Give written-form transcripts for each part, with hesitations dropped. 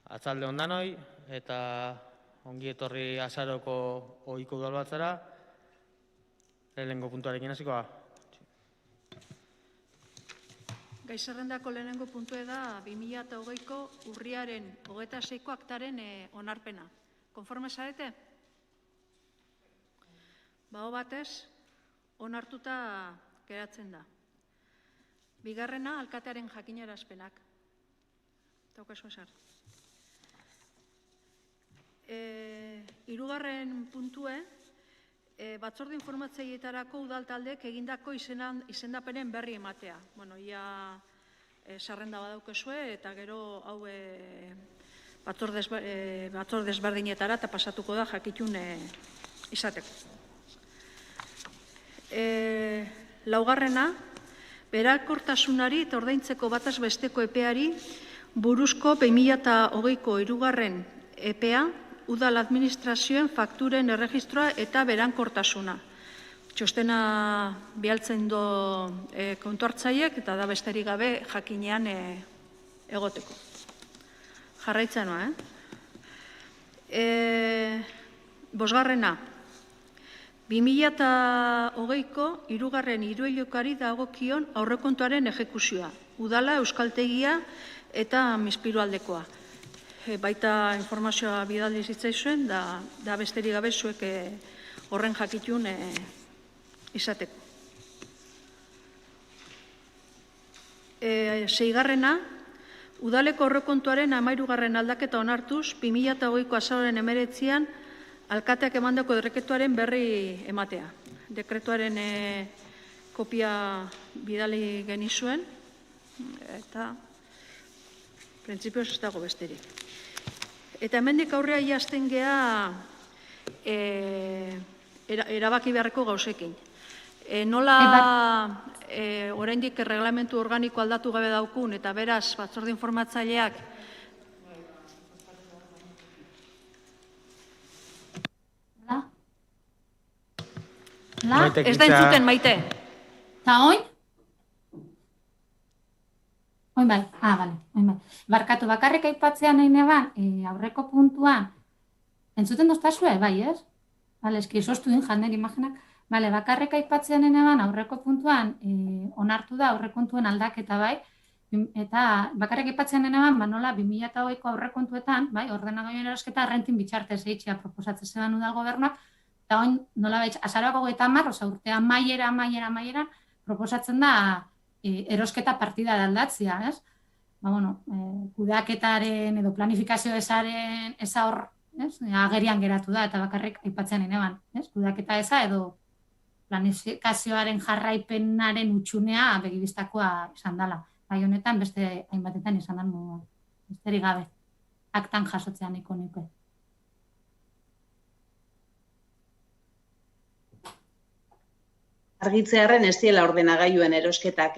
Atzalde ondanoi eta ongi etorri azaroko ohiko udalbatzara. Lehenengo puntuarekin hasikoa. Gai zerrendako lehenengo puntue da 2020ko urriaren 26ko aktaren onarpena. Konforme zarete? Baho batez, onartuta geratzen da. Bigarrena, alkatearen jakinarazpenak. Daukazu ezer. Hirugarren puntue, batzorde informatzaileetarako udal taldeek egindako izendapenen berri ematea. Bueno, ia zerrenda badaukezue eta gero hau batzorde ezberdinetara eta pasatuko da jakitun izateko. Laugarrena, berakortasunari eta ordaintzeko bataz besteko epeari buruzko 2020ko hirugarren epea udal administrazioen fakturen erregistroa eta berankortasuna. Txostena bialtzen do kontuartzaiek eta da besterik gabe jakinean egoteko. Jarraitzen noa, Bosgarrena, 2020ko hirugarren hiruhilokari dagokion aurrekontuaren ejekuzioa. Udala, euskaltegia eta Mispirualdekoa. Baita informazioa bidaldi zitzaizuen, da besterik gabe zuek horren jakitun izateko. Seigarrena, udaleko aurrekontuaren 13. aldaketa onartuz, 2020ko azaroaren 19an, alkateak emandako dekretuaren berri ematea. Dekretuaren kopia bidali genizuen, eta printzipioz ez dago besterik. Eta hemendik aurrea jazten gea erabaki beharreko gauzekin. Nola oraindik erreglamentu organiko aldatu gabe daukun eta beraz batzorde informatzaileak ez da entzuten, Maite. Eta oin? Oin bai, bale, oin bai. Barkatu, bakarrik aipatzea nahi neban, aurreko puntuan, entzuten doztazue, bai, ez? Bale, eski, sostu din janden imaginak. Bale, bakarrik aipatzea nahi neban, aurreko puntuan, onartu da aurrekontuen aldaketa, bai, eta bakarrik aipatzea nahi neban, nola, 2020ko aurrekontuetan, bai, ordenagailuaren erosketa rentin bitxartez eitxea proposatzen zeban udal gobernuak, eta oin, nola baitz, azaroako 30, oza, urtea maiera, proposatzen da erosketa partida da aldatzea, ez? Ba, bueno, kudeaketaren edo planifikazio ezaren eza hor, ez? Agerian geratu da, eta bakarrik aipatzen ineban, ez? Kudeaketa eza edo planifikazioaren jarraipenaren utxunea begibistakoa izan dela. Bai honetan, beste hainbatetan izan den moduan. Besterik gabe, aktan jasotzean ikoniko. Argitzearen ez diela ordenagailuen erosketak,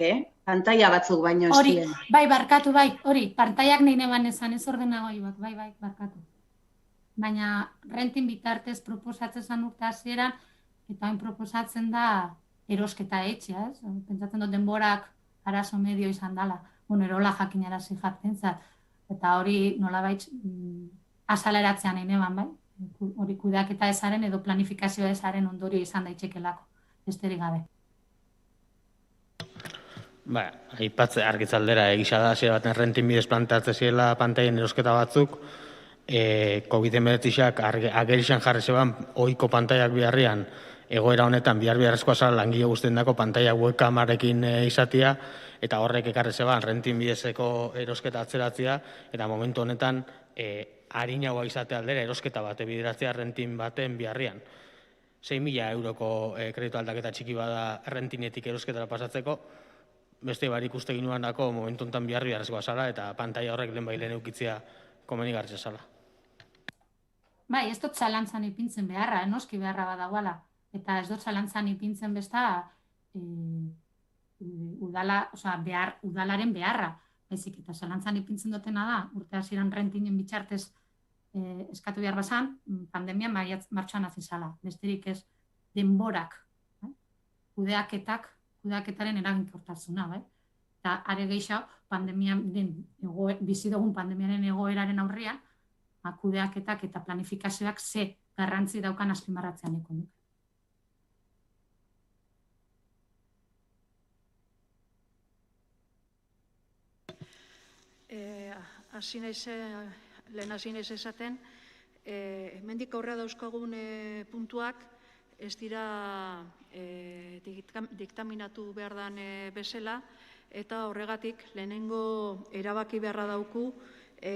Pantaila batzuk baino ez dien. Bai, barkatu, bai, hori, pantaiak nahi neban ezan, ez ordenagailuak, bai, barkatu. Baina rentin bitartez proposatzen zen urte hasieran, eta hain proposatzen da erosketa etxea, ez? Pentsatzen dut denborak arazo medio izan dela, bueno, erola jakinarazi jartentzat, eta hori nolabait azaleratzean nahi neban, bai? Hori kudeaketa ezaren edo planifikazioa ezaren ondorio izan daitzekelako. Besterik gabe. Ba, aipatze argitzaldera egisa da hasiera baten rentin bidez planteatzen ziela pantaien erosketa batzuk, COVID-19ak agerixan jarri zeban ohiko pantaiak biharrian egoera honetan biharrezkoa zala langile guztiendako pantaia webkamarekin izatia, eta horrek ekarri zeban rentin bidezeko erosketa atzeratzea, eta momentu honetan arinagoa izate aldera erosketa bate bideratzea rentin baten biharrian. 6.000 euroko kreditu aldaketa txiki bada rentinetik erosketara pasatzeko, beste barik uste ginuan dako momentu honetan biharrezkoa zala, eta pantaia horrek lehen eukitzea komeni gartzea zala. Bai, ez dut zalantzan ipintzen beharra, noski beharra badagoala. Eta ez dut zalantzan ipintzen besta udalaren beharra. Baizik, eta zalantzan ipintzen dutena da, urte hasieran rentinen bitxartez eskatu behar bazan, pandemia martxoan azizala. Besterik ez denborak, kudeaketaren eraginkortasuna, bai? eta are gehiago bizi dugun pandemiaren egoeraren aurrean, kudeaketak eta planifikazioak ze garrantzi daukan azpimarratzean nahiko nuke. Lehen hasi naiz esaten, hemendik aurrera dauzkagun puntuak ez dira diktaminatu behar den bezala, eta horregatik lehenengo erabaki beharra dauku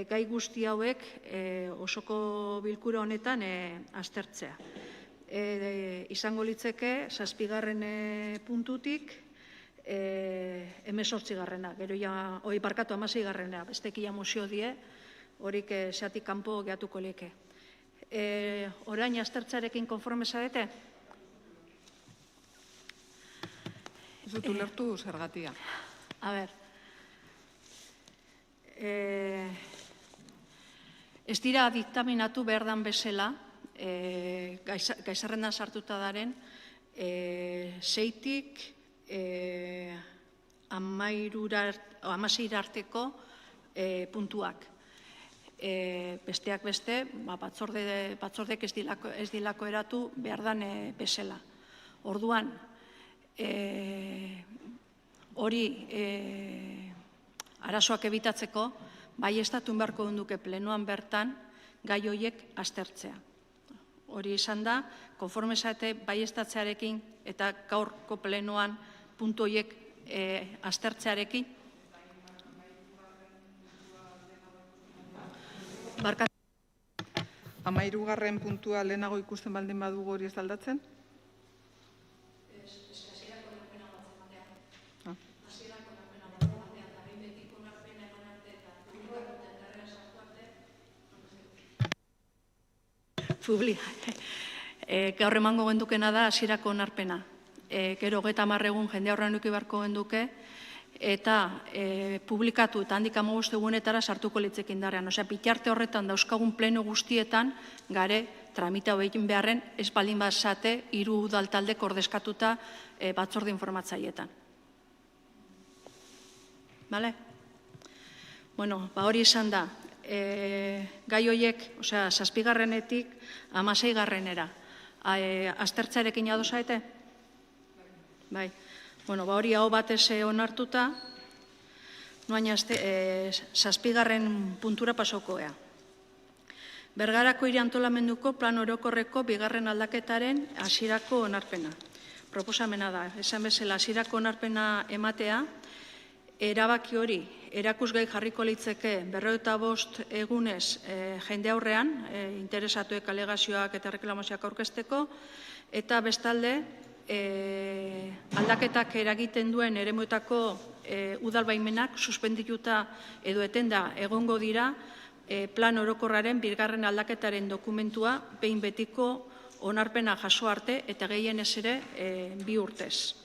gai guzti hauek osoko bilkura honetan aztertzea. Izango litzeke, 7. puntutik 18. Gero ja, barkatu 16. Bestekia mozio die, horik zeatik kanpo gehatuko lieke. Orain aztertzearekin konforme zarete? Ez dut ulertu zergatia. A ber, ez dira diktaminatu behar dan bezala, gaizarrendan sartuta daren, 6-tik 16 arteko puntuak. Besteak beste, batzordek ez dilako eratu behar dan bezala. Orduan, hori arazoak ebitatzeko, bai estatun beharko duke plenoan bertan gai horiek aztertzea. Hori izan da, konforme zaite bai estatzearekin eta gaurko plenoan puntu horiek aztertzearekin. 13. puntua lehenago ikusten baldin badugu hori ez aldatzen? Gaur emango gendukena da hasierako onarpena. Gero 30 egun jende aurrean eduki beharko genduke, eta publikatu eta handik 15 egunetara sartuko litzeke indarrean. Osea, bitarte horretan dauzkagun pleno guztietan gare tramita egin beharren ez baldin bazate 3 udaltaldek ordezkatuta batzorde informatzaietan. Bale? Bueno, hori izan da. Gai horiek, osea, 7-etik 16-era. Aztertzearekin ados zaite? Bai. Bueno, hori aho batez onartuta, noain 7. puntura pasoko ea. Bergarako hiri antolamenduko plan orokorreko 2. aldaketaren hasierako onarpena. Proposamena da, esan bezala hasierako onarpena ematea, erabaki hori erakusgai jarriko litzeke 45 egunez jende aurrean, interesatuek alegazioak eta reklamazioak aurkezteko, eta bestalde, aldaketak eragiten duen eremuetako udalbaimenak suspendituta edo etenda egongo dira plan orokorraren 2. aldaketaren dokumentua behin betiko onarpena jaso arte eta gehienez ere 2 urtez.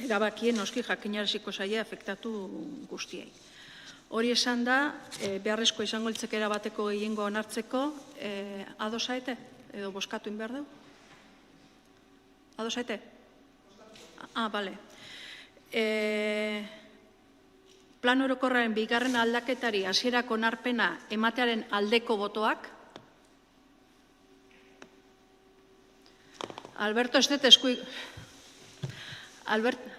Erabakien noski jakinaraziko zaie afektatu guztiei. Hori esan da, beharrezko izango litzeke erabateko gehiengo onartzeko, ados zaite? Edo bozkatu behar dugu? Ados zaite? Bale. Plan orokorraren 2. aldaketari hasierako onarpena ematearen aldeko botoak. Alberto, ez dut eskuik... Alberto...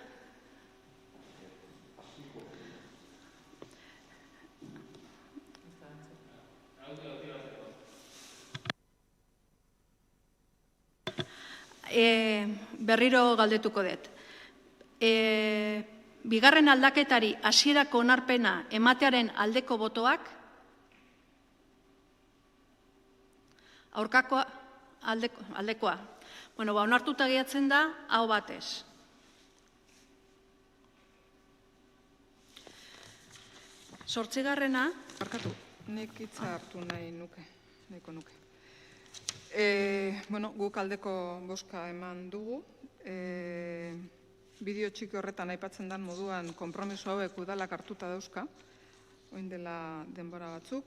Berriro galdetuko dut. 2. aldaketari hasierako onarpena ematearen aldeko botoak, aurkakoa aldekoa. Bueno, onartuta gehiatzen da, aho batez. Zortzigarrena. Barkatu, nik hitza hartu nahiko nuke. Guk aldeko bozka eman dugu. Bideo txiki horretan aipatzen den moduan konpromiso hauek udalak hartuta dauzka, oin dela denbora batzuk,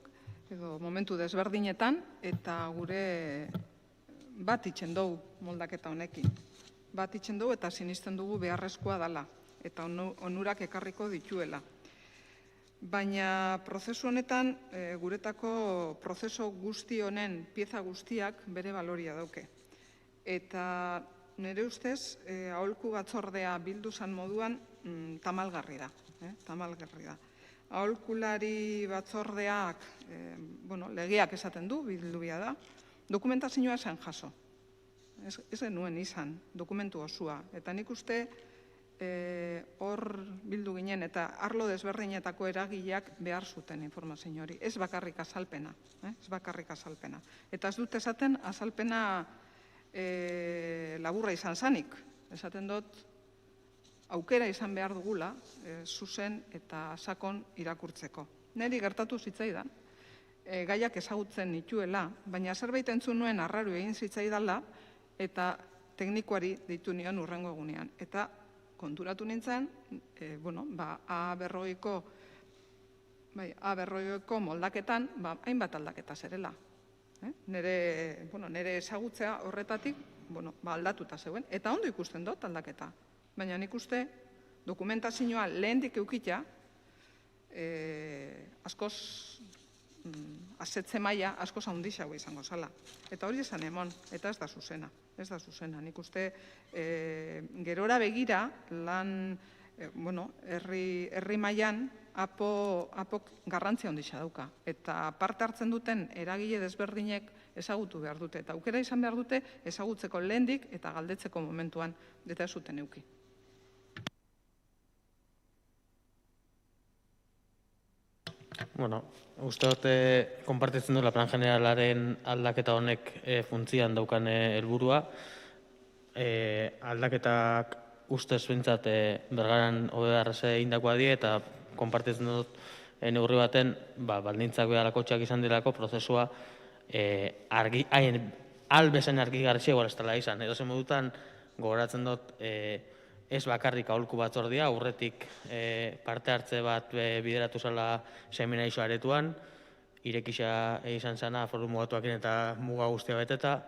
edo momentu desberdinetan, eta gure bat itxen dugu moldaketa honekin. bat itzen dugu eta sinisten dugu beharrezkoa dela eta onurak ekarriko dituela. Baina prozesu honetan, guretako prozesu guzti honen pieza guztiak bere baloria dauke. Eta nire ustez, aholku batzordea bildu zan moduan tamalgarri da. Aholkulari batzordeak, legeak esaten du, bildubia da, dokumentazioa esan jaso. Ez genuen izan dokumentu osua. Eta nik uste hor bildu ginen eta arlo desberdinetako eragileak behar zuten informazio hori. Ez bakarrik azalpena. Eta ez dut esaten azalpena laburra izan zanik. Esaten dut aukera izan behar dugula zuzen eta sakon irakurtzeko. Neri gertatu zitzaidan, gaiak ezagutzen nituela, baina zerbait entzun nuen arraru egin zitzaidala eta teknikoari deitu nion hurrengo egunean. Eta konturatu nintzen, A40ko moldaketan hainbat aldaketa zerela. Nire ezagutzea horretatik aldatuta zeuen. Eta ondo ikusten dut aldaketa. Baina nik uste dokumentazioa lehendik eukita askoz azetze maila askoz handiago izango zala. Eta hori esan emon, eta ez da zuzena. Nik uste gerora begira lan herri mailan apok garrantzia handia dauka. Eta parte hartzen duten eragile desberdinek ezagutu behar dute. Eta aukera izan behar dute ezagutzeko lehendik eta galdetzeko momentuan eta ez zuten euki. Uste dut konpartitzen duela plan generalaren aldaketa honek funtzian daukan helburua. Aldaketak ustez behintzat Bergaran OBRS egindakoa die eta konpartitzen dut neurri baten baldintzak beharrakotxak izan direlako prozesua albezen argigarriagoa ez dela izan. Edozein modutan gogoratzen dut ez bakarrik aholku batzordia, aurretik parte hartze bat bideratu zela seminario aretuan, irekisa izan zena foru mugatuakin eta muga guztia beteta,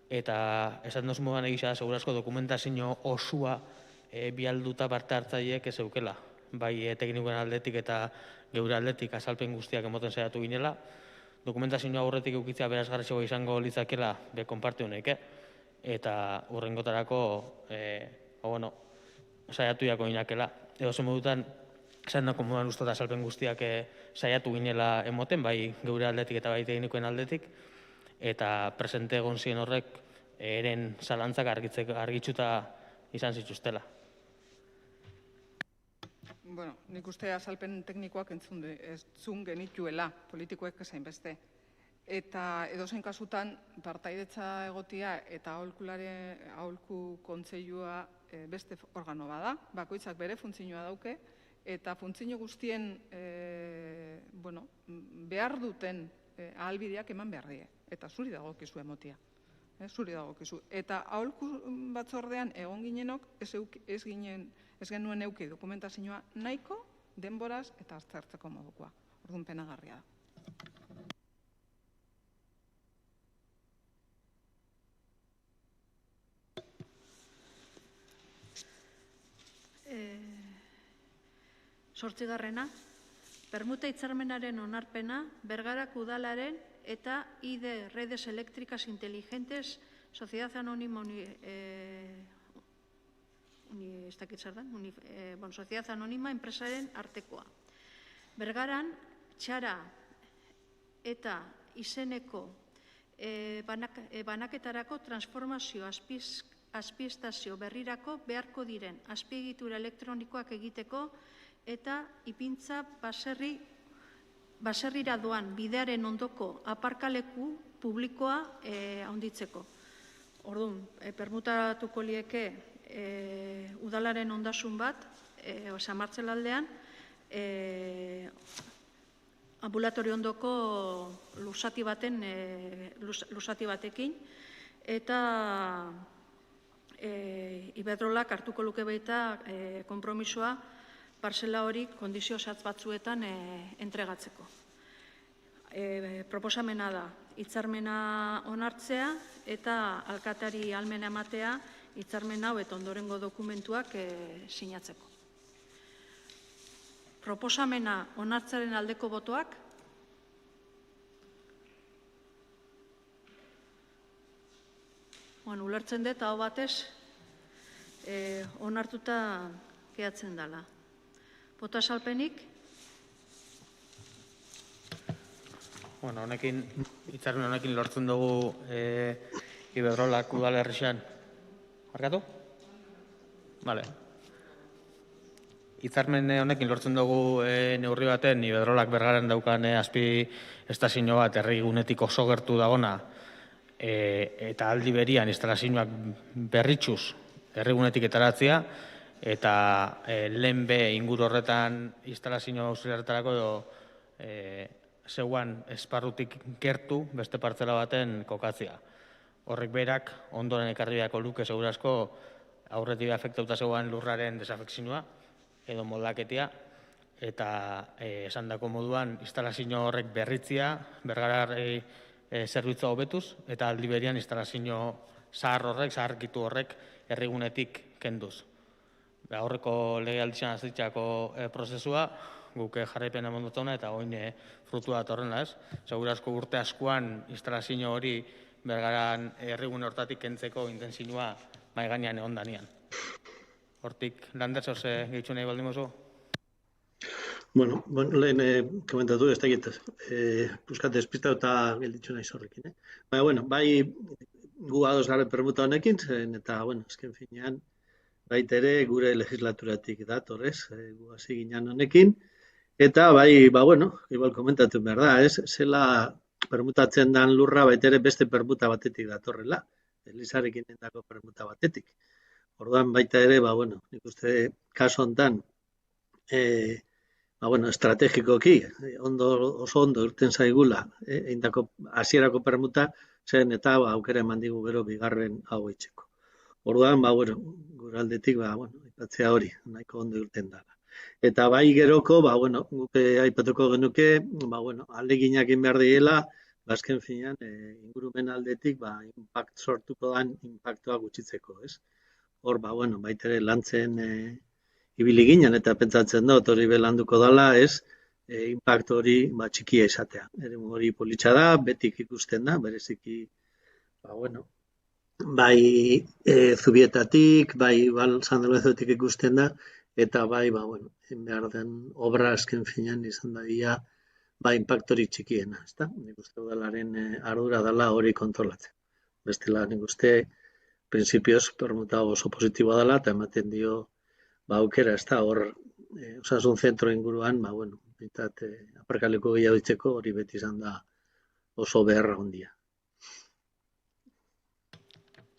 eta esan dozu moduan egisa segurazko dokumentazio osua bialduta parte hartzaileek ez eukela. Bai teknikoen aldetik eta geure aldetik azalpen guztiak emoten saiatu ginela. Dokumentazioa aurretik eukitzea berazgarriagoa izango litzakela konparti honek, eta hurrengotarako saiatu jako inakela. Edozein modutan, esan dako moduan uste eta azalpen guztiak saiatu ginela emoten, bai geure aldetik eta bai teknikoen aldetik, eta presente egon ziren horrek eren zalantzak argitzuta izan zituztela. Nik uste azalpen teknikoak entzun genituela, politikoek esain beste. Eta edozein kasutan, partaidetza egotia eta aholku kontseilua beste organo bada, bakoitzak bere funtzioa dauke, eta funtzio guztien behar duten ahalbideak eman behar die. Eta zuri dagokizu emotia. Eta aholku batzordean egon ginenok ez genuen euki dokumentazioa nahiko denboraz eta aztertzeko modukoa. Orduan penagarria da. Zortzigarrena, permuta hitzarmenaren onarpena Bergarako udalaren eta ID Redes Eléctricas Inteligentes Sociedad Anónima Sociedad Anónima enpresaren artekoa. Bergaran txara eta izeneko banaketarako transformazio azpiestazio berrirako beharko diren azpiegitura elektronikoak egiteko eta ipintza baserrira doan bidearen ondoko aparkaleku publikoa handitzeko. Orduan, permutatuko lieke udalaren ondasun bat, Martzelaldean, ambulatorio ondoko lusati batekin, eta Iberdrolak hartuko luke baita konpromisoa parcela hori kondizio zehatz batzuetan entregatzeko. Proposamena da hitzarmena onartzea eta alkateari ahalmena ematea hitzarmen hau eta ondorengo dokumentuak sinatzeko. Proposamena onartzearen aldeko botoak? Ulertzen dut, hau batez, onartuta gehatzen dela. Bota salpenik? Hitzarmen honekin lortzen dugu Iberdrolak udalerrixan. Markatu? Bale. Hitzarmen honekin lortzen dugu neurri baten Iberdrolak Bergaran daukan azpi estazio bat herrigunetik oso gertu dagona eta aldi berian instalazioak berritxuz herrigunetik etaratzea eta lehen be inguru horretan instalazio auxiliarretarako edo zeuan esparrutik gertu beste partzela baten kokatzea. Horrek berak ondoren ekarri beharko luke segurazko aurretik afektauta zeuan lurraren desafekzioa edo moldaketia eta esandako moduan instalazio horrek berritzea, Bergarar zerbitzua hobetuz eta aldi berian instalazio zaharkitu horrek herrigunetik kenduz. Aurreko legealdian hastitzako prozesua guk jarraipena emandutzuna eta oin frutua datorrela, ez? Segurazko urte askoan instalazio hori Bergaran herrigune hortatik kentzeko intentzioa mahai gainean egon danean. Hortik, Landertz, gehitzu nahi baldin mozu? Bueno, lehen komentatu ez da egitez. Puskat despistatu eta gelditzu nahi zorrekin. Baina, bai gu ados garen permuta honekin, eta, azken finean, baita ere gure legislaturatik datorrez, gu hasi ginen honekin, eta bai, igual komentatu behar da, ez? Zela permutatzen dan lurra baita ere beste permuta batetik datorrela, Elizarekin endako permuta batetik. Orduan baita ere, nik uste kaso hontan, estrategikoki, oso ondo urten zaigula, eindako hasierako permuta, zen eta aukera eman digu gero bigarren hau itxeko. Orduan, gure aldetik, aipatzea hori, nahiko ondo urten dara. Eta bai geroko, guk aipatuko genuke, ahaleginak egin behar diela, azken finean, ingurumen aldetik, sortuko dan inpaktua gutxitzeko, ez? Hor, baita ere lantzen ibili ginen eta pentsatzen dut hori belanduko dela, ez, inpaktu hori txikia izatea. Eremu hori politxa da, betik ikusten da, bereziki, bai Zubietatik, bai Sandalbezotik ikusten da, eta bai, behar den obra azken finean izan da inpaktori txikiena, ezta? Nik uste udalaren ardura dela hori kontrolatzen. Bestela, nik uste, prinsipioz, permuta oso positiboa dela, eta ematen dio aukera, ez da, hor, osasun zentro inguruan, aparkaleko gehiago ditzeko, hori beti izan da oso beharra hondia.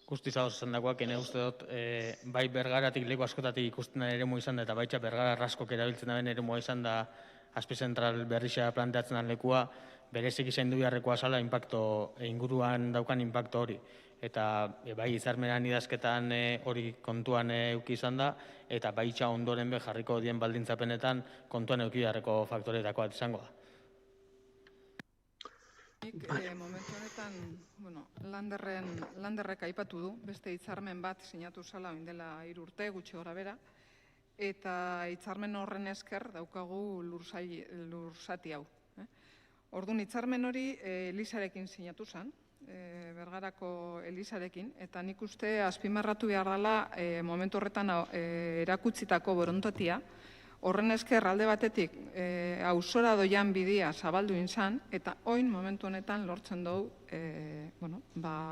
Guztiz hau zendakoak, ene uste dut, bai Bergaratik leku askotatik ikusten da eremu izan da, eta baita Bergara raskok erabiltzen da eremua izan da, azpizentral berrixa planteatzen den lekua, berezik izan du beharrekoa zala inguruan daukan inpakto hori. Eta bai hitzarmenan idazketan hori kontuan eduki izan da, eta baitxa ondoren jarriko dien baldintzapenetan kontuan eduki beharreko faktoreetako bat izango da. Momentu honetan, Landerrek aipatu du, beste hitzarmen bat sinatu zala dela 3 urte gutxi gora bera, eta hitzarmen horren esker daukagu lurzati hau. Orduan hitzarmen hori Elizarekin sinatu zen, Bergarako Elizarekin, eta nik uste azpimarratu behar dela momentu horretan erakutsitako borondatea, horren esker alde batetik auzora doian bidea zabaldu izan, eta oin momentu honetan lortzen dugu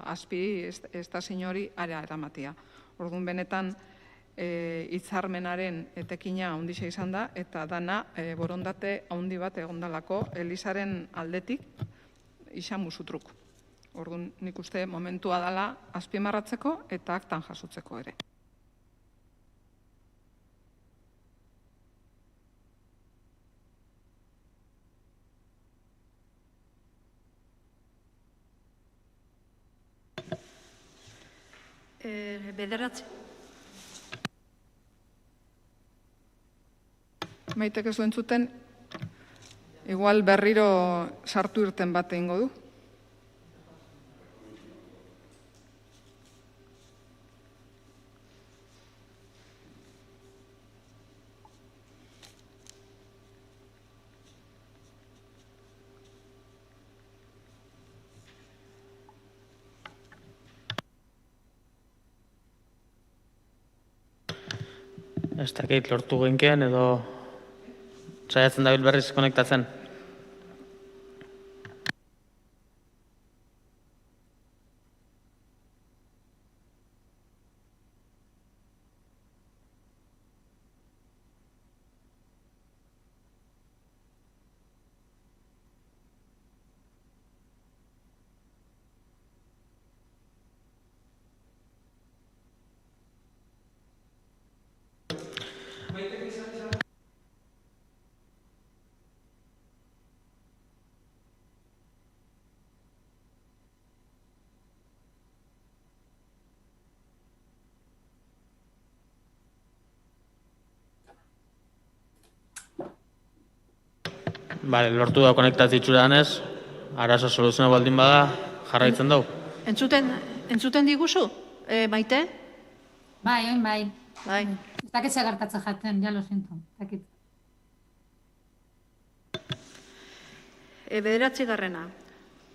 azpi estazio hori area eramatea. Orduan benetan hitzarmenaren etekina handia izan da, eta dana borondate handi bat egondalako Elizaren aldetik izan musutruk. Orduan nik uste momentua dela azpimarratzeko eta aktan jasotzeko ere. Bederatzi. Maitek ez duen zuten, igual berriro sartu irten bat egingo du. Ez dakit, lortu genkean edo saiatzen dabil berriz konektatzen. Bale, lortu da konektatzen itxuranez, arazo soluzioa baldin bada, jarraitzen dugu. Entzuten diguzu, Maite? Bai, oin bai. Bai. Ez dakit ze gertatzen jaten, ja lo siento. Dakit. Bederatzigarrena.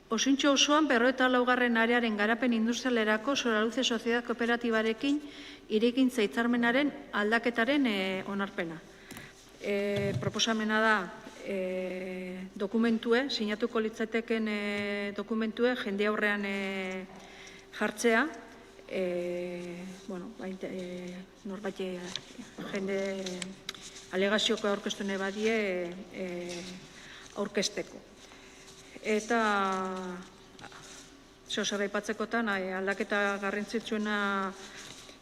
Osintxo osoan 54. arearen garapen industrialerako Soraluce Soziedad Kooperatibarekin irekintza hitzarmenaren aldaketaren onarpena. Proposamena da dokumentue, sinatuko litzateken dokumentue, jende aurrean jartzea, norbait jende alegazioko aurkeztu nahi badie aurkezteko. Eta zer aipatzekotan aldaketa garrantzitsuena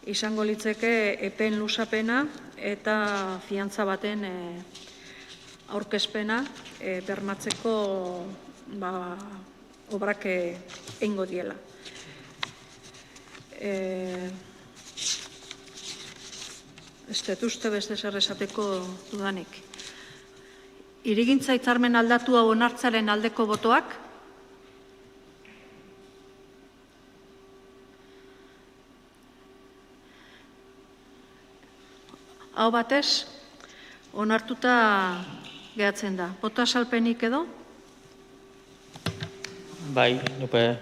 izango litzeke epeen luzapena eta fiantza baten aurkezpena bermatzeko obrak egingo diela. Ez dut uste beste zer esateko dudanik. Hirigintza hitzarmen aldatua onartzaren aldeko botoak? Hau batez, onartuta gehatzen da. Boto azalpenik edo? Bai, nupe.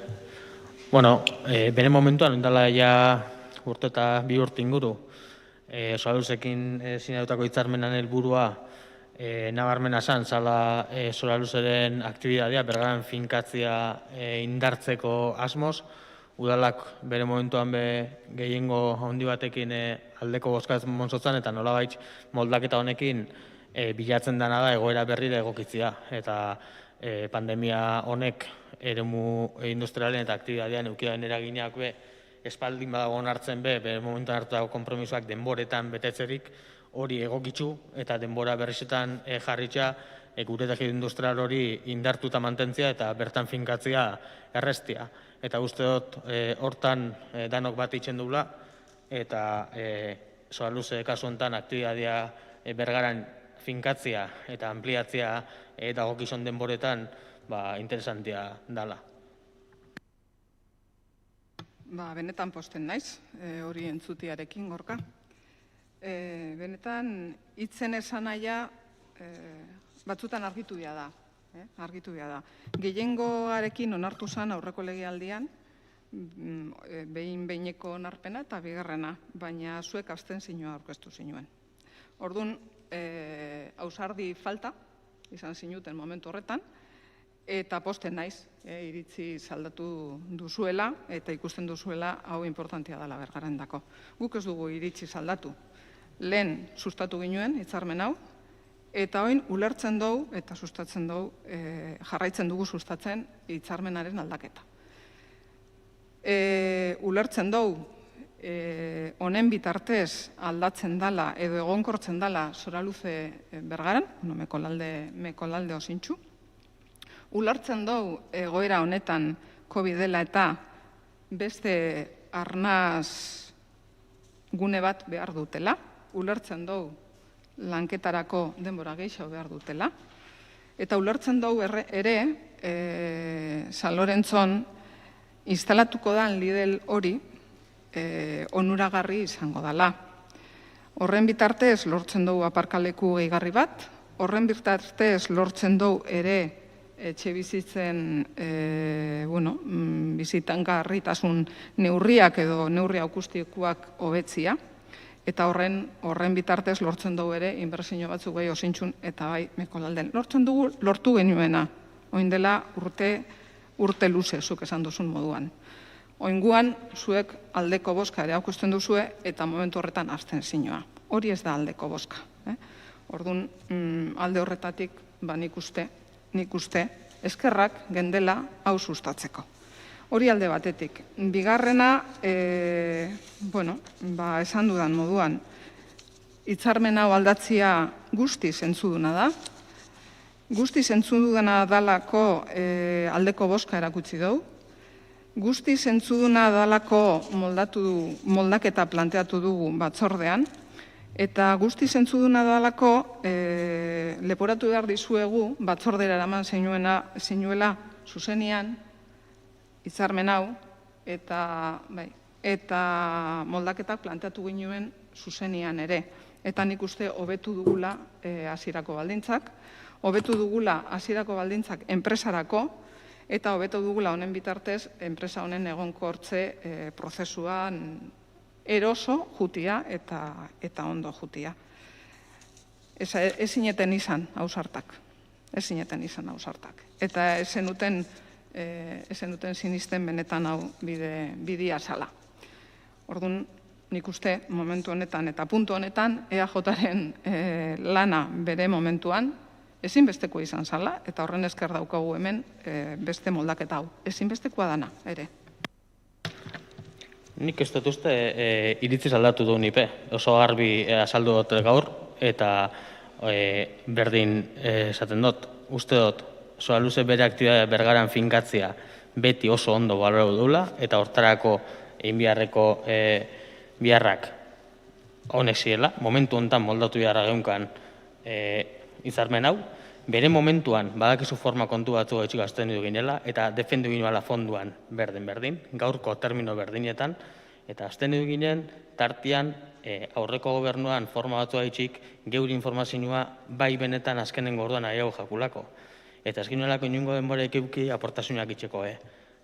Bueno, bere momentuan, endala ja urte eta 2 urte inguru, Soraluzekin sinatutako hitzarmenan helburua nabarmena zan, zala Soraluzeren aktibitatea bergaran finkatzia indartzeko asmoz, udalak bere momentuan gehiengo handi batekin aldeko bozkaz monzotzan, eta nolabait moldaketa honekin bilatzen dena da egoera berrira egokitzia. Eta pandemia honek eremu industrialen eta aktibitatean eukiaren eraginak espaldin badago onartzen bere momentuan hartutako konpromisoak denboretan betetzerik, hori egokitzu eta denbora berrizetan jarritza gure tejido industrial hori indartuta mantentzia eta bertan finkatzea errestia. Eta uste dut hortan danok bat itzen dugula eta Soraluze kasu honetan aktibitatea bergaran finkatzea eta ampliatzea dagokizon denboretan interesantia dela. Benetan posten naiz, hori entzutiarekin gorka. Benetan, hitzen esan nahia batzutan argitu bia da. Gehiengoarekin onartu zen aurreko legealdian, behin-behineko onarpena eta bigarrena, baina zuek abstentzioa aurkeztu zinuen. Orduan, ausardi falta izan zinuten momentu horretan, eta posten naiz, iritzi aldatu duzuela, eta ikusten duzuela hau importantea dela bergarendako. Guk ez dugu iritzi aldatu. Lehen sustatu ginuen hitzarmen hau, eta orain ulertzen dugu eta sustatzen dugu, jarraitzen dugu sustatzen hitzarmenaren aldaketa. Ulertzen dugu honen bitartez aldatzen dela edo egonkortzen dela Soraluze bergaran, Mekolalde Osintxu. Ulertzen dugu egoera honetan COVID dela eta beste arnaz gune bat behar dutela. Ulertzen dugu lanketarako denbora gehiago behar dutela. Eta ulertzen dugu ere San Lorentzon instalatuko da Lidl hori onuragarri izango dela. Horren bitartez lortzen dugu aparkaleku gehigarri bat, horren bitartez lortzen dugu ere etxe bizitzen bizitangarritasun neurriak edo neurri akustikoak hobetzia, Eta horren bitartez lortzen dugu ere, inbertsio batzuk bai osintxun eta bai Mekolalden. Lortu genuena, oin dela urte luze, zuk esan duzun moduan. Oinguan, zuek aldeko bozka ere aukusten duzue, eta momentu horretan abstentzioa. Hori ez da aldeko bozka. Orduan, alde horretatik, nik uste, eskerrak gendela hau sustatzeko. Hori alde batetik. Bigarrena, esan dudan moduan, hitzarmen hau aldatzia guzti zentzuduna da. Guzti zentzuduna dalako aldeko bozka erakutsi dugu. Guzti zentzuduna dalako moldaketa planteatu dugu batzordean. Eta guzti zentzuduna dalako leporatu behar dizuegu batzordera eraman zeinuela zuzenian, hitzarmen hau, eta moldaketak planteatu ginen zuzenian ere. Eta nik uste hobetu dugula hasierako baldintzak, hobetu dugula hasierako baldintzak enpresarako, eta hobetu dugula honen bitartez enpresa honen egonkortze prozesuan eroso jutia eta ondo jutia. Ez zineten izan hausartak. Eta ez zenuten sinisten benetan hau bidea zala. Orduan, nik uste momentu honetan eta puntu honetan EAJaren lana bere momentuan ezinbestekoa izan zala, eta horren esker daukagu hemen beste moldaketa hau. Ezinbestekoa dana, ere. Nik ez dut uste iritziz aldatu du nipe. Oso garbi azaldu dut gaur, eta berdin esaten dut. Uste dut, Soaluze bere aktibitatea Bergaran finkatzea beti oso ondo baloratu dula, eta hortarako egin beharreko biharrak honek ziela, momentu honetan moldatu beharra geunkan hitzarmen hau. Bere momentuan, badakizu forma kontu batzu etxik azten du ginela, eta defendu ginoala fonduan berdin, gaurko termino berdinetan, eta azten du ginen, tartian, aurreko gobernuan forma batzu haitxik, geure informazioa bai benetan azkenen gorduan aiago jakulako. Eta ez ginoelako inungo denbora ekeuki aportazioak itxeko.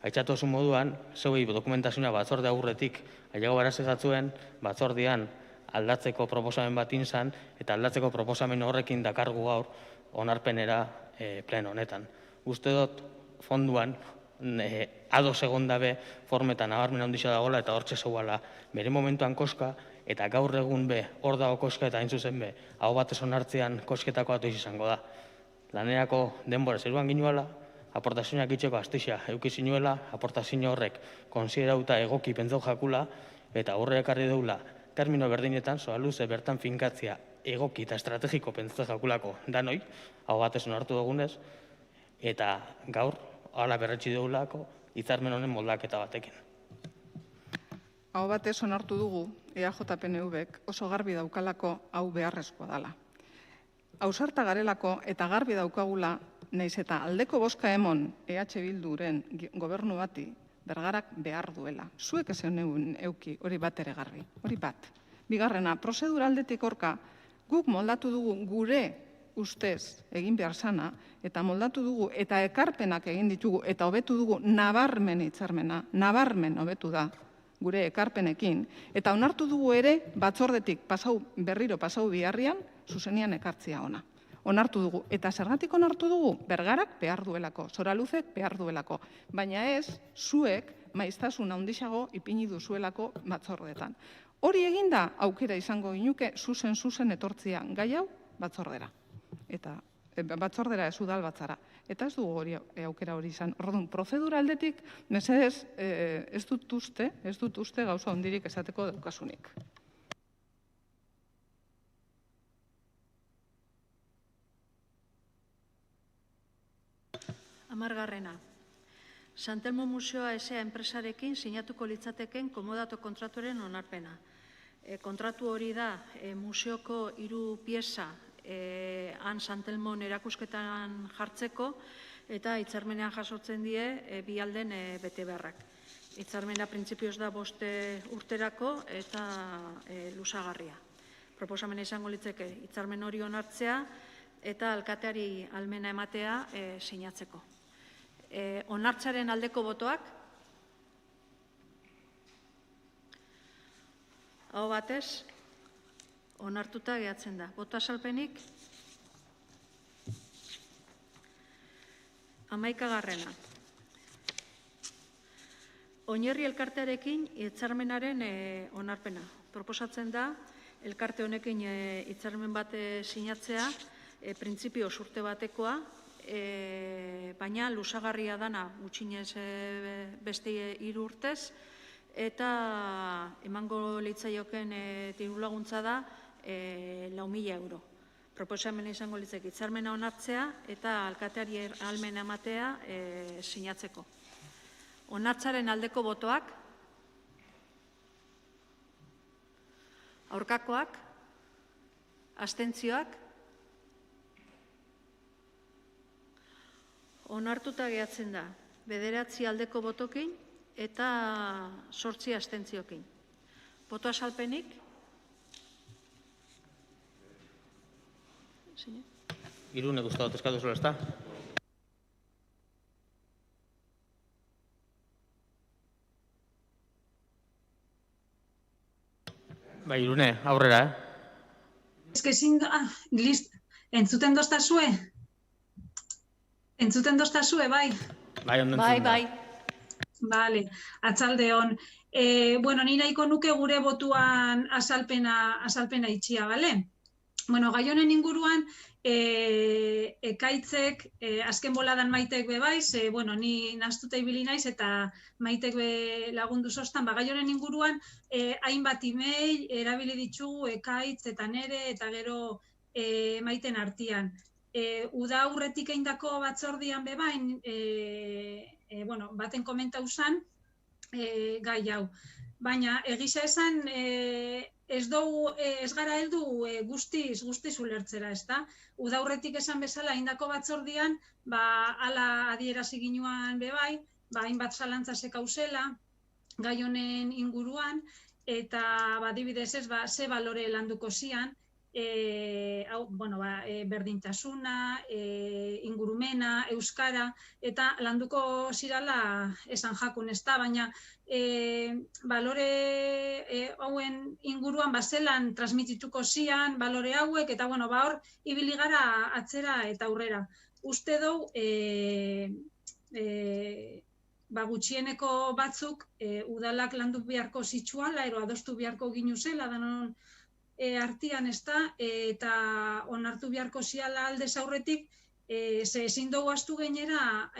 Aitzatu oso moduan, zeuei dokumentazioa batzorde aurretik aiago barazezatzuen, batzordean aldatzeko proposamen bat inzan, eta aldatzeko proposamen horrekin dakargu gaur, onarpenera pleno honetan. Uste dut fonduan ados egon dabe formetan nabarmen handixo dagoela eta hortxe zeuala bere momentuan koska, eta gaur egun be hor dago koska eta hain zuzen be hau batez onartzean kosketako bat izango da. Lanerako denbora zeruan ginuela, aportazioak itxeko astixia eukizinuela, aportazio horrek konsiderauta egoki pentsau jakula, eta horre ekarri deula termino berdinetan, Soaluze bertan finkatzea egoki eta estrategiko pentsau jakulako danoi, hau batez onartu dugunez, eta gaur, hala berretsi dugulako, hitzarmen honen moldaketa batekin. Hau batez onartu dugu, EAJ-PNV-ek oso garbi daukalako hau beharrezkoa dela. Ausarta garelako eta garbi daukagula, nahiz eta aldeko bozka emon EH Bilduren gobernu bati Bergarak behar duela. Zuek ez euki hori bat ere garbi, hori bat. Bigarrena, prozedura aldetik horka, guk moldatu dugu gure ustez egin behar sana, eta moldatu dugu eta ekarpenak egin ditugu, eta hobetu dugu nabarmen hitzarmena, nabarmen hobetu da gure ekarpenekin, eta onartu dugu ere batzordetik berriro pasau biharrian, zuzenian ekartzia ona. Onartu dugu, eta zergatik onartu dugu, Bergarak behar duelako, Soaluzek behar duelako, baina ez, zuek maiztasun handixago ipini duzuelako batzordetan. Hori eginda aukera izango ginuke zuzen etortzia gai hau batzordera. Eta batzordera ez udal batzara. Eta ez dugu aukera hori izan. Orduan, prozedura aldetik, mesedez, ez dut uste gauza hondirik esateko daukasunik. Hamargarrena. Santelmo Museoa S.A. enpresarekin sinatuko litzateken komodato kontratuaren onarpena. Kontratu hori da museoko 3 pieza han Santelmon erakusketan jartzeko eta hitzarmenean jasotzen die bi alden bete beharrak. Hitzarmena printzipioz da 5 urterako eta luzagarria. Proposamena izango litzeke hitzarmen hori onartzea eta alkateari almena ematea sinatzeko. Onartzaren aldeko botoak, hau batez, onartuta geratzen da. Boto azalpenik? 11. Oinarri elkartearekin hitzarmenaren onarpena. Proposatzen da, elkarte honekin hitzarmen bat sinatzea, printzipioz urte batekoa, baina luzagarria dana gutxienez beste 3 urtez, eta emango litzaioken dirulaguntza da 4.000 euro. Proposamena izango litzake hitzarmena onartzea eta alkateari ahalmena ematea sinatzeko. Onartzaren aldeko botoak, aurkakoak, abstentzioak, onartuta geratzen da 9 aldeko botokin eta 8 abstentziokin. Boto azalpenik? Irunek uste dut eskatu zuen, ezta? Bai, Irune, aurrera, Ez que ezin da, entzuten doztazue? Entzuten doztazue, bai? Bai, ondo Bai, entzun da. bai. Bale, atzalde hon. Bueno, ni nahiko nuke gure botuan azalpena itxia, bale? Bueno, gai honen inguruan, ekaitzek, azken boladan Maitek be bai, bueno, ni nahastuta ibili naiz eta Maitek be lagundu sostan, gai honen inguruan, hainbat email erabili ditugu ekaitz eta nere eta gero Maiten artean. Uda aurretik eindako batzordian be bain, bueno, baten komentau zan, gai hau. Baina, egisa esan, ez gara heldu guztiz ulertzera, ezta? Uda aurretik esan bezala eindako batzordian, hala adierazi ginuan be bai, hainbat zalantza zekauzela, gai honen inguruan, eta adibidez ez, ze balore landuko zian, berdintasuna, ingurumena, euskara, eta landuko zirala esan jakun, ez da, baina balore hauen inguruan zelan transmitituko zian, balore hauek, eta hor, ibili gara atzera eta aurrera. Uste dugu, gutxieneko batzuk udalak landu beharko zitsuala, ero adostu beharko ginu zela, danon artian ez da, eta onartu beharko ziala aldez aurretik, ze ezin dugu astu gainera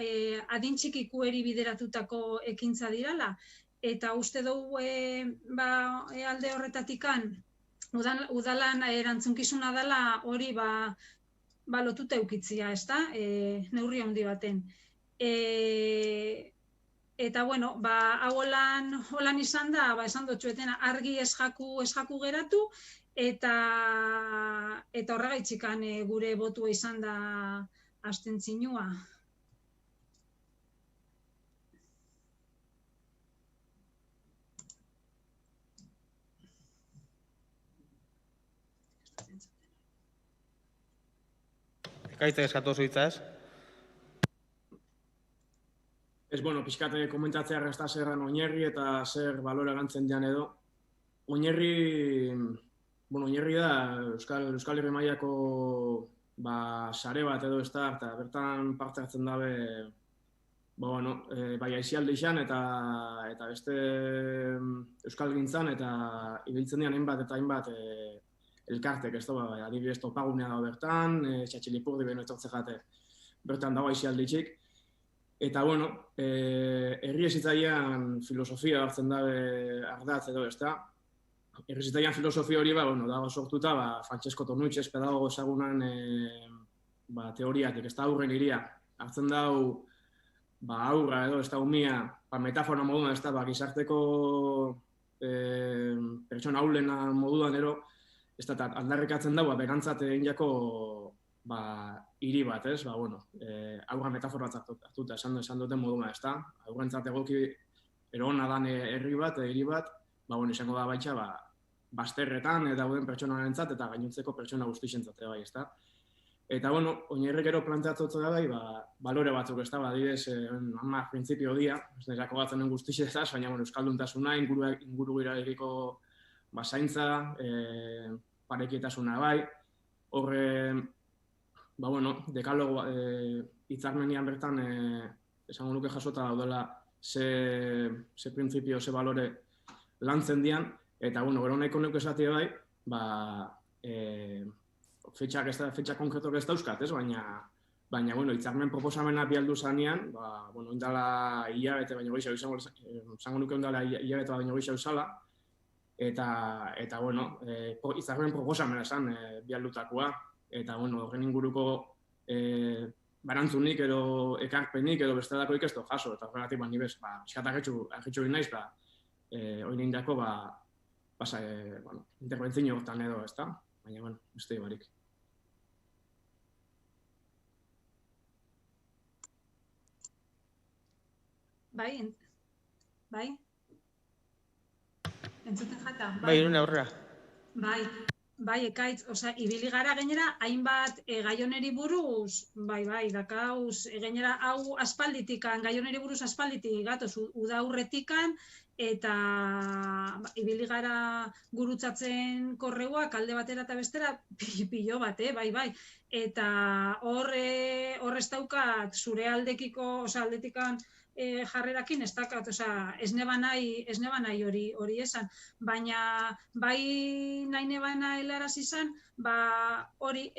adintxikikueri bideratutako ekintza dirala, eta uste dugu alde horretatikan, udalan erantzunkizuna dela hori lotuta eukitzia, ez da, neurri handi baten. Eta, bueno, hau holan izan da, esan dutxuetena, argi ez jaku geratu, eta horregaitzikan gure botua izan da abstentzinua. Ekaitzek eskatu zuitza ez? Ez, bueno, pixkate komentatzea ez da zerran oinarri eta zer balore gantzen dian edo. Oinarri da Euskal Herri mailako sare bat edo ez da, eta bertan parte hartzen dabe bai aizialde izan eta beste Euskal Gintzan eta ibiltzen dian hainbat elkartek, ez da, adibidez topagunea dago bertan, Txatxilipurdi beno etortze jate bertan dago aizialde itxik. Eta, bueno, herri ezitzaian filosofia hartzen dabe ardatz edo, ez da. Herri ezitzaian filosofia hori, dago sortuta, Francesco Tonuchez pedagogo ezagunan teoriatik, ez da aurren iria. Hartzen dau, aurra edo, ez da umia, metafora moduan, ez da, gizarteko pertsona aulena moduan ero, ez da, aldarrikatzen dau, berantzat egin jako, hiri bat, ez? Aurra metafora bat hartuta esan duten moduma, ez da? Aurrentzat egoki erona dan herri bat, hiri bat, izango da baitxa, bazterretan dauden pertsonarentzat eta gainontzeko pertsona guztixentzat bai, ez da? Eta, oinarrik ero planteatzotzu da bai, balore batzuk, ez da? Adibidez, printzipio dia, ez nerako batzen guztixetaz, baina, euskalduntasuna, inguru gira egiko zaintza, parekitasuna bai, horre, dekalogo hitzarmenian bertan esango nuke jasota daudela ze printzipio, ze balore lantzen dian, eta, gero nahiko nuke esatia bai, fetxa konkretok ez dauzkat, ez? Baina, hitzarmen proposamena bialdu zanean, indala hilabete baino gehiago izango nuke indala hilabete baino gehiago izala, eta, hitzarmen proposamena esan bialdutakoa, eta, horren inguruko barantzunik edo ekarpenik edo bestelakoik ez jaso, eta horregatik ni bez, pixkatak argitxu egin naiz, hori indako, interbentzio hortan edo, ez da? Baina, beste barik. Bai? Entzuten jata? Bai, Irune aurrera. Bai, Ekaitz, ibili gara gainera, hainbat gaioneri buruz, dakauz, gainera hau aspalditikan, gaioneri buruz aspalditik gatoz, uda aurretikan, eta ibili gara gurutzatzen korreuak alde batera eta bestera pilo bat, bai. Eta hor ez daukat zure aldekiko, aldetikan jarrerakin ez dakat, ez neba nahi hori esan, baina bai nahi neba nahi helaraz izan, hori,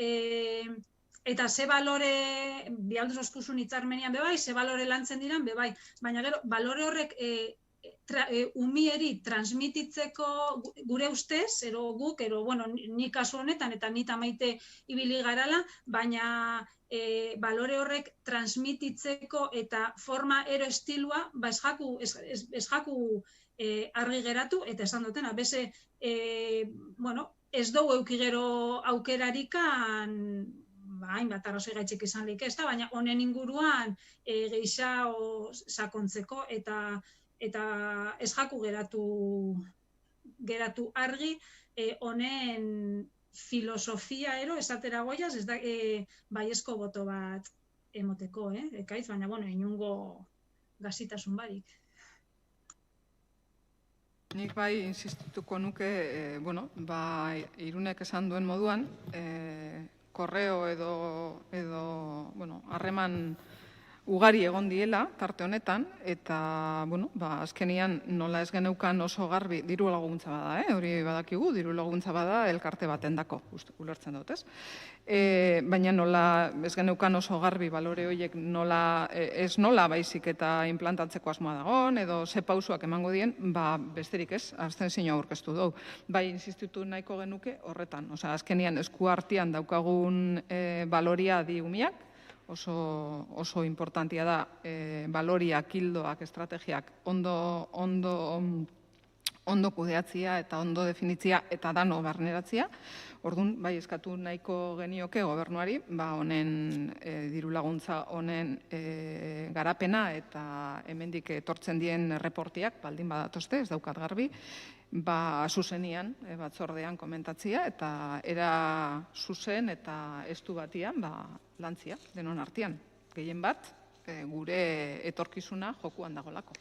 eta ze balore, bialduz oskuzun hitzarmenian bebai, ze balore lantzen diran bebai, baina gero, balore horrek umieri transmititzeko gure ustez, ero guk, ni kasu honetan, eta ni tamaite ibili garala, baina balore horrek transmititzeko eta forma ero estilua, ez jaku argi geratu, eta esan dutena, beze, ez dugu eukigero aukerarikan, hainbat arrazoi gaitxik izan lik ez da, baina honen inguruan gehiago sakontzeko, eta ez jaku geratu argi honen filosofia ero, esatera goiaz, ez da baiezko boto bat emoteko, Ekaitz, baina, inungo gazitasun barik. Nik bai insistituko nuke, Irunek esan duen moduan, korreo edo harreman ugari egon diela tarte honetan, eta azkenian nola ez geneukan oso garbi, diru laguntza bada, hori badakigu, diru laguntza bada elkarte baten dako, ulertzen dut, ez? Baina nola ez geneukan oso garbi balore horiek ez nola baizik eta implantatzeko asmoa dagoen, edo ze pausuak emango dien, besterik ez, abstentzioa aurkeztu dugu. Bai, insistitu nahiko genuke horretan, azkenian esku artean daukagun baloria di umiak, oso importantia da baloriak, hildoak, estrategiak ondo kudeatzia eta ondo definitzia eta dano barneratzia. Orduan, bai eskatu nahiko genioke gobernuari, honen diru laguntza honen garapena eta hemendik etortzen dien reportiak, baldin badatozte, ez daukat garbi, zuzenian, batzordean komentatzia, eta era zuzen eta estu batian lantzia, denon artean. Gehien bat, gure etorkizuna jokuan dagolako.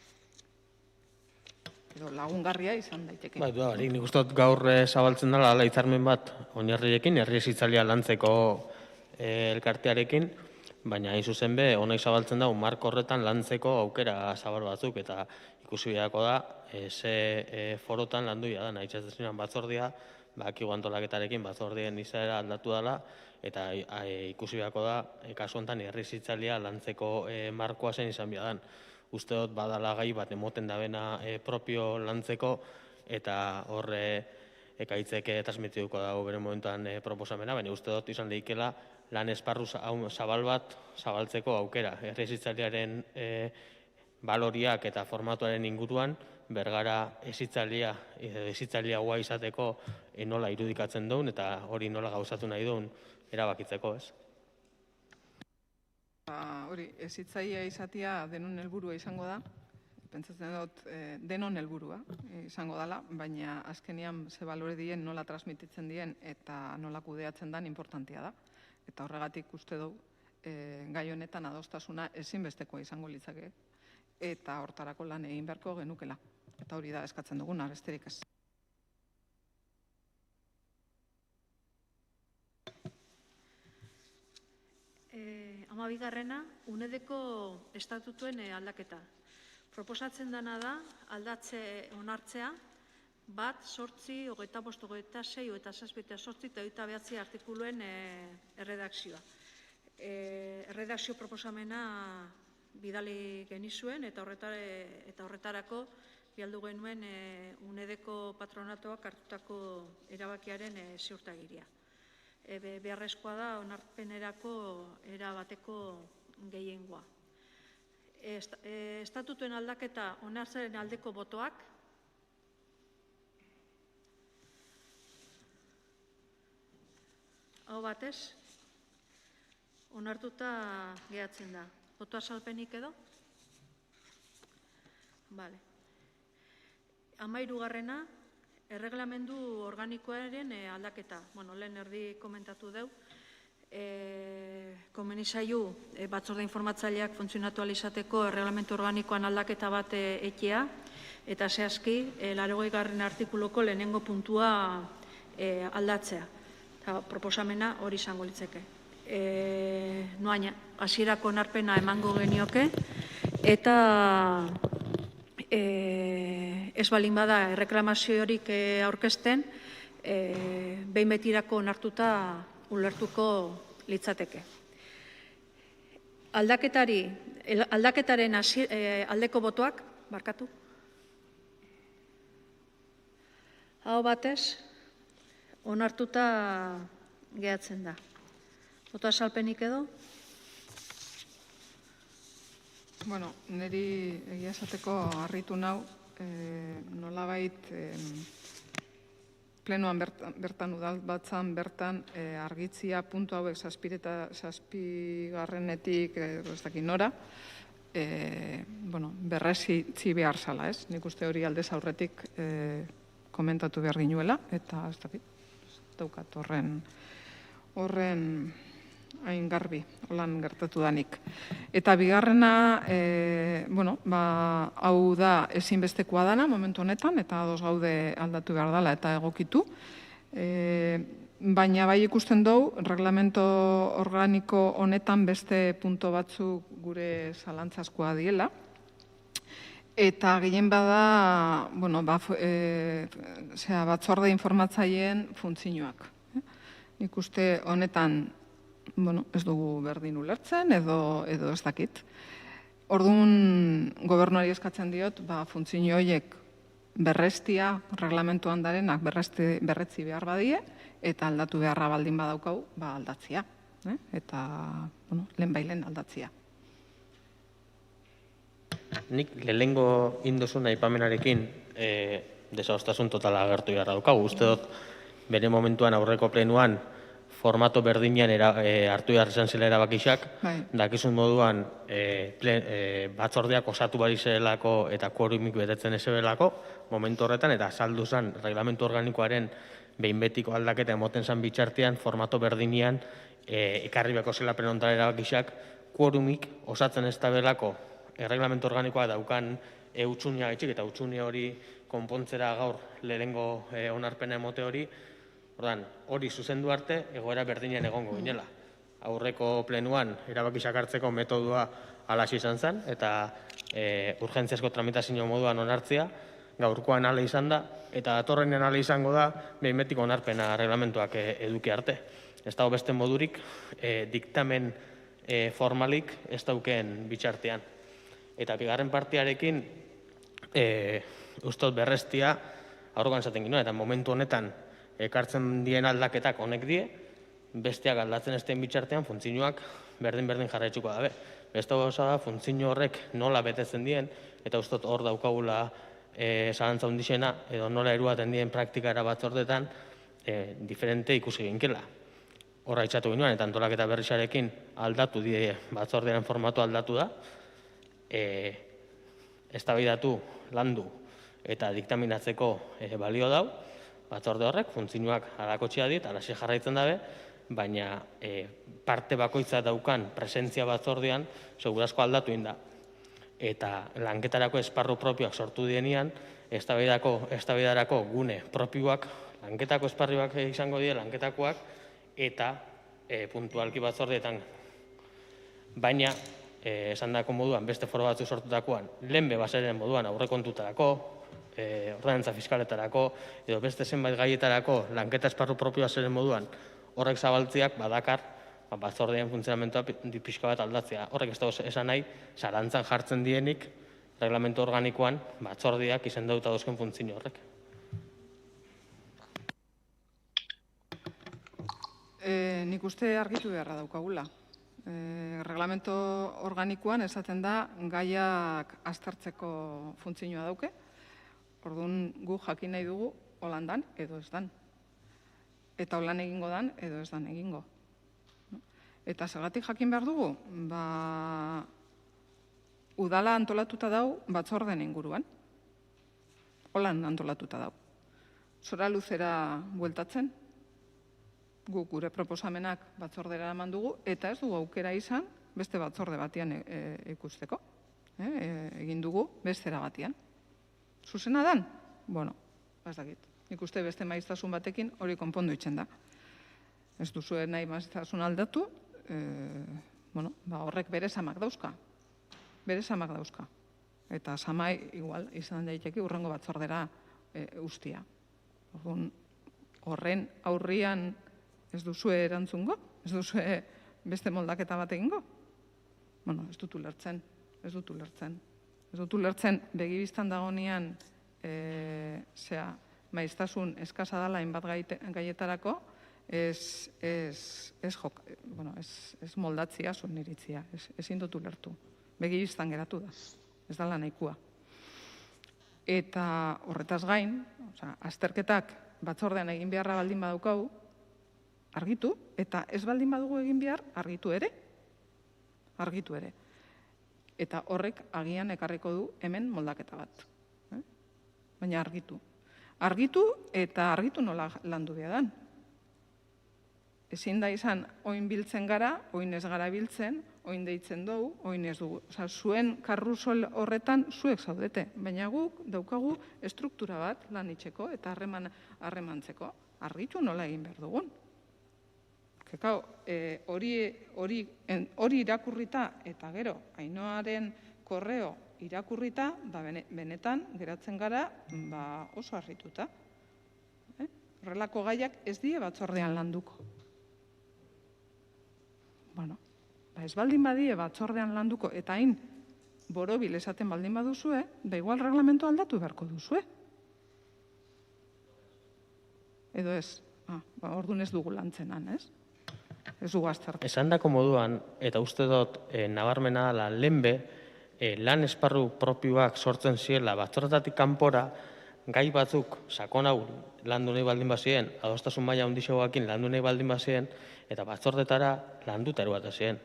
Edo lagungarria izan daiteke. Nik uste dut gaur zabaltzen dela hitzarmen bat oinarriekin, herri hezitzailea lantzeko elkartearekin, baina hain zuzen be, honai zabaltzen da, marko horretan lantzeko aukera zabal batzuk, eta ikusi beharko da, ze forotan landuia da, nahi txastezunan batzordia, akigu antolaketarekin batzordien izaera aldatu dela, eta ikusi beharko da, kasu honetan herri hezitzailea lantzeko markoa zen izan biadan. Uste dut badala gai bat emoten dabena propio lantzeko, eta horre ekaitzeke transmitiduko dago bere momentuan proposamena, baina uste dut izan lehikela lan esparru zabal bat zabaltzeko aukera. Herri hezitzailearen baloriak eta formatuaren inguruan, bergara hezitzailea gua izateko nola irudikatzen duen, eta hori nola gauzatu nahi duen erabakitzeko, ez? Hori, hezitzailea izatea denon helburua izango da, pentsatzen dut denon helburua izango dela, baina azkenian ze balore dien, nola transmititzen dien eta nola kudeatzen den importantia da. Eta horregatik uste dugu gai honetan adostasuna ezinbestekoa izango litzake, eta hortarako lan egin beharko genukela. Eta hori da eskatzen duguna, besterik ez. 12. UNEDeko estatutuen aldaketa. Proposatzen dena da onartzea 1, 8, 25, 26, 27, 28 eta 29 artikuluen erredakzioa. Erredakzio proposamena bidali genizuen eta horretarako bialdu genuen UNEDeko patronatuak hartutako erabakiaren ziurtagiria. Beharrezkoa da onarpenerako erabateko gehiengoa. Estatutuen aldaketa onartzearen aldeko botoak. Aho batez, onartuta geratzen da. Boto azalpenik edo? Bale. 13. Erreglamendu organikoaren aldaketa. Lehen erdi komentatu deu. Komeni zaiu batzorde informatzaileak funtzionatu alizateko erreglamendu organikoan aldaketa bat ekiea, eta zehazki, 80. artikuloko lehenengo puntua aldatzea. Proposamena hori izango litzeke. Noaina, hasierako onarpena emango genioke, eta ez balin bada erreklamaziorik aurkezten, behin betirako onartuta ulertuko litzateke. Aldaketaren aldeko botoak, barkatu. Aho batez, onartuta geratzen da. Boto azalpenik edo? Niri egia esateko harritu nau, nolabait plenoan bertan udalbatzan bertan argitzia puntu hauek 7. ez dakit nora, berrezitzi behar zala, ez? Nik uste hori aldez aurretik komentatu behar ginuela, eta ez dakit, daukat horren hain garbi, holan gertatu danik. Eta bigarrena, hau da ezinbestekoa dana momentu honetan, eta ados gaude aldatu behar dela eta egokitu. Baina bai ikusten dugu, reglamento organiko honetan beste punto batzuk gure zalantzazkoa diela. Eta gehien bada, batzorde informatzaileen funtzioak. Nik uste honetan ez dugu berdin ulertzen edo ez dakit. Orduan gobernuari eskatzen diot, funtzio horiek berrestia, reglamentuan darenak berretzi behar badie, eta aldatu beharra baldin badaukau, aldatzia. Eta lehen bailen aldatzia. Nik lehengo induzun aipamenarekin desadostasun totala agertu beharra daukagu. Uste dut, bere momentuan aurreko plenuan formato berdinean hartu behar izan zela erabakixak, dakizun moduan batzordeak osatu bari zelako eta kuorumik betetzen ez zelako, momentu horretan, eta saldu zen reglamentu organikoaren behin betiko aldaketa emoten zen bitxartean, formato berdinean ekarri beko zela plenontara erabakixak, kuorumik osatzen ez da belako reglamentu organikoa daukan utsunia gaitxik, eta utsunia hori konpontzera gaur lehenengo onarpena emote hori, hori zuzendu arte, egoera berdinean egongo ginela. Aurreko plenuan erabakixak hartzeko metodua alaxi izan zen, eta urgentziazko tramitazio moduan onartzea, gaurkoan ala izan da, eta datorrenean ala izango da, behin betiko onarpena reglamentuak eduki arte. Ez dago beste modurik, diktamen formalik ez daukeen bitxartean. Eta bigarren partiarekin, ustot berrestia, aurrokan zaten ginoen, eta momentu honetan, ekartzen dien aldaketak honek die, besteak aldatzen ez den bitxartean funtzioak berdin jarraitzuko dabe. Beste gauza da, funtzio horrek nola betetzen dien, eta ustot hor daukagula zalantza hundixena, edo nola eruaten dien praktikara batzordetan, diferente ikusi ginkela. Horra itxatu ginoen, eta antolaketa berrixarekin aldatu die batzordean formatu aldatu da, eztabaidatu, landu eta diktaminatzeko balio dau, batzorde horrek, funtzioak alakotxea dit, alaxe jarraitzen dabe, baina parte bakoitza daukan presentzia batzordean segurazko aldatu inda. Eta lanketarako esparru propioak sortu dienean, eztabaidarako gune propioak, lanketako esparruak izango die lanketakoak, eta puntualki batzordeetan baina esandako moduan beste foro batzu sortutakoan, lehen baseren moduan aurrekontutarako, ordenantza fiskaletarako, edo beste zenbait gaietarako lanketa esparru propioa zeren moduan, horrek zabaltziak badakar batzordean funtzionamentoa pixka bat aldatzea. Horrek ez dago esan nahi, zalantzan jartzen dienik, reglamentu organikoan batzordeak izendatuta dauzken funtzio horrek. Nik uste argitu beharra daukagula. Reglamento organikoan esaten da gaiak aztertzeko funtzioa dauke. Orduan gu jakin nahi dugu holandan edo ez dan. Eta holan egingo dan edo ez dan egingo. Eta zergatik jakin behar dugu? Udala antolatuta dau batzorden inguruan. Holan antolatuta dau. Zora luzera bueltatzen. Guk gure proposamenak batzordera eman dugu, eta ez dugu aukera izan beste batzorde batean ikusteko. Egin dugu bestera batean. Zuzena dan? Bueno, ez dakit. Ikuste beste maiztasun batekin hori konpondu itzen da. Ez duzue nahi maiztasun aldatu, horrek bere samak dauzka. Bere samak dauzka. Eta samai igual izan daiteke urrengo batzordera ustia. Horren aurrian ez duzue erantzungo? Ez duzue beste moldaketa bat egingo? Bueno, ez dut ulertzen. Ez dut ulertzen. Ez dut ulertzen begibiztan dagonean maiztasun eskasa dala hainbat gaietarako ez moldatzia zuen iritzia. Ezin dut ulertu. Begibiztan geratu da. Ez dala nahikoa. Eta horretaz gain, azterketak batzordean egin beharra baldin badaukagu, argitu, eta ez baldin badugu egin behar, argitu ere. Argitu ere. Eta horrek agian ekarriko du hemen moldaketa bat. Baina argitu. Argitu eta argitu nola landu behar dan. Ezin da izan, oin biltzen gara, oin ez gara biltzen, oin deitzen dugu, oin ez dugu. Zuen karrusol horretan zuek zaudete, baina guk daukagu estruktura bat lan itxeko eta harremantzeko. Argitu nola egin behar dugun. Hori irakurrita eta gero, Ainoaren korreo irakurrita, benetan geratzen gara oso harrituta. Horrelako gaiak ez die batzordean landuko. Bueno, ez baldin badie batzordean landuko eta hain borobil esaten baldin baduzue, igual reglamento aldatu beharko duzue. Edo ez, orduan ez dugu lantzenan, ez? Ez dugu aztertu. Esan dako moduan, eta uste dut nabarmena dela lehenbe, lan esparru propioak sortzen ziela batzordetatik kanpora, gai batzuk sakon hau landu nahi baldin bazien, adostasun maila handixoakin landu nahi baldin bazien, eta batzordetara landuta bat ziren.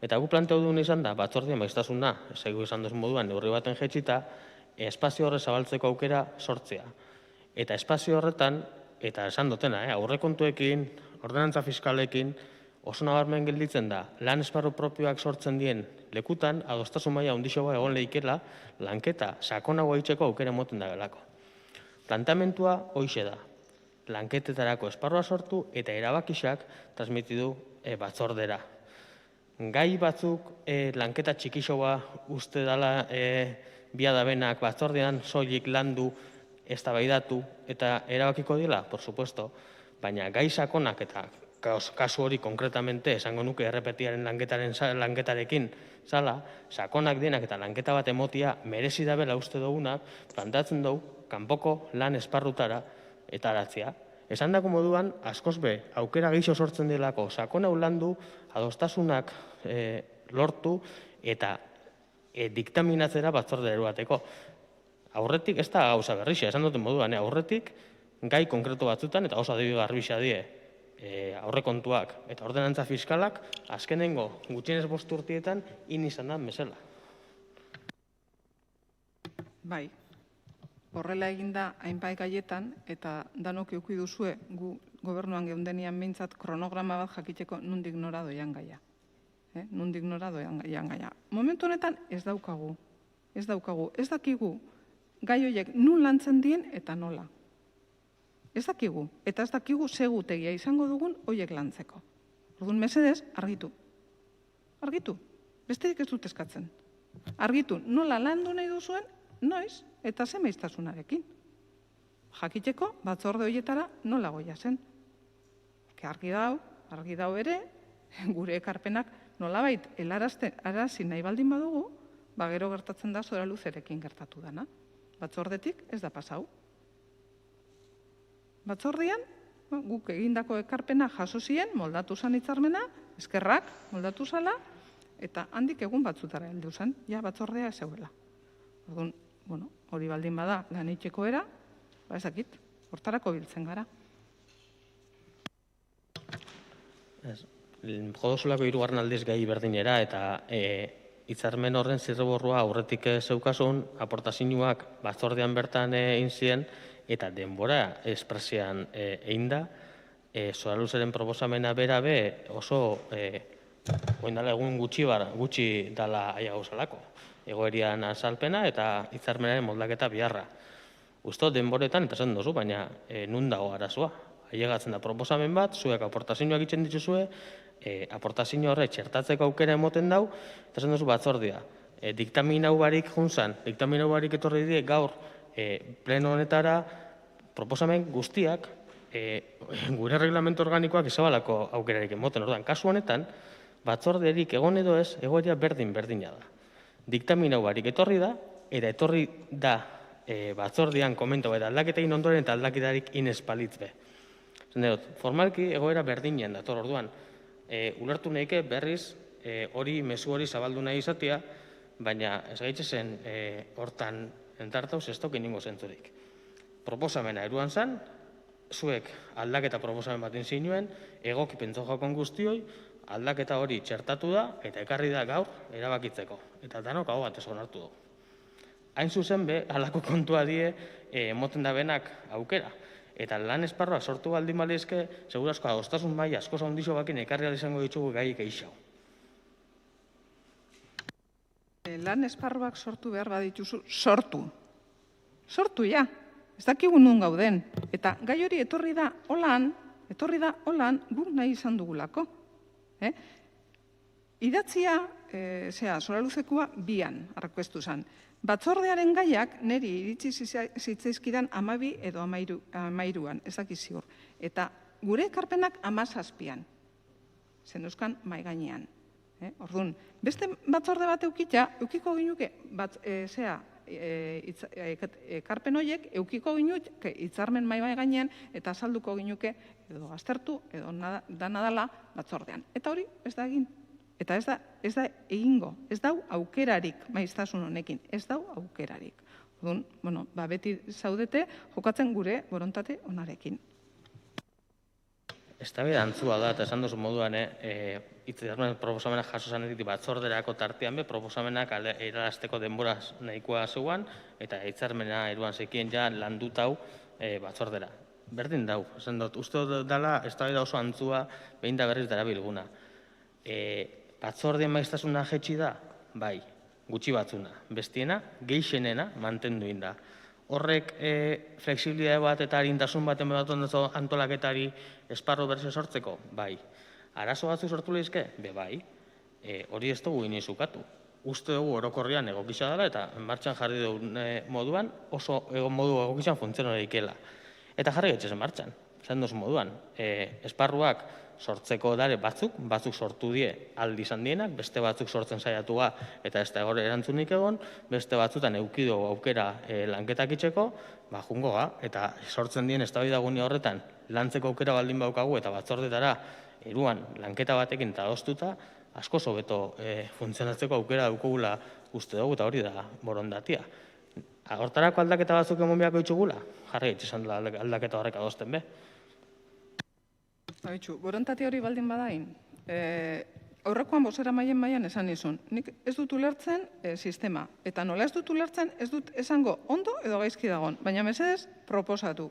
Eta gu planteo duen izan da, batzordien maiztasuna, zaigu izan duz moduan, neurri baten jetxita, espazio horre zabaltzeko aukera sortzea. Eta espazio horretan, eta esan dutena, aurrekontuekin, ordenantza fiskalekin, oso nabarmen gelditzen da, lan esparru propioak sortzen dien lekutan, adostasun maila handixoa egon lehikela, lanketa sakonagoa itxeko aukera moten da belako. Plantamentua hoixe da. Lanketetarako esparrua sortu eta erabakisak transmitidu batzordera. Gai batzuk lanketa txikixoa uste dela biadabenak batzordean soilik landu, eztabaidatu eta erabakiko dela, por supuesto, baina gai sakonak eta kasu hori konkretamente esango nuke errepetiaren lanketarekin zala, sakonak denak eta lanketa bat emotia merezi dabela uste dugunak, plantatzen dugu kanpoko lan esparrutara eta aratzea. Esan dako moduan, askoz be, aukera gixo sortzen delako, sakon hau landu, adostasunak lortu eta diktaminatzera batzordera bateko. Aurretik, ez da gauza berrixa, esan duten moduan, aurretik gai konkretu batzutan eta oso adibide garbisa die aurrekontuak eta ordenantza fiskalak azkenengo gutxienez 5 urteetan izan da bezala. Bai, horrela eginda hainbat gaietan eta danok eduki duzue gu gobernuan geundenian behintzat kronograma bat jakiteko nondik nora doian gaia. Nondik nora doian gaia. Momentu honetan ez daukagu. Ez dakigu gai horiek nun lantzen dien eta nola. Ez dakigu, eta ez dakigu segutegia izango dugun horiek lantzeko. Orduan mesedez, argitu. Argitu. Besterik ez dut eskatzen. Argitu, nola landu nahi duzuen, noiz, eta ze maiztasunarekin. Jakiteko, batzorde horietara nola goia zen. Argi dau ere, gure ekarpenak nolabait helarazten nahi baldin badugu, gero gertatzen da Zora Luzerekin gertatu dana. Batzordetik ez da pasau. Batzordean, guk egindako ekarpena jaso zien, moldatu zan hitzarmena, eskerrak moldatu zala, eta handik egun batzutara heldu zen, ja batzordea ez zeuela. Orduan, hori baldin bada lan itxeko era, ezakit, hortarako biltzen gara. Jodozulako 3. aldiz gai berdinera eta hitzarmen horren zirriborroa aurretik zeukasun, aportazioak batzordean bertan egin ziren eta denbora espresean egin da, Zora Luzeren proposamena bera oso oin dala egun gutxi dala aia gauzalako. Egoerian azalpena eta hitzarmenaren moldaketa biharra. Usto denboretan, eta esan duzu, baina nun dago arazoa. Ailegatzen da proposamen bat, zuek aportazioak itzen dituzue, aportazio horre txertatzeko aukera emoten dau, eta esan duzu batzordea. Diktamin hau barik juntzan, diktamin hau barik etorri die gaur pleno honetara proposamen guztiak gure reglamento organikoak izabalako aukerarik emoten. Orduan, kasu honetan, batzorderik egon edo ez, egoeria berdina da. Diktamin hau barik etorri da, eta etorri da batzordean komento eta aldaketain ondoren eta aldaketarik inespalitz be. Formalki egoera berdinen dator orduan. Ulertu nahike berriz hori mezu hori zabaldu nahi izatea, baina ez gaitzezen hortan entartauz ez toki ningo zentzurik. Proposamena eruan zan, zuek aldaketa proposamen baten zinuen, egoki pentsojakon guztioi, aldaketa hori txertatu da eta ekarri da gaur erabakitzeko. Eta danok hau batez onartu dugu. Hain zuzen be, halako kontua die emoten da benak aukera. Eta lan esparroa sortu baldin balizke, segurazko adostasun maila asko zaundixo bakin ekarri izango ditugu gaik eixau. Lan esparroak sortu behar badituzu, sortu. Sortu, ja. Ez dakigu nun gauden. Eta gai hori etorri da holan guk nahi izan dugulako. Idatzia, Zora Luzekoa bian arkuestu zen. Batzordearen gaiak niri iritsi zitzaizkidan 12 edo 13an, ez dakiz ziur. Eta gure ekarpenak 17an, zen euskan mai gainean. Orduan, beste batzorde bat eukiko ginuke, ekarpen horiek eukiko ginuke hitzarmen mai gainean eta azalduko ginuke edo aztertu edo dana dala batzordean. Eta hori ez da egin. Eta ez da egingo, ez dau aukerarik maiztasun honekin, ez dau aukerarik. Orduan, beti zaudete jokatzen gure borontate onarekin. Ez da beda antzua da, eta esan duzu moduan, hitzarmen proposamenak jaso zanetik batzorderako tartean proposamenak erarazteko denboraz nahikoa zeuan, eta hitzarmena eruan zekien ja landutau batzordera. Berdin dau, esan dut, uste dela ez da beda oso antzua behin da berriz darabilguna. Batzordean maiztasuna jetxi da? Bai, gutxi batzuna. Bestiena, geixenena mantendu inda. Horrek fleksibilitate bat eta harintasun bat antolaketari esparro berze sortzeko? Bai. Arazo batzu sortu lehizke? Bai. Hori ez dugu inizukatu. Uste dugu orokorrian egokisa dela eta martxan jarri dugun moduan oso modu egokizan funtzionarekela. Eta jarri gaitzezen martxan. Zain duzu moduan, esparruak sortzeko dare batzuk sortu die aldi izan dienak, beste batzuk sortzen saiatua eta ez da gore erantzunik egon, beste batzutan eukido aukera lanketak itxeko, jungo ga, eta sortzen dien eztabaidagunia horretan lantzeko aukera baldin baukagu eta batzordetara eruan lanketa batekin eta adostuta, asko hobeto funtzionatzeko aukera daukagula uste dugu eta hori da borondatia. Hortarako aldaketa batzuk emon beharko ditugula? Jarri izan dela aldaketa horrek adosten be. Borontate hori baldin badain, aurrekoan bozera mailan esan nizun, nik ez dut ulertzen sistema, eta nola ez dut ulertzen ez dut esango ondo edo gaizki dagon, baina mesedez proposatu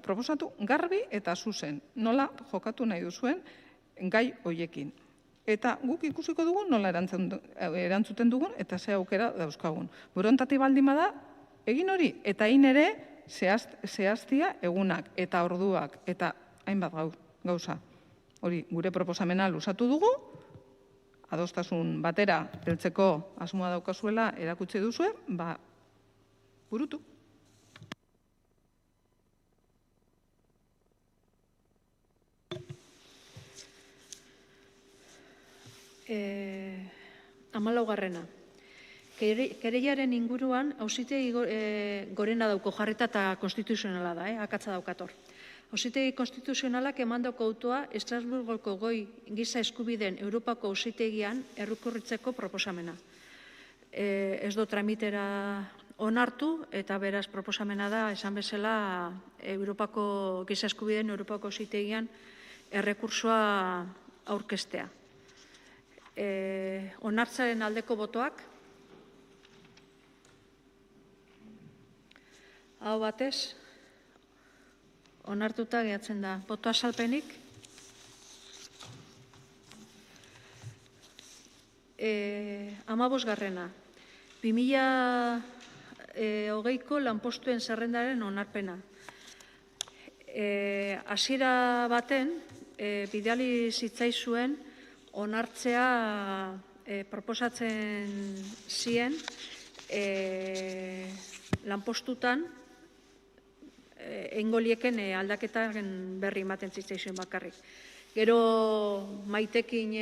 garbi eta zuzen, nola jokatu nahi duzuen gai hoiekin. Eta guk ikusiko dugu nola erantzuten dugun eta ze aukera dauzkagun. Borontate baldin bada, egin hori, eta hain ere zehaztia egunak eta orduak eta hainbat gauza. Hori, gure proposamena luzatu dugu, adostasun batera heltzeko asmoa daukazuela erakutsi duzue, burutu. Hamalaugarrena. Kereiaren inguruan auzitegi gorena dauko jarrita eta konstituzionala da, akatsa daukator. Auzitegi konstituzionalak emandako autoa Estrasburgoko goi giza eskubideen Europako auzitegian errekurritzeko proposamena. Ez do tramitera onartu eta beraz proposamena da esan bezala Europako giza eskubideen Europako auzitegian errekursoa aurkeztea. Onartzaren aldeko botoak hau batez onartuta gehatzen da. Boto azalpenik? 15. 2020ko lanpostuen zerrendaren onarpena. Hasiera baten, bidali zitzaizuen onartzea proposatzen zien lanpostutan eingolieken aldaketaren berri ematen zitzaizuen bakarrik. Gero Maitekin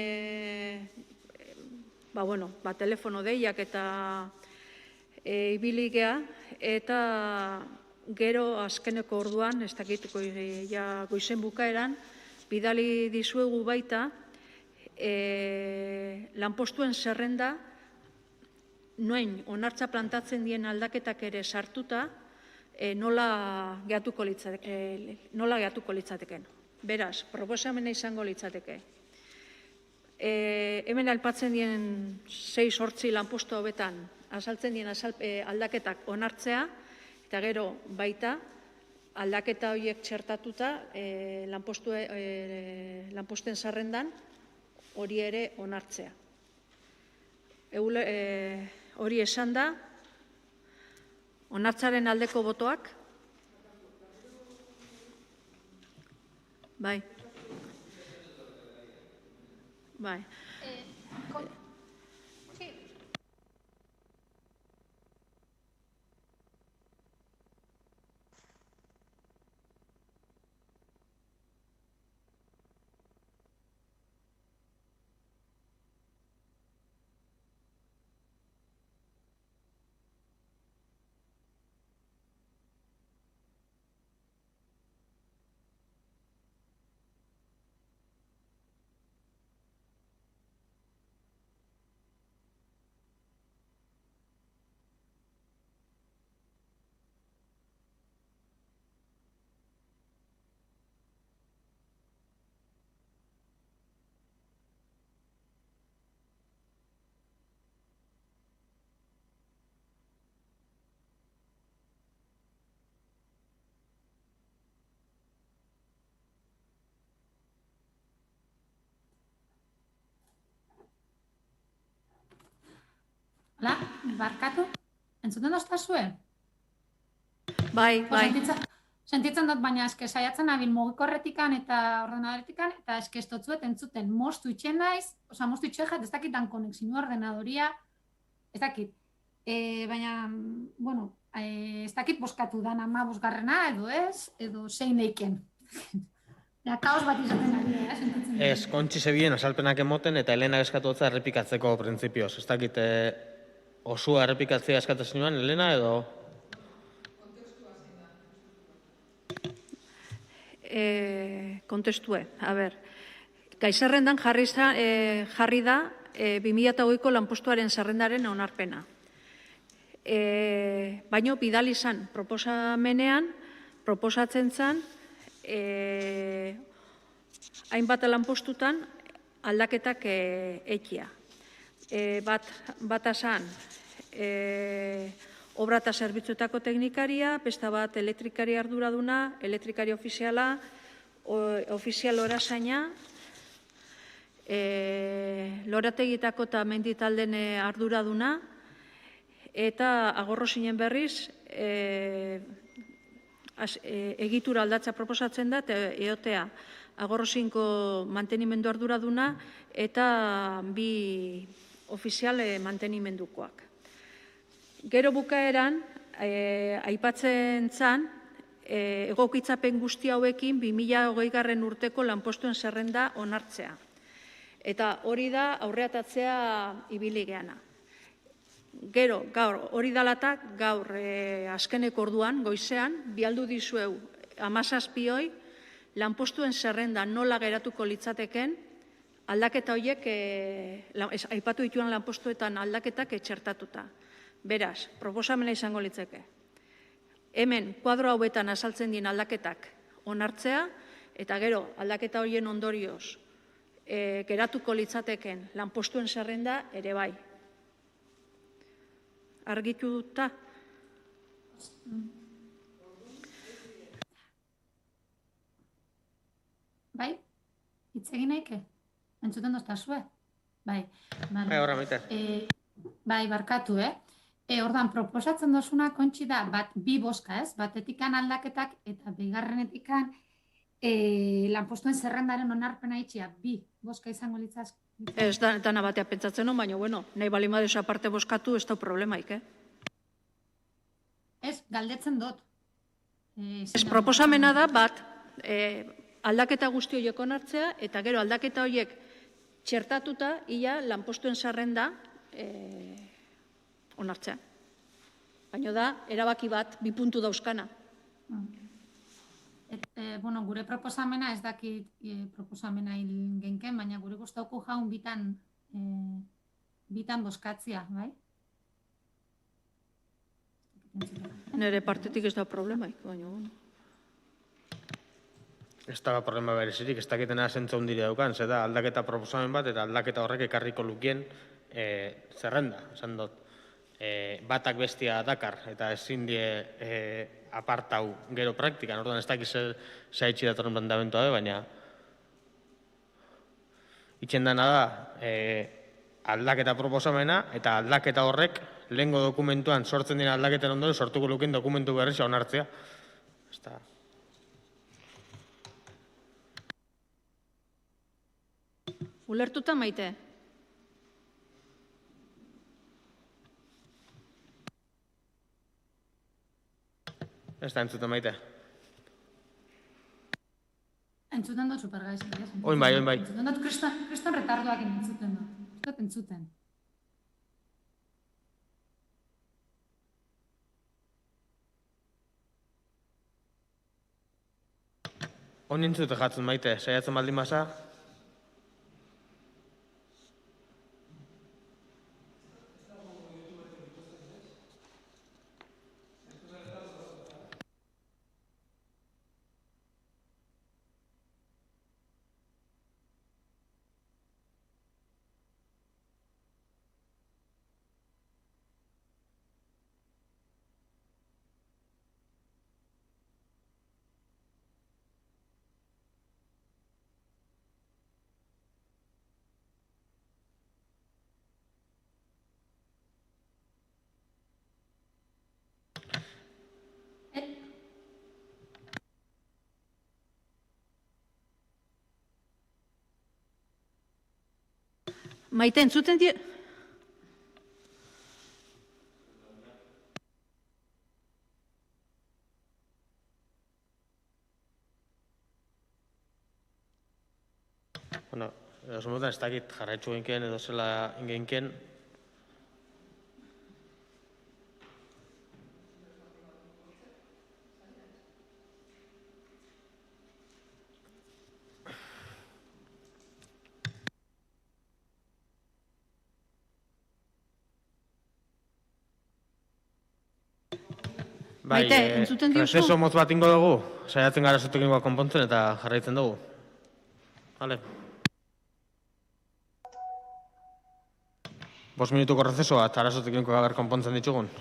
telefono deiak eta ibiligea eta gero azkeneko orduan, ez dakit goizen bukaeran, bidali dizuegu baita lanpostuen zerrenda noen onartza plantatzen dien aldaketak ere sartuta nola gehatuko litzateken. Beraz, proposamena izango litzateke. Hemen aipatzen dien 6-8 lanpostu hauetan azaltzen dien aldaketak onartzea eta gero baita aldaketa horiek txertatuta lanpostuen zerrendan hori ere onartzea. Hori esan da, onartzaren aldeko botoak? Bai. Bai. Hala, barkatu? Entzuten doztazue? Bai. Sentitzen dut, baina eske saiatzen nabil mugikorretikan eta ordenadoretikan, eta eske ez dotzuet entzuten moztu itxen naiz, moztu itxen jat, ez dakitan konexinu ordenadoria, ez dakit. Baina, ez dakit boskatu dan 15. edo ez, edo zein eiken. Kaos bat izaten ari, sentitzen dut. Ez, kontxi zebien azalpenak emoten eta Elena eskatu dutza errepikatzeko printzipioz. Ez dakit osua errepikatzea eskatzen nuen, Elena, edo? Kontestue, gai zerrendan jarri da 2008ko lanpostuaren zerrendaren onarpena. Baina bidali zan proposamenean, proposatzen zan, hainbat lanpostutan aldaketak ekia. Bata zan, obra eta zerbitzuetako teknikaria, beste bat elektrikari arduraduna, elektrikari ofiziala, ofizial orazaina, lorategitako eta menditalden arduraduna, eta agorro zinen berriz, egitura aldatza proposatzen da, eta eotea Agorrozinko mantenimendu arduraduna eta 2 ofizial mantenimendukoak. Gero bukaeran, aipatzen zan, egokitzapen guzti hauekin 2020 urteko lanpostuen zerrenda onartzea. Eta hori da aurreatatzea ibili geana. Gero, gaur, hori dalatak, gaur azkeneko orduan, goizean, bialdu dizueu 17 lanpostuen zerrenda nola geratuko litzateken, aldaketa horiek, aipatu dituan lanpostuetan aldaketak txertatuta. Beraz, proposamena izango litzeke. Hemen, kuadro hauetan azaltzen dien aldaketak onartzea, eta gero, aldaketa horien ondorioz, geratuko litzateken lanpostuen zerrenda ere bai. Argituta? Bai? Hitz egin naike? Entzuten doztazue? Bai. Bai, horra maite. Bai, barkatu, Ordan, proposatzen dozuna kontxi da, bi boska, ez? Batetikan aldaketak eta bigarrenetikan lanpostuen zerrendaren onarpena itxia, 2 boska izango litzaz. Ez dana batea pentsatzen hon, baina, bueno, nahi bali madezu aparte boskatu, ez da problemaik, Ez, galdetzen dut. Ez proposamena da bat, aldaketa guzti horiek onartzea, eta gero aldaketa horiek txertatuta, ia lanpostuen zerrenda onartzea. Baina da, erabaki bat, 2 puntu dauzkana. Bueno, gure proposamena, ez dakit proposamena hil genken, baina gure gustauko jaun bitan boskatzia, bai? Nere partetik ez da problemaik, baina, bueno. Ez da problema berezirik, ez dakitena zentza hundire daukan, ze da aldaketa proposamen bat eta aldaketa horrek ekarriko lukien zerrenda, esan dut. Batak bestia dakar eta ezin die apartau gero praktikan, orduan ez dakiz zaitxi datorren planteamentua, baina itxen dana da aldaketa proposamena eta aldaketa horrek lehengo dokumentuan sortzen dira aldaketen ondoren sortuko lukien dokumentu berrizia onartzea. Ulertuta, Maite? Ez da entzuten, Maite. Entzuten dut supergaiz. Oin bai. Entzuten dut kriston retardoak entzuten dut. Ez dut entzuten. Oin entzute jatzen, Maite, saiatzen baldin basa. Maite, entzuten die... Bueno, edo ez dakit jarraitzu genken edo zela genken. Maite, entzuten diozu? Prozeso motz bat ingo dugu, saiatzen gara zutekin konpontzen eta jarraitzen dugu. Vale. 5 minutuko prozesoa eta arazotekin konpontzen ditugun.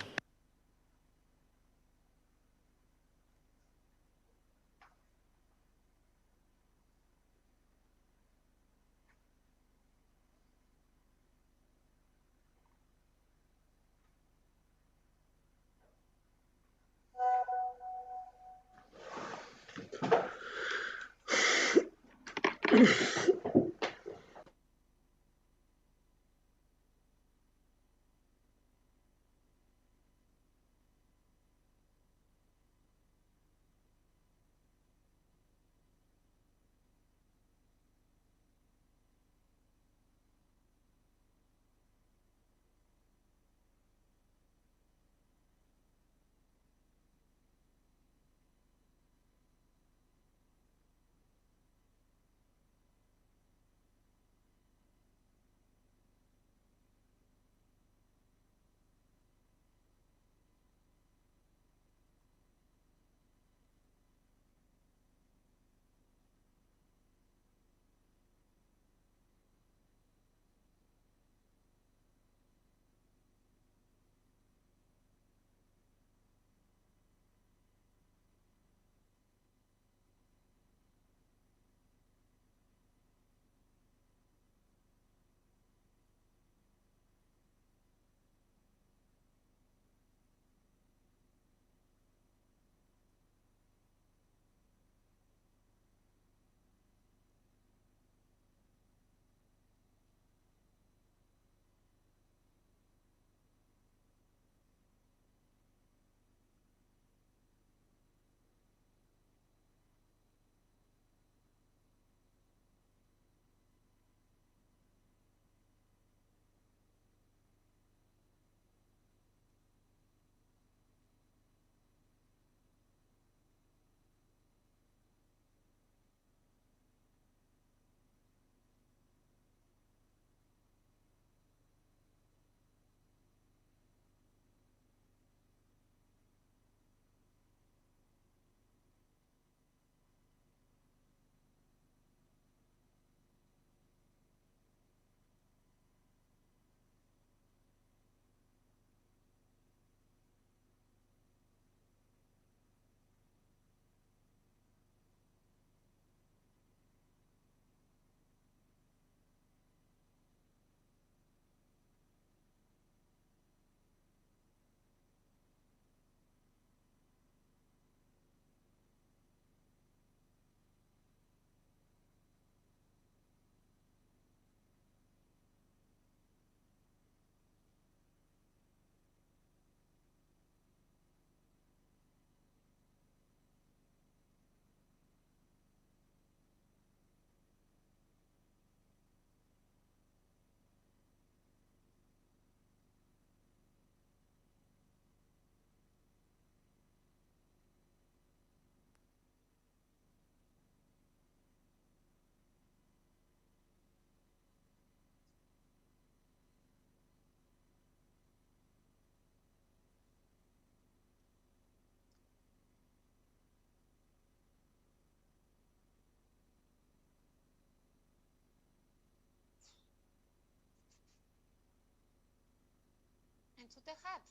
Entzute jat?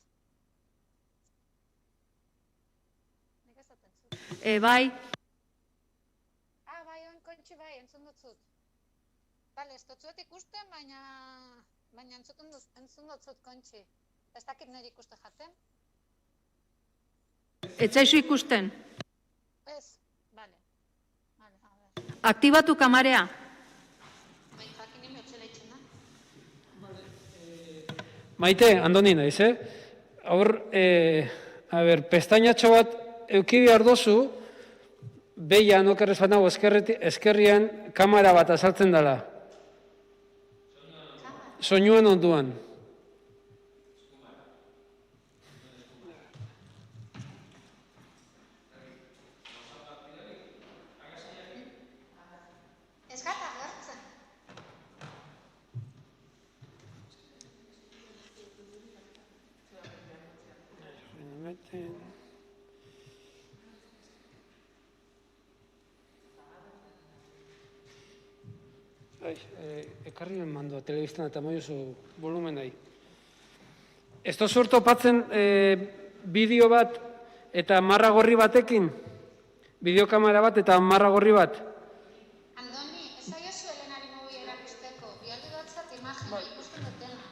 Nik ez dut entzut. Bai, Bai, oin kontxi bai, entzun dutzut. Bale, ez dutzuet ikusten, baina entzun dutzut kontxi. Ez dakit nire ikuste jaten? ez zaizu ikusten. Ez, bale. A ber. Aktibatu kamarea. Baina jakin nime otxela itxena. Maite, Andoni naiz, Hor, pestainatxo bat euki behar dozu, behian, okerrez bat nago, eskerrian kamera bat azaltzen dela. Soinuen onduan. Ez gata agertzen. Ekarri ben mandoa, telebistan eta moiozu volumen nahi. Ez tozu topatzen bideo bat eta marra gorri batekin? Bideokamera bat eta marra gorri bat? Andoni, ez aiozu Elenari mobi erakusteko. Bialdu datzat imagina ikusten dutena.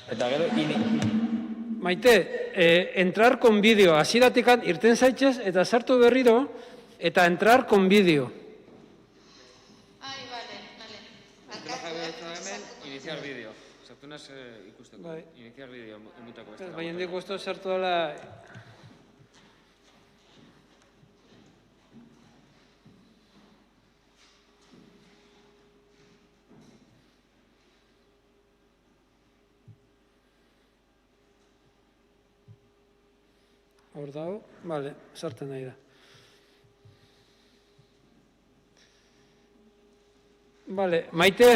Eta gero, Maite, entrar con vídeo, hasieratik irten zaitez eta sartu berriro, eta entrar con vídeo. Ai, bale. hemen, iniciar vídeo. Sartu naz ikusteko. Iniciar vídeo emutako beste. Baina hendik guztu sartu dela... Hor dago, bale, sartzen nahi da. Bale, Maite,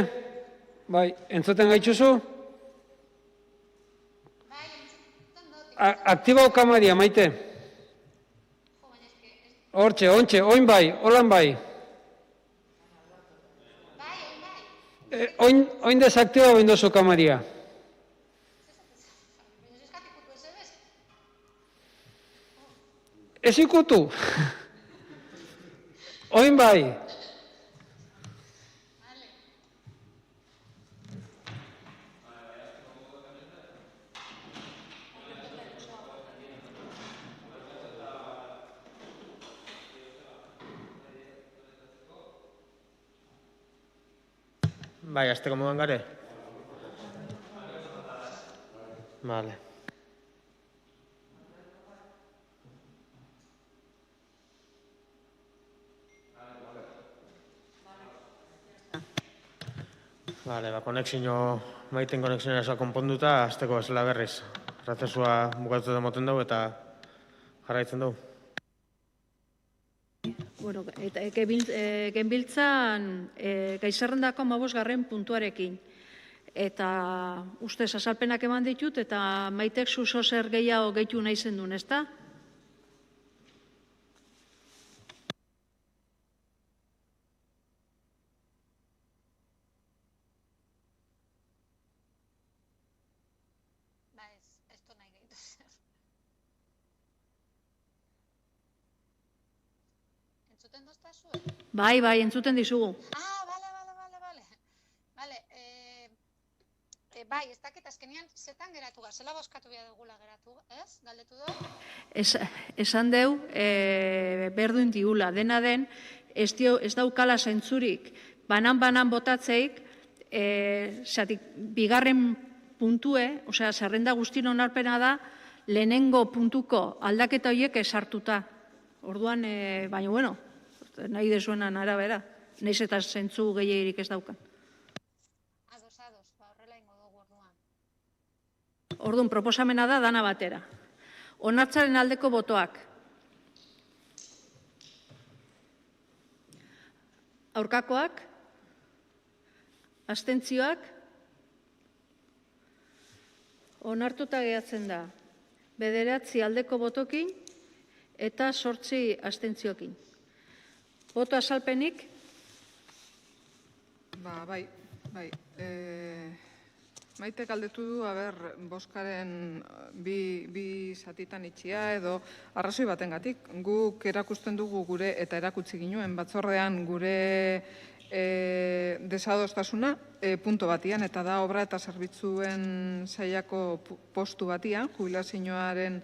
bai, entzuten gaitzuzu? Bai, entzuten dut. Aktibau kamaria, Maite. Hortxe, ontxe, oin bai, holan bai. Oin desaktibau bendozu kamaria. Ez ikutu. Oin bai. Bai, azteko moduan gare? Vale. Vale, konexio, Maiten konexioa esan konponduta, azteko bezala berriz. Prozesua bukatu da moten dugu eta jarraitzen dugu. Bueno, eta genbiltzan gaizarrendako 15. puntuarekin. Eta ustez azalpenak eman ditut eta Maitek zuzo zer gehiago gehitu nahi zendun, ezta? Bai, entzuten dizugu. Bai, ez dakit azkenean zetan geratu gara, zela boskatu behar dugula geratu, ez? Galdetu du? Esan deu, berduen diula, dena den, ez daukala zaintzurik, banan botatzeik, bigarren puntue, osea, zerrenda guztien onarpena da, lehenengo puntuko aldaketa horiek esartuta. Orduan, baina, bueno, nahi dezuenan arabera, nahiz eta zentzu gehiegirik ez daukan. Orduan, proposamena da dana batera. Onartzaren aldeko botoak. Aurkakoak, abstentzioak, onartuta geratzen da. 9 aldeko botokin eta 8 abstentziokin. Boto azalpenik? Bai. Maite galdetu du, boskaren bi zatitan itxia edo arrazoi batengatik. Guk erakusten dugu gure eta erakutsi ginuen batzordean gure desadostasuna punto batian, eta da obra eta zerbitzuen sailako postu batian, jubilazioaren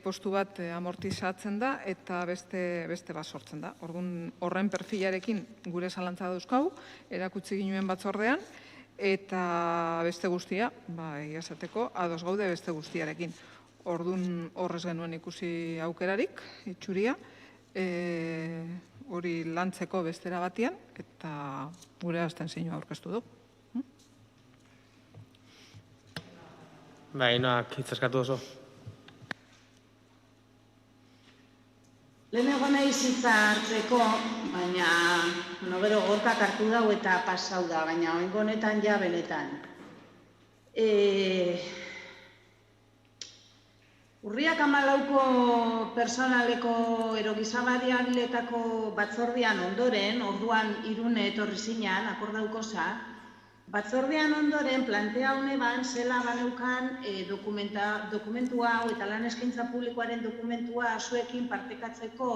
postu bat amortizatzen da eta beste bat sortzen da. Horren perfilarekin gure zalantza dauzkau, erakutsi ginuen batzordean, eta beste guztia, esateko, ados gaude beste guztiarekin. Orduan horrez genuen ikusi aukerarik, itxuria, hori lantzeko bestera batian, eta gure abstentzioa aurkeztu du. Inoak hitz eskatu oso. Lehenago nahi hitza hartzeko, baina gero gorkak hartu dau eta pasau da, baina oingo honetan ja benetan. Urriak 14ko personaleko erogizabarialetako batzordean ondoren, orduan Irune etorri zinean, akordauko za, batzordean ondoren plantea honeban zela baneukan dokumentua hau eta lan eskaintza publikoaren dokumentua zuekin partekatzeko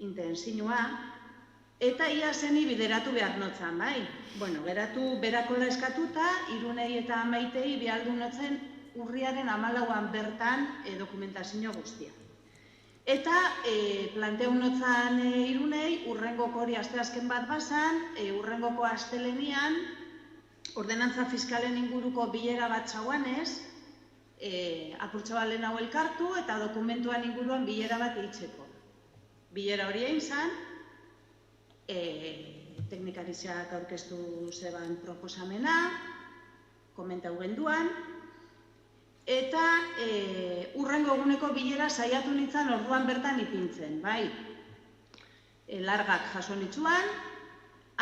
intentzioa, Eta ia zeni bideratu behar notzan, bai. Bueno, geratu berakola eskatuta, Irunei eta Maitei bialdu notzen urriaren 14an bertan dokumentazio guztia. Eta planteu notzan Irunei, urrengoko hori asteazken bat bazan, urrengoko astelenian, ordenantza fiskalen inguruko bilera bat txauanez, apurtxo bat lehenago elkartu eta dokumentuan inguruan bilera bat eitzeko. Bilera hori egin zan, teknikaritzak aurkeztu zeban proposamena, komentau genduan, eta urrengo eguneko bilera saiatu nintzen orduan bertan ipintzen, bai. Largak jaso nitzuan,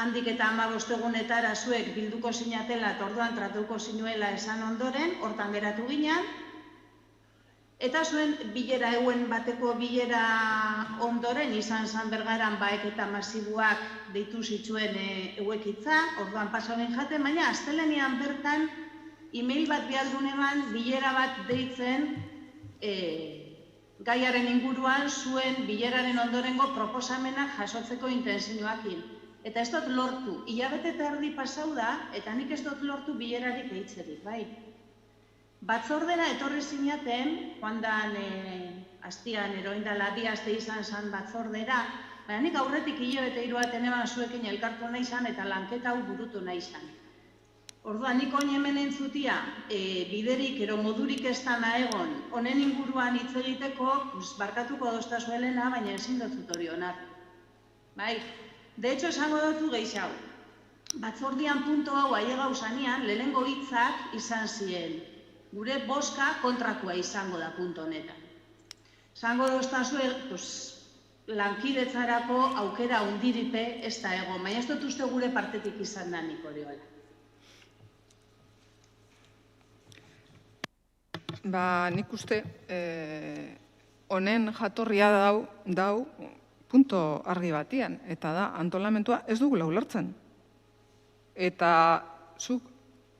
handik eta 15 egunetara zuek bilduko zinatela eta orduan tratuko zinuela esan ondoren, hortan geratu ginen, eta zuen bilera euen bateko bilera ondoren izan zan Bergaran baeketa masibuak deitu zituen euekitza, orduan pasoren jaten, baina astelenian bertan e-mail bat bialdun eman bilera bat deitzen gaiaren inguruan zuen bileraren ondorengo proposamenak jasotzeko intenzioakin. Eta ez dut lortu, hilabete eta erdi pasau da, eta nik ez dut lortu bilerarik eitzerik, bai. Batzordera etorri zinaten, joan dan hastian eroindala bi aste izan zan batzordera, baina nik aurretik hilabete hiruaten eman zuekin elkartu nahi zan eta lanketa hau burutu nahi zan. Orduan, nik oin hemen entzutia, biderik ero modurik ez dana egon, honen inguruan hitz egiteko, barkatuko doztazu Elena, baina ezin dut hori onar. Bai, de hecho, esango dutu gehiago. Batzordian punto hau aiegau zanean, lehenengo hitzak izan ziren. Gure boska kontrakoa izango da punto honetan. Esango doztazu, lankidetzarako aukera hundiripe ez da egon, baina ez dut uste gure partetik izan da nik hori hola. Nik uste honen jatorria dau punto argi batian, eta da antolamentua ez dugula ulertzen. Eta zuk,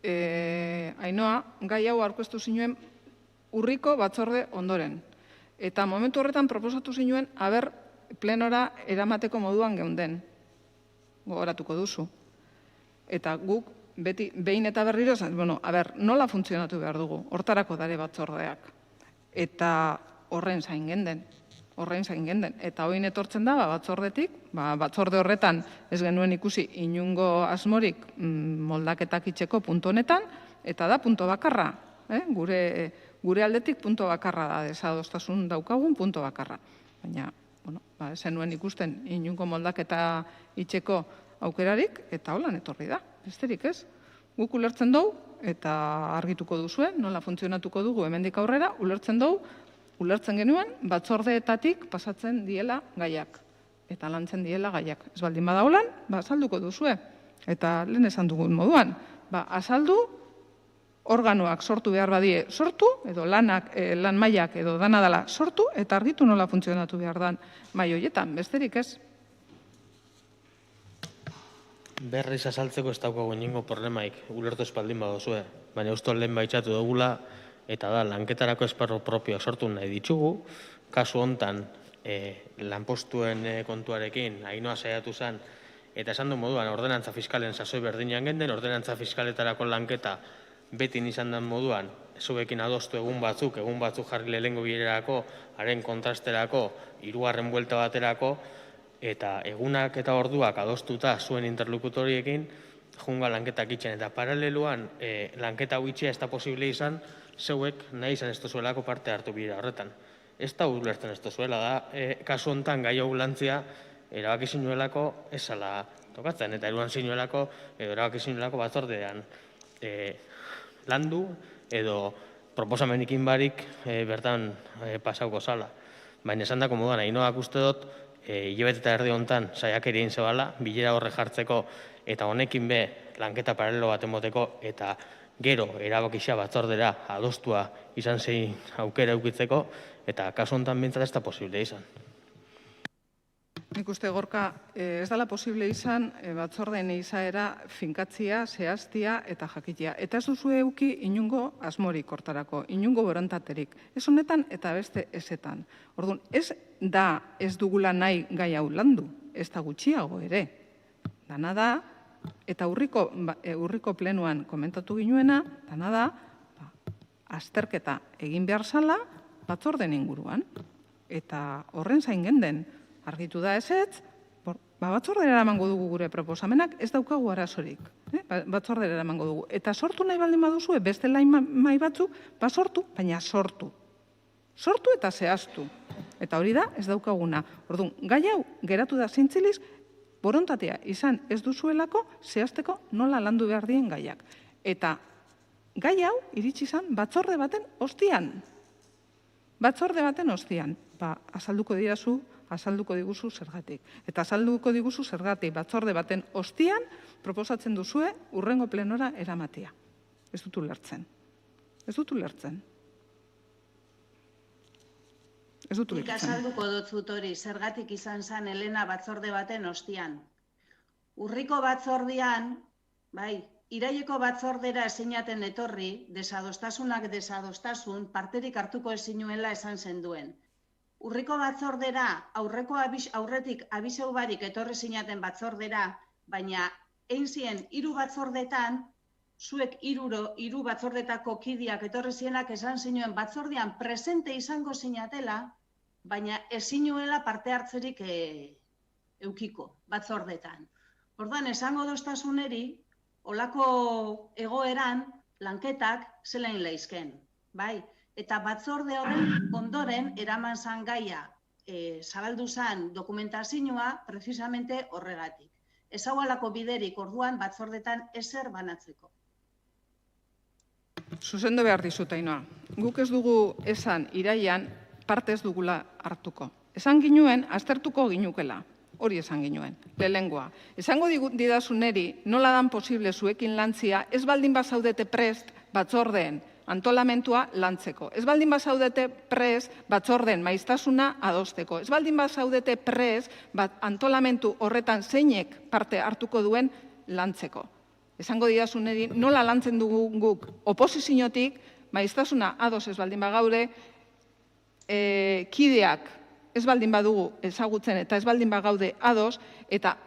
Ainhoa, gai hau aurkeztu zinuen urriko batzorde ondoren. Eta momentu horretan proposatu zinuen, aber plenora eramateko moduan geunden, gogoratuko duzu. Eta guk, beti, behin eta berriro, nola funtzionatu behar dugu, hortarako dare batzordeak. Eta horren zain genden. Eta hoin etortzen da, batzordetik, batzorde horretan ez genuen ikusi inungo asmorik moldaketak itxeko puntu honetan, eta da punto bakarra. Gure aldetik punto bakarra da, desadostasun daukagun punto bakarra. Baina, ez genuen ikusten inungo moldaketa itxeko aukerarik, eta holan etorri da, besterik ez. Guk ulertzen dugu, eta argituko duzuen, nola funtzionatuko dugu hemendik aurrera, ulertzen genuen, batzordeetatik pasatzen diela gaiak, eta lantzen diela gaiak. Ez baldin badaulan, azalduko duzue. Eta lehen esan dugun moduan, azaldu, organoak sortu behar badie sortu, edo lan mailak edo dana dela sortu, eta argitu nola funtzionatu behar dan mai horietan, besterik ez. Berriz azaltzeko ez daukagu inongo problemaik, ulertu espaldin badozue, baina usto lehen baitzatu dugula, eta da, lanketarako esparro propioak sortu nahi ditugu, kasu hontan lanpostuen kontuarekin, Ainhoa saiatu zen, eta esan du moduan, ordenantza fiskalen sasoi berdinean genden, ordenantza fiskaletarako lanketa betin izan den moduan, zuekin adostu egun batzuk jarri lehengo bilerarako, haren kontrasterako, 3. buelta baterako, eta egunak eta orduak adostuta zuen interlokutoriekin, junga lanketak itxen, eta paraleluan lanketa hau itxea ez da posible izan, zeuek nahi izan ez duzuelako parte hartu bidea horretan. Ez da ulertzen ez duzuela da, kasu honetan gai hau lantzia, erabaki zinuelako ez zala tokatzen, eta eruan zinuelako, erabaki zinuelako batzordean landu, edo proposamenikin barik bertan pasauko zala. Baina esan dako moduan, Ainhoak uste dut, hilabete eta erdi honetan saiakera egin zebala, bilera horre jartzeko, eta honekin be lanketa paralelo bat emoteko, eta gero erabakixa batzordera adostua izan zein aukera eukitzeko, eta kasu honetan bintzat ez da posible izan. Nik uste, Gorka, ez dela posible izan batzordeen izaera finkatzia, zehaztia eta jakitia. Eta ez duzu euki inungo asmorik hortarako, inungo borontaterik. Ez honetan eta beste ezetan. Orduan, ez da ez dugula nahi gai hau landu, ez da gutxiago ere. Dana da, eta urriko plenuan komentatu ginuena, dana da, azterketa egin behar zala batzorden inguruan. Eta horren zain genden, argitu da ezetz, batzordera eramango dugu gure proposamenak, ez daukagu arazorik. Batzordera eramango dugu. Eta sortu nahi baldin baduzue, beste mai batzuk, sortu, baina sortu. Sortu eta zehaztu. Eta hori da, ez daukaguna. Orduan, gai hau geratu da zintziliz, borontatea izan ez duzuelako zehazteko nola landu behar dien gaiak. Eta gai hau iritsi izan batzorde baten ostian. Batzorde baten ostian. Azalduko diguzu zergatik. Eta azalduko diguzu zergatik batzorde baten ostian proposatzen duzue hurrengo plenora eramatea. Ez dut ulertzen. Ez dut ulertzen. Nik azalduko dut hori, zergatik izan zen Elena batzorde baten ostian. Urriko batzordean, iraileko batzordera ezinaten etorri, desadostasunak desadostasun, parterik hartuko ezinuela esan zenduen. Urriko batzordera, aurretik abiseu barik etorri zinaten batzordera, baina egin ziren 3 batzordetan, zuek 3 batzordetako kidiak etorri zienak esan zinuen batzordean presente izango zinatela, baina ezinuela parte hartzerik eukiko batzordetan. Orduan, esango doztasuneri, olako egoeran lanketak zelain leizken, bai? Eta batzorde horren ondoren eraman zan gaia zabaldu zan dokumentazioa precisamente horregatik. Ez hau alako biderik orduan batzordetan ezer banatzeko. Zuzendu behar dizut, Ainhoa. Guk ez dugu esan iraian parte ez dugula hartuko. Esan ginuen, aztertuko ginukela. Hori esan ginuen, lehengoa. Esango didazuneri nola dan posible zuekin lantzia, ez baldin bazaudete prest batzordeen antolamentua lantzeko. Ez baldin bazaudete prest batzordeen maiztasuna adosteko. Ez baldin bazaudete prest antolamentu horretan zeinek parte hartuko duen lantzeko. Esango didazuneri nola lantzen dugu guk oposiziotik maiztasuna ados ez baldin bagaude, kideak ez baldin badugu ezagutzen eta ez baldin bagaude ados, eta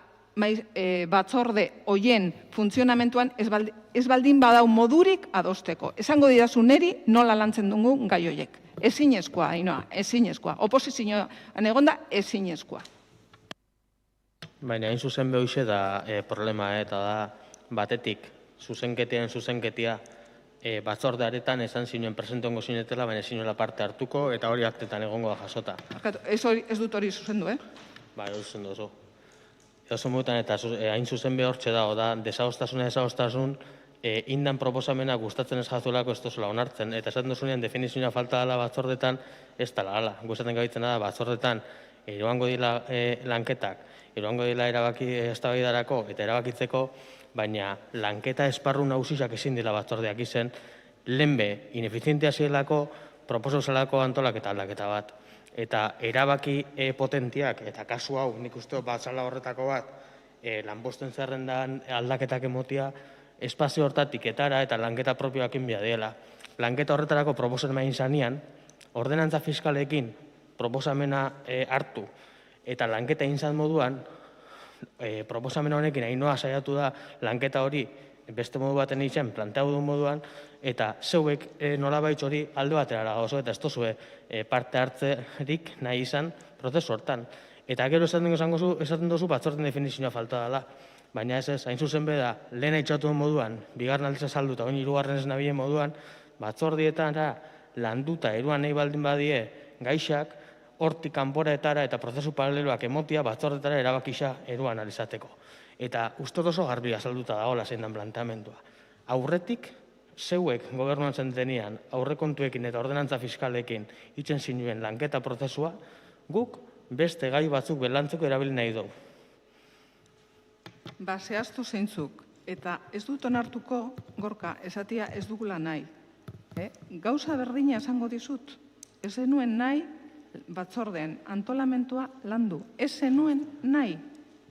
batzorde hoien funtzionamentuan ez baldin badau modurik adosteko. Esango didazuneri nola lantzen dugu gai hoiek. Ezinezkoa, Ainhoa, ezinezkoa. Oposizioan egonda ezinezkoa. Baina hain zuzen behoize da problema eta da batetik zuzenketia batzordearetan esan zinuen presentongo zinetela, baina zinuela parte hartuko eta hori aktetan egongo da jasota. Ez dut hori zuzendu, Bai, hori zuzendu oso. Oso mutan eta hain zuzen behortxe dago da, desadostasun, indan proposamena gustatzen ez jazuelako ez duzula onartzen. Eta esaten duzunean definizioa falta dela batzordetan, ez dela hala. Gustatzen gabitzen da, batzordetan eroango dila lanketak, eroango dila erabaki eztabaidarako eta erabakitzeko, baina lanketa esparru nagusiak ezin dela batzordeak izen, lehenbe, inefizientea zielako, proposauzelako antolaketa aldaketa bat. Eta erabaki potentiak, eta kasu hau, nik uste batzala horretako bat, lanposten zerrendan aldaketak emotia, espazio hortatik etara eta lanketa propioak inbia dela. Lanketa horretarako proposamena inzanian, ordenantza fiskalekin proposamena hartu, eta lanketa inzan moduan, proposamena honekin Ainhoa saiatu da lanketa hori beste modu baten itzen planteatu duen moduan, eta zeuek nolabait hori alde batera oso eta ez duzue parte hartzerik nahi izan prozesu hortan. Eta gero esaten duzu batzorden definizioa falta dela, baina ez, hain zuzen beda, lehen aitzatu duen moduan, bigarren aldiz azaldu eta oin hirugarren ez nabien moduan, batzordietara landuta eruan nahi baldin badie gaixak, hortik kanporaetara eta prozesu paraleloak emotia batzordetara erabakisa eruan alizateko. Eta uste oso garbi azalduta dagoela zein den planteamendua. Aurretik, zeuek gobernuan zentenian, aurrekontuekin eta ordenantza fiskalekin itzen zinuen lanketa prozesua, guk beste gai batzuk belantzeko erabili nahi dugu. Zehaztu zeintzuk, eta ez dut onartuko, Gorka, esatia ez dugula nahi. Gauza berdina esango dizut, ez zenuen nahi batzordeen antolamentua landu. Ez zenuen nahi.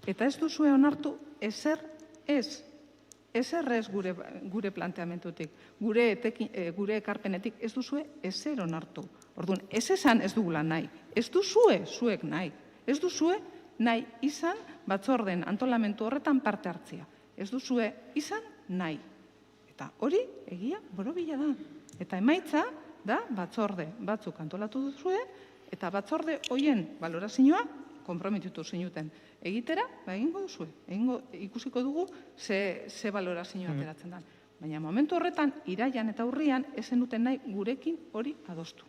Eta ez duzue onartu ezer ez. ezer gure planteamentutik, gure ekarpenetik ez duzue ezer onartu. Orduan, ez esan ez dugula nahi, ez duzue zuek nahi, ez duzue nahi izan batzorden antolamentu horretan parte hartzea. Ez duzue izan nahi. Eta hori egia borobila da. Eta emaitza da batzorde batzuk antolatu duzue, eta batzorde hoien balorazioa konprometitu zinuten egitera, egingo duzue. Ikusiko dugu ze balorazioa ateratzen da. Baina momentu horretan, iraian eta urrian, ezen duten nahi gurekin hori adostu.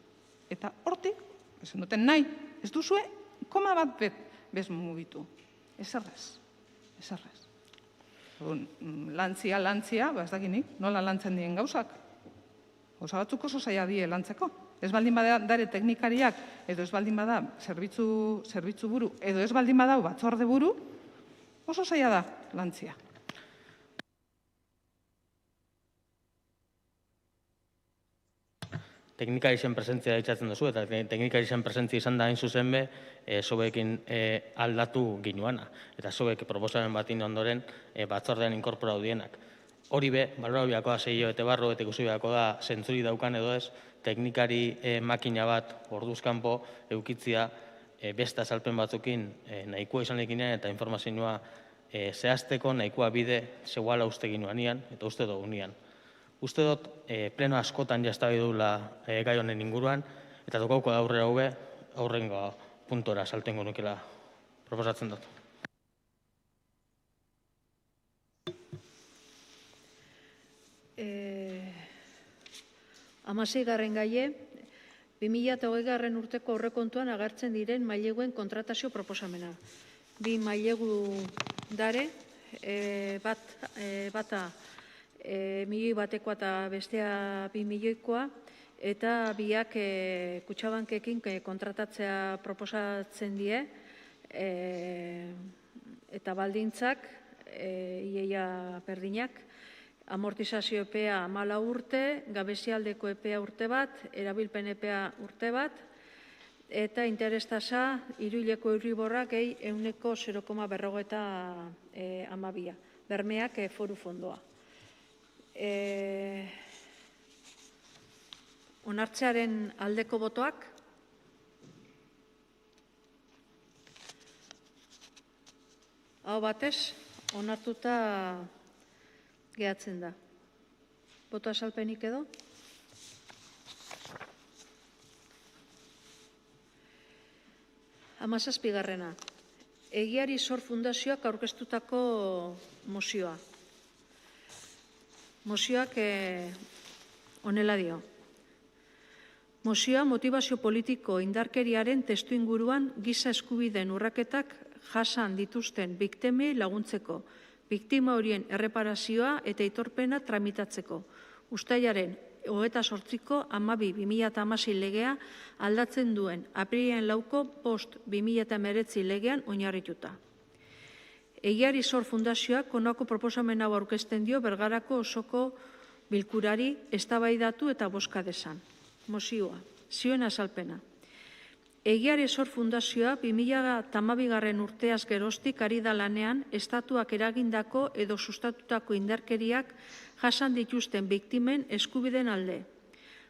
Eta hortik, ezen duten nahi, ez duzue, koma bat bez mugitu. Ezerrez. Lantzia, ez dakinik, nola lantzen dien gauzak. Gauza batzuk oso zaila die lantzeko. Ez baldin bada dare teknikariak, edo ez baldin bada zerbitzu buru, edo ez baldin bada batzorde buru, oso zaila da lantzia. Teknikarien presentzia ditzatzen duzu, eta teknikarien presentzia izan da hain zuzen be, sobekin aldatu ginuana. Eta sobek proposamen batin ondoren batzordean inkorporatu dienak. Hori be, baloratu beharko da 6 hilabete barru, eta ikusi beharko da zentzuri daukan edo ez, teknikari makina bat orduzkanpo eukitzia beste azalpen batzukin nahikoa izan ekinean eta informazioa zehazteko nahikoa bide zegoala uste ginuanian eta uste dugu nian. Uste dut pleno askotan jaztabi dula gai honen inguruan, eta dokauko da aurrera hube, aurrengo puntora saltengo nukela proposatzen dut. Hamaseigarren gaie, 2020 urteko aurrekontuan agertzen diren maileguen kontratazio proposamena. 2 mailegu dare, bata milioi batekoa eta bestea 2 milioikoa, eta biak Kutxabankekin kontratatzea proposatzen die, eta baldintzak, iaia berdinak, amortizazio epea 14 urte, gabezialdeko epea urte bat, erabilpen epea urte bat, eta interestasa hiruhileko Euriborra gehi 0,52, bermeak foru fondoa. Onartzearen aldeko botoak? Hau batez, onartuta gehatzen da. Boto azalpenik edo? Hamazazpigarrena. Egiari Zor Fundazioak aurkeztutako mozioa. Mozioak honela dio. Mozioa motibazio politiko indarkeriaren testu inguruan giza eskubideen urraketak jasan dituzten biktimei laguntzeko, biktima horien erreparazioa eta aitorpena tramitatzeko. Uztailaren 28ko 12/2016 legea aldatzen duen apirilaren 4ko 5/2019 legean oinarrituta. Egiari Zor Fundazioak honako proposamen hau aurkezten dio Bergarako osoko bilkurari eztabaidatu eta bozka dezan. Mozioa, zioen azalpena. Egiari Zor Fundazioa 2012 urteaz geroztik ari da lanean estatuak eragindako edo sustatutako indarkeriak jasan dituzten biktimen eskubideen alde.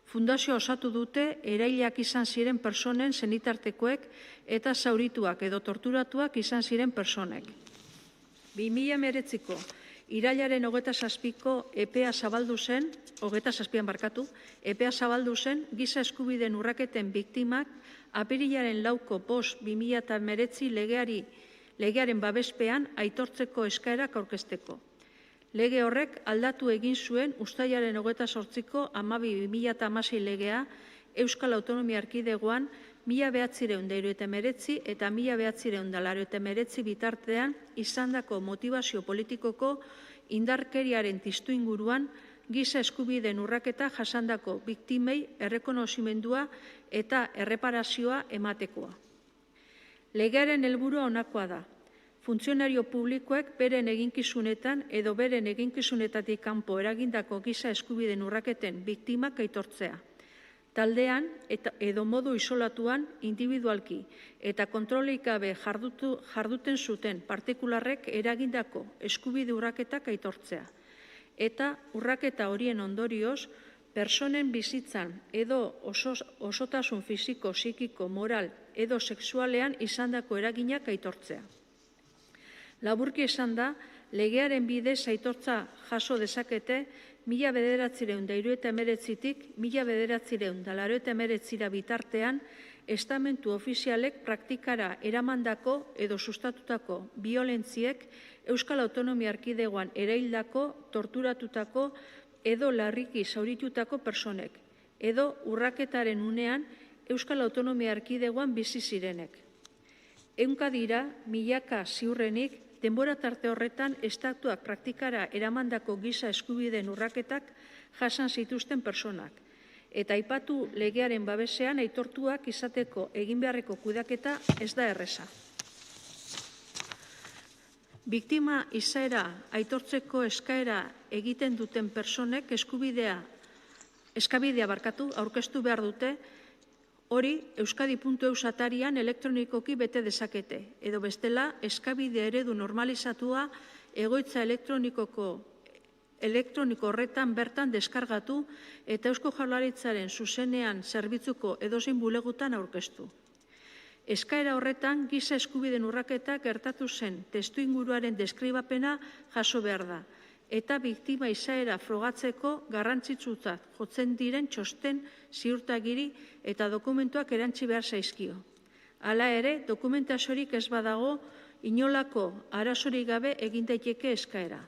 Fundazioa osatu dute erailak izan ziren personen senitartekoek eta zaurituak edo torturatuak izan ziren personek. 2019ko irailaren 27ko epea zabaldu zen, 27an barkatu, epea zabaldu zen giza eskubideen urraketen biktimak apirilaren 4ko 5/2019 legearen babespean aitortzeko eskaerak aurkezteko. Lege horrek aldatu egin zuen uztailaren 28ko 12/2016 legea Euskal Autonomia Erkidegoan 1979 eta 1989 bitartean izandako motibazio politikoko indarkeriaren testuinguruan giza eskubideen urraketa jasandako biktimei errekonozimendua eta erreparazioa ematekoa. Legearen helburua honakoa da. Funtzionario publikoek beren eginkizunetan edo beren eginkizunetatik kanpo eragindako giza eskubideen urraketen biktimak aitortzea. Taldean edo modu isolatuan individualki eta kontrolik gabe jarduten zuten partikularrek eragindako eskubide urraketak aitortzea. eta urraketa horien ondorioz, pertsonen bizitzan edo osotasun fisiko, psikiko, moral edo sexualean izandako eraginak aitortzea. Laburki esan da, legearen bidez aitortza jaso dezakete 1979-tik 1989 bitartean estamentu ofizialek praktikara eramandako edo sustatutako biolentziek Euskal Autonomia Erkidegoan eraildako, torturatutako edo larriki zauritutako personek, edo urraketaren unean Euskal Autonomia Erkidegoan bizi zirenek. Ehunka dira, milaka ziurrenik, denbora tarte horretan estatuak praktikara eramandako giza eskubideen urraketak jasan zituzten personak, eta aipatu legearen babesean aitortuak izateko egin beharreko kudeaketa ez da erreza. Biktima izaera aitortzeko eskaera egiten duten personek eskabidea aurkeztu behar dute, hori Euskadi.eus atarian elektronikoki bete dezakete, edo bestela eskabide eredu normalizatua egoitza elektroniko horretan bertan deskargatu eta Eusko Jaurlaritzaren zuzenean zerbitzuko edozein bulegutan aurkeztu. Eskaera horretan giza eskubideen urraketa gertatu zen testuinguruaren deskribapena jaso behar da, eta biktima izaera frogatzeko garrantzitsutzat jotzen diren txosten ziurtagiri eta dokumentuak erantsi behar zaizkio. Hala ere, dokumentaziorik ez badago inolako arazorik gabe egin daiteke eskaera.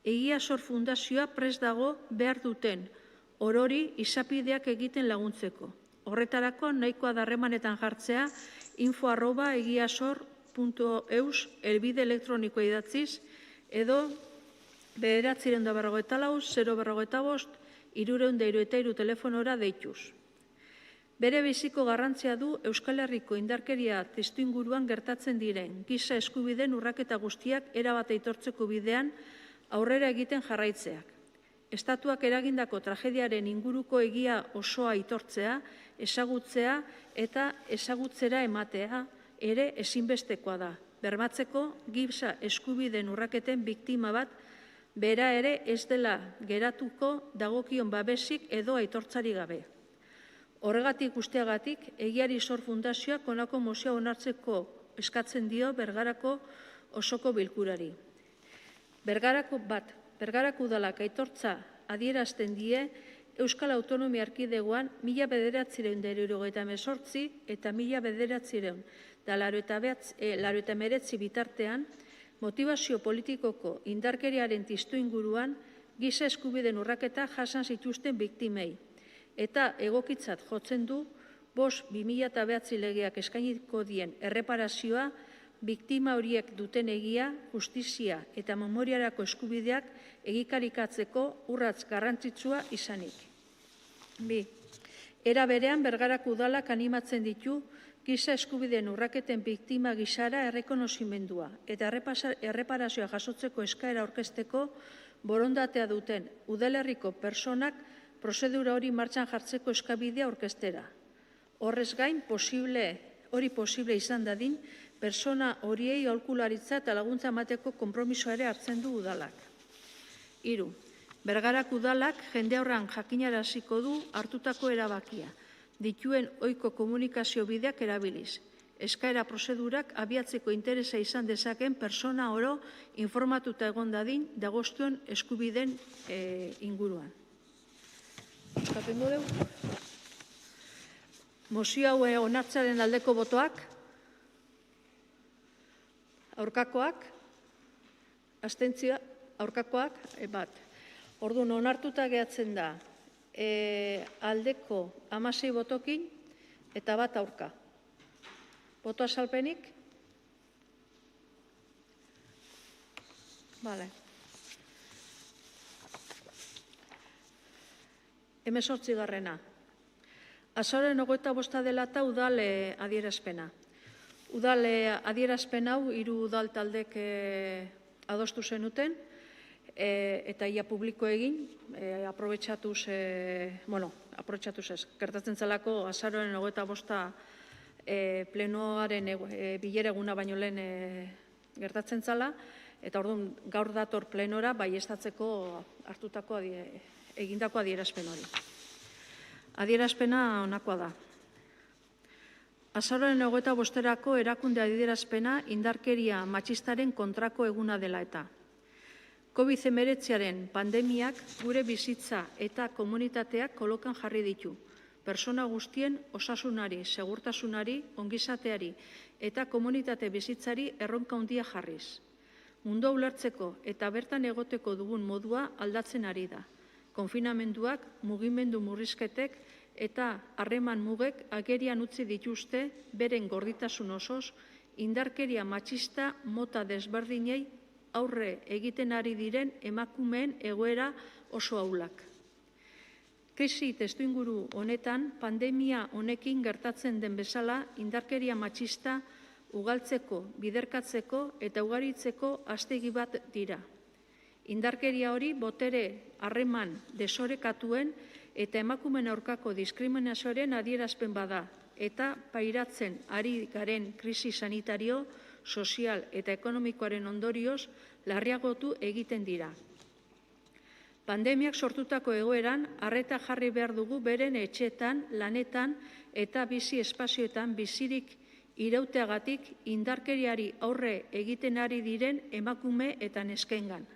Egiasor Fundazioa prest dago behar duten orori izapideak egiten laguntzeko. Horretarako nahikoa harremanetan jartzea info@egiasor.eus helbide elektronikoa idatziz edo 944-055-373 telefonora deituz. Bere biziko garrantzia du Euskal Herriko indarkeria testuinguruan gertatzen diren giza eskubideen urraketa guztiak erabat aitortzeko bidean aurrera egiten jarraitzeak. Estatuak eragindako tragediaren inguruko egia osoa aitortzea, ezagutzea eta ezagutzera ematea ere ezinbestekoa da. Bermatzeko giza eskubideen urraketen biktima bat bera ere ez dela geratuko dagokion babesik edo aitortzari gabe. Horregatik guztiagatik, Egiasor Fundazioak honako mozioa onartzeko eskatzen dio Bergarako osoko bilkurari. Bergarako udalak aitortza adierazten die Euskal Autonomia Erkidegoan 1978 eta 1989 bitartean motibazio politikoko indarkeriaren testuinguruan giza eskubideen urraketa jasan zituzten biktimei, eta egokitzat jotzen du 5/2009 legeak eskainiko dien erreparazioa biktima horiek duten egia, justizia eta memoriarako eskubideak egikarikatzeko urrats garrantzitsua izanik. 2. Era berean Bergarako udalak animatzen ditu giza eskubideen urraketen biktima gisara errekonozimendua eta erreparazioa jasotzeko eskaera aurkezteko borondatea duten udalerriko pertsonak prozedura hori martxan jartzeko eskabidea aurkeztera. Horrez gain, hori posible izan dadin, pertsona horiei aholkularitza eta laguntza emateko konpromisoa ere hartzen du udalak. 3. Bergarako udalak jende aurrean jakinaraziko du hartutako erabakia, dituen ohiko komunikazio bideak erabiliz. Eskaera prozedurak abiatzeko interesa izan dezaken pertsona oro informatuta egon dadin dagozkion eskubideen inguruan. Euskapengo dugu. Mozio hau onartzearen aldeko botoak, aurkakoak, abstentzioa, aurkakoak, bat. Orduan, onartuta gehatzen da aldeko 16 botokin eta bat aurka. Boto azalpenik? Bale. 18. Azaroaren 25 dela eta udal adierazpena. Udal adierazpen hau 3 udal taldek adostu zenuten, eta ia publiko egin, aprobetxatuz ez, gertatzen zelako azaroaren 25 plenoaren bilera eguna baino lehen gertatzen zela, Eta orduan gaur dator plenora baieztatzeko egindako adierazpen hori. Adierazpena honakoa da. Azaroaren 25 erakunde adierazpena indarkeria matxistaren kontrako eguna dela eta. COVID-19 pandemiak gure bizitza eta komunitateak kolokan jarri ditu. Persona guztien osasunari, segurtasunari, ongizateari eta komunitate bizitzari erronka handia jarriz. Mundua ulertzeko eta bertan egoteko dugun modua aldatzen ari da. Konfinamenduak, mugimendu murrizketek eta harreman mugek agerian utzi dituzte beren gorditasun osoz indarkeria matxista mota desberdinei aurre egiten ari diren emakumeen egoera oso ahulak. Krisi testuinguru honetan, pandemia honekin gertatzen den bezala indarkeria matxista ugaltzeko, biderkatzeko eta ugaritzeko astegi bat dira. Indarkeria hori botere harreman desorekatuen eta emakumeen aurkako diskriminazioaren adierazpen bada eta pairatzen ari garen krisi sanitario, sozial eta ekonomikoaren ondorioz larriagotu egiten dira. Pandemiak sortutako egoeran, arreta jarri behar dugu beren etxeetan, lanetan eta bizi espazioetan bizirik irauteagatik indarkeriari aurre egiten ari diren emakume eta neskengan.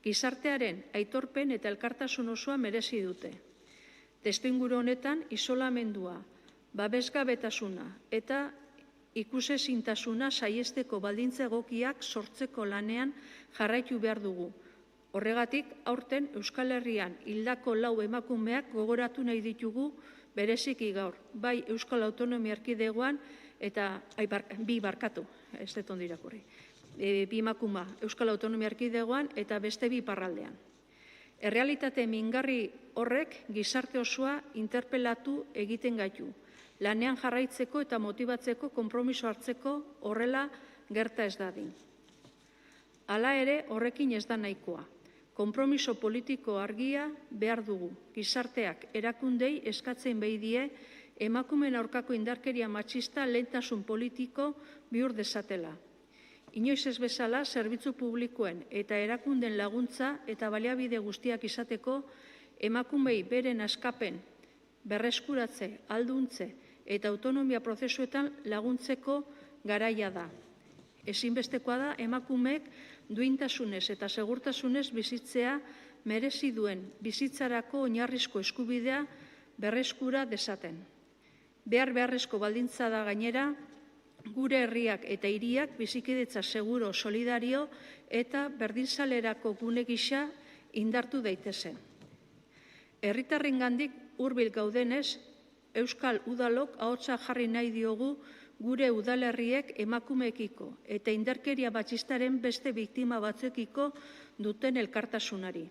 Gizartearen aitorpen eta elkartasun osoa merezi dute. Testuinguru honetan isolamendua, babesgabetasuna eta ikusezintasuna saihesteko baldintza egokiak sortzeko lanean jarraitu behar dugu. Horregatik, aurten Euskal Herrian hildako 4 emakumeak gogoratu nahi ditugu bereziki gaur, bai Euskal Autonomia Erkidegoan eta bi emakuma Euskal Autonomia Erkidegoan eta beste 2 iparraldean. Errealitate mingarri horrek gizarte osoa interpelatu egiten gaitu, lanean jarraitzeko eta motibatzeko konpromiso hartzeko horrela gerta ez dadin. Hala ere, horrekin ez da nahikoa. Konpromiso politiko argia behar dugu. Gizarteak erakundei eskatzen behi die emakumeen aurkako indarkeria matxista lehentasun politiko bihur dezatela. Inoiz ez bezala, zerbitzu publikoen eta erakunden laguntza eta baliabide guztiak izateko emakumei beren askapen, berreskuratze, alduntze eta autonomia prozesuetan laguntzeko garaia da. Ezinbestekoa da emakumeek duintasunez eta segurtasunez bizitzea merezi duen bizitzarako oinarrizko eskubidea berreskura dezaten. Beharrezko baldintza da gainera, gure herriak eta hiriak bizikidetza seguro, solidario eta berdinzalerako gune gisa indartu daitezen. Herritarrengandik hurbil gaudenez, Euskal Udalok ahotsa jarri nahi diogu gure udalerriek emakumeekiko eta indarkeria matxistaren beste biktima batzuekiko duten elkartasunari.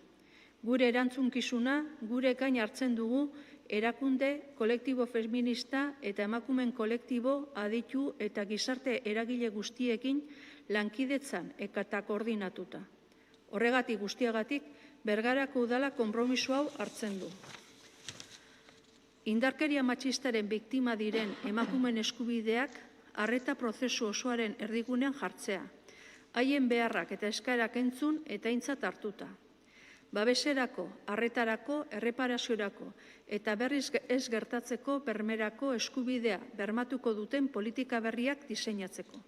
Gure erantzunkizuna, gure gain hartzen dugu erakunde, kolektibo feminista eta emakumeen kolektibo aditu eta gizarte eragile guztiekin lankidetzan eta koordinatuta. Horregatik guztiagatik, Bergarako Udala konpromiso hau hartzen du. Indarkeria matxistaren biktima diren emakumeen eskubideak arreta prozesu osoaren erdigunean jartzea, haien beharrak eta eskaerak entzun eta aintzat hartuta. Babeserako, arretarako, erreparaziorako eta berriz ez gertatzeko bermerako eskubidea bermatuko duten politika berriak diseinatzeko.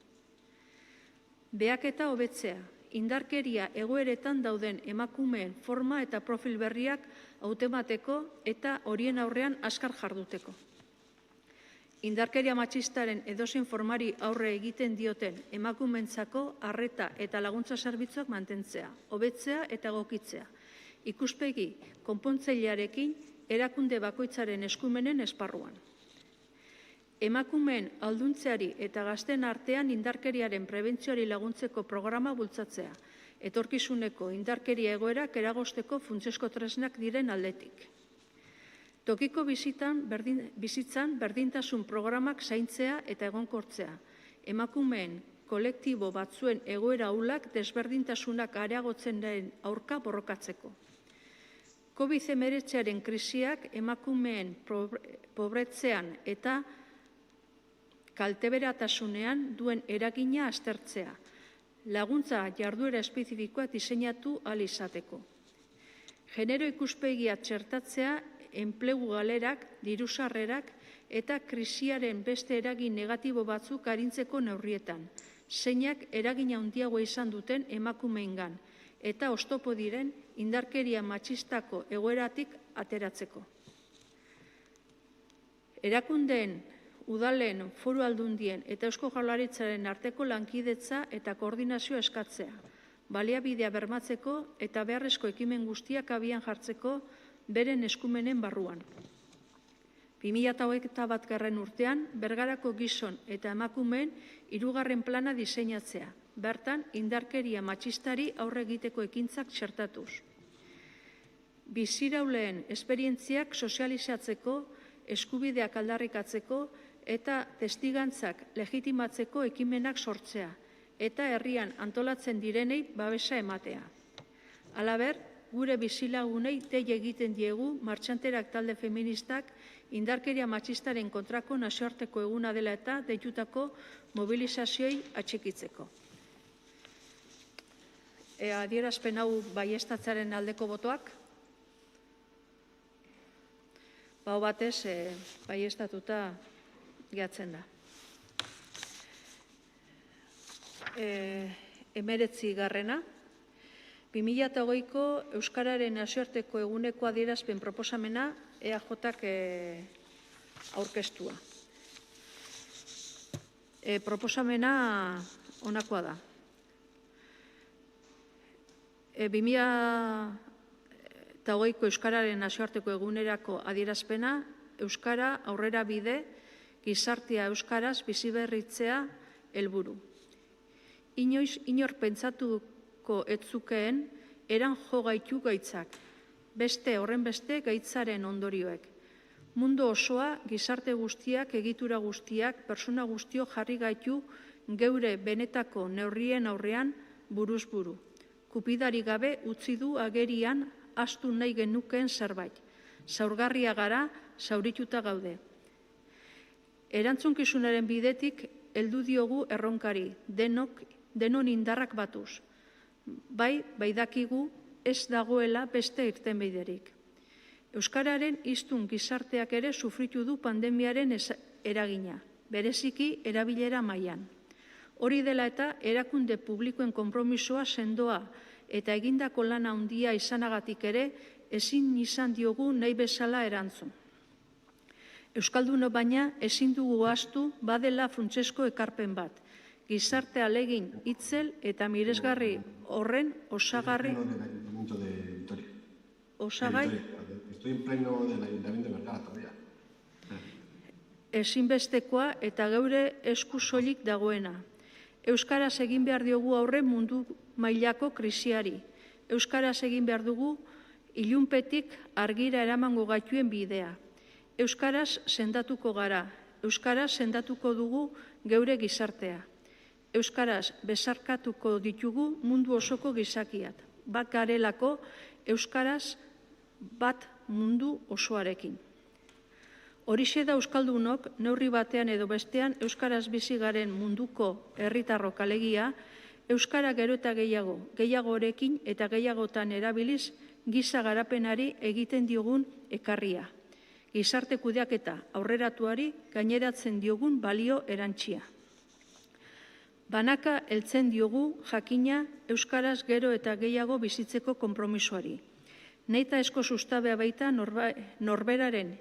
Behaketa hobetzea, indarkeria egoeretan dauden emakumeen forma eta profil berriak hautemateko eta horien aurrean azkar jarduteko. Indarkeria matxistaren edozein formari aurre egiten dioten emakumeentzako arreta eta laguntza zerbitzuak mantentzea, hobetzea eta egokitzea. Ikuspegi konpontzailearekin erakunde bakoitzaren eskumenen esparruan. Emakumeen alduntzeari eta gazten artean indarkeriaren prebentzioari laguntzeko programa bultzatzea, etorkizuneko indarkeria egoerak eragozteko funtsezko tresnak diren aldetik. Tokiko bizitzan berdintasun programak zaintzea eta egonkortzea, emakumeen kolektibo batzuen egoera ahulak desberdintasunak areagotzen den aurka borrokatzeko. COVID-19 krisiak emakumeen pobretzean eta kalteberatasunean duen eragina aztertzea, laguntza jarduera espezifikoak diseinatu ahal izateko. Genero ikuspegia txertatzea enplegu galerak, diru-sarrerak eta krisiaren beste eragin negatibo batzuk arintzeko neurrietan, zeinak eragin handiagoa izan duten emakumeengan eta oztopo diren indarkeria matxistako egoeratik ateratzeko. Erakundeen, udalen, foru aldundien eta Eusko Jaurlaritzaren arteko lankidetza eta koordinazioa eskatzea, baliabidea bermatzeko eta beharrezko ekimen guztiak abian jartzeko beren eskumenen barruan. 2021 urtean, Bergarako gizon eta emakumeen 3. plana diseinatzea, bertan indarkeria matxistari aurre egiteko ekintzak txertatuz. Bizirauleen esperientziak sozializatzeko, eskubideak aldarrikatzeko eta testigantzak legitimatzeko ekimenak sortzea eta herrian antolatzen direnei babesa ematea. Halaber, gure bizilagunei dei egiten diegu martxanterak talde feministak indarkeria matxistaren kontrako nazioarteko eguna dela eta deitutako mobilizazioei atxikitzeko. Adierazpen hau baieztatzaren aldeko botoak? Bau batez, baieztatuta gehatzen da. 19. 2020ko Euskararen nazioarteko eguneko adierazpen proposamena EAJak aurkeztua. Proposamena honakoa da. 2020ko Euskararen nazioarteko egunerako adierazpena, Euskara aurrera bide, gizartea Euskaraz biziberritzea helburu. Inoiz inor pentsatuko etzukeen eran jo gaitu gaitzak, beste horren beste gaitzaren ondorioek. Mundu osoa, gizarte guztiak, egitura guztiak, persona guztio jarri gaitu geure benetako neurrien aurrean buruz buru. Kupidari gabe utzi du agerian astu nahi genukeen zerbait. Zaurgarria gara, zaurituta gaude. Erantzunkizunaren bidetik heldu diogu erronkari, denon indarrak batuz. Bai dakigu ez dagoela beste irtenbiderik. Euskararen hiztun gizarteak ere sufritu du pandemiaren eragina, bereziki erabilera mailan. Hori dela eta erakunde publikoen konpromisoa sendoa eta egindako lana handia izanagatik ere ezin izan diogu nahi bezala erantzun. Euskalduno baina ezin dugu ahaztu badela funtsezko ekarpen bat, gizarte ahalegin itzel eta miresgarri horren osagarri osagai ezinbestekoa eta geure esku soilik dagoena. Euskaraz egin behar diogu aurre mundu mailako krisiari. Euskaraz egin behar dugu ilunpetik argira eramango gaituen bidea. Euskaraz sendatuko gara. Euskaraz sendatuko dugu geure gizartea. Euskaraz besarkatuko ditugu mundu osoko gizakiat. Bat garelako Euskaraz bat mundu osoarekin. Horixe da euskaldunok neurri batean edo bestean euskaraz bizi garen munduko herritarrok alegia, euskara gero eta gehiagorekin eta gehiagotan erabiliz giza garapenari egiten diogun ekarria. Gizarte kudeaketa aurreratuari gaineratzen diogun balio erantzia. Banaka heltzen diogu jakina euskaraz gero eta gehiago bizitzeko konpromisoari. Nahita esko sustabea baita norberaren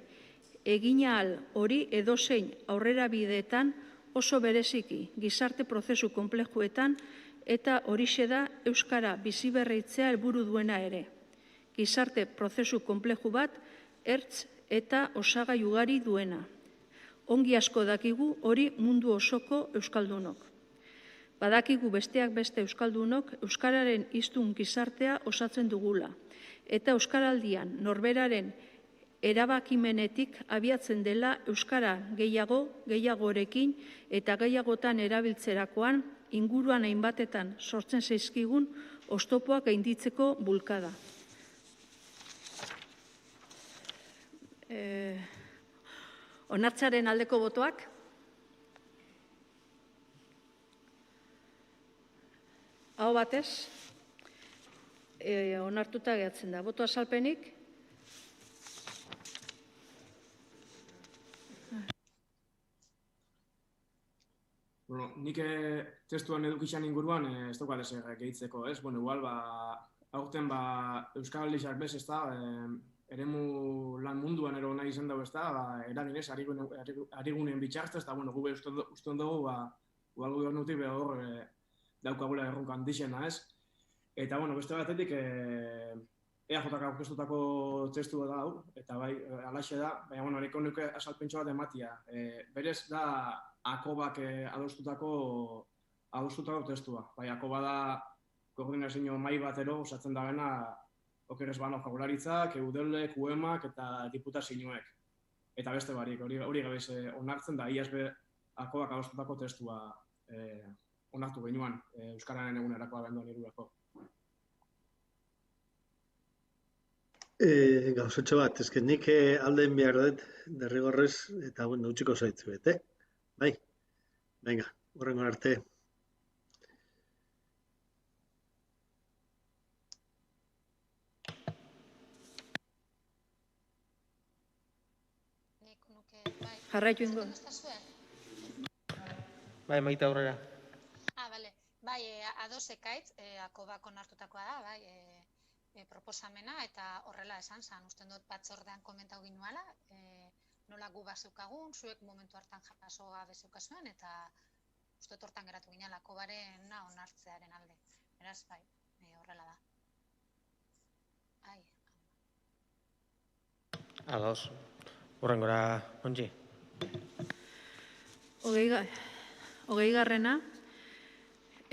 egina ahal hori edozein aurrera bideetan oso bereziki gizarte prozesu konplexuetan eta horixe da euskara biziberritzea helburu duena ere. Gizarte prozesu konplexu bat ertz eta osagai ugari duena. Ongi asko dakigu hori mundu osoko euskaldunok. Badakigu besteak beste euskaldunok euskararen hiztun gizartea osatzen dugula eta euskaraldian norberaren erabakimenetik abiatzen dela euskara gehiagorekin eta gehiagotan erabiltzerakoan inguruan hainbatetan sortzen zaizkigun oztopoak gainditzeko bulkada. Onartzearen aldeko botoak? Aho batez, onartuta geratzen da. Boto azalpenik? Bueno, nik testuan edukitxan inguruan ez daukat ezer gehitzeko, ez? Bueno, igual, aurten Euskal Aldizak bez, ez da, eremu lan munduan ero nahi izan dago, ez da, eragin ez, arigunen bitxartez, eta, bueno, gube uste dugu, igual gobernutik behor daukagula erronka handixena, ez? Eta, bueno, beste batetik, EAJak aurkeztutako testu da hau, eta bai, alaxe da, baina, bueno, ereko nuke azalpentso bat ematia. Berez da, Akobak adostutako testua. Bai, Akoba da koordinazio mahai batero osatzen dagoena okeres bano Jaurlaritzak, Eudelek, UEMak eta diputazioek. Eta beste barik, hori gabez onartzen da, iaz be Akobak adostutako testua onartu genuan Euskararen egunerako abenduan 3. Gauzotxo bat, ezken nik alden behar dut derrigorrez eta utziko zaitzu, Bai, venga, horrengo arte. Jarraitu ingo. Bai, Maite aurrera. Bale. Bai, ados ekaitz, Akobak onartutakoa da, bai, proposamena, eta horrela esan zan, usten dut batzordean komentau ginuala, nola gu bazeukagun, zuek momentu hartan jaso gabe zeukazuen, eta uste hortan geratu ginala Akobaren onartzearen alde. Beraz, bai, horrela da. Ados. Horrengora, Ontzi. 20.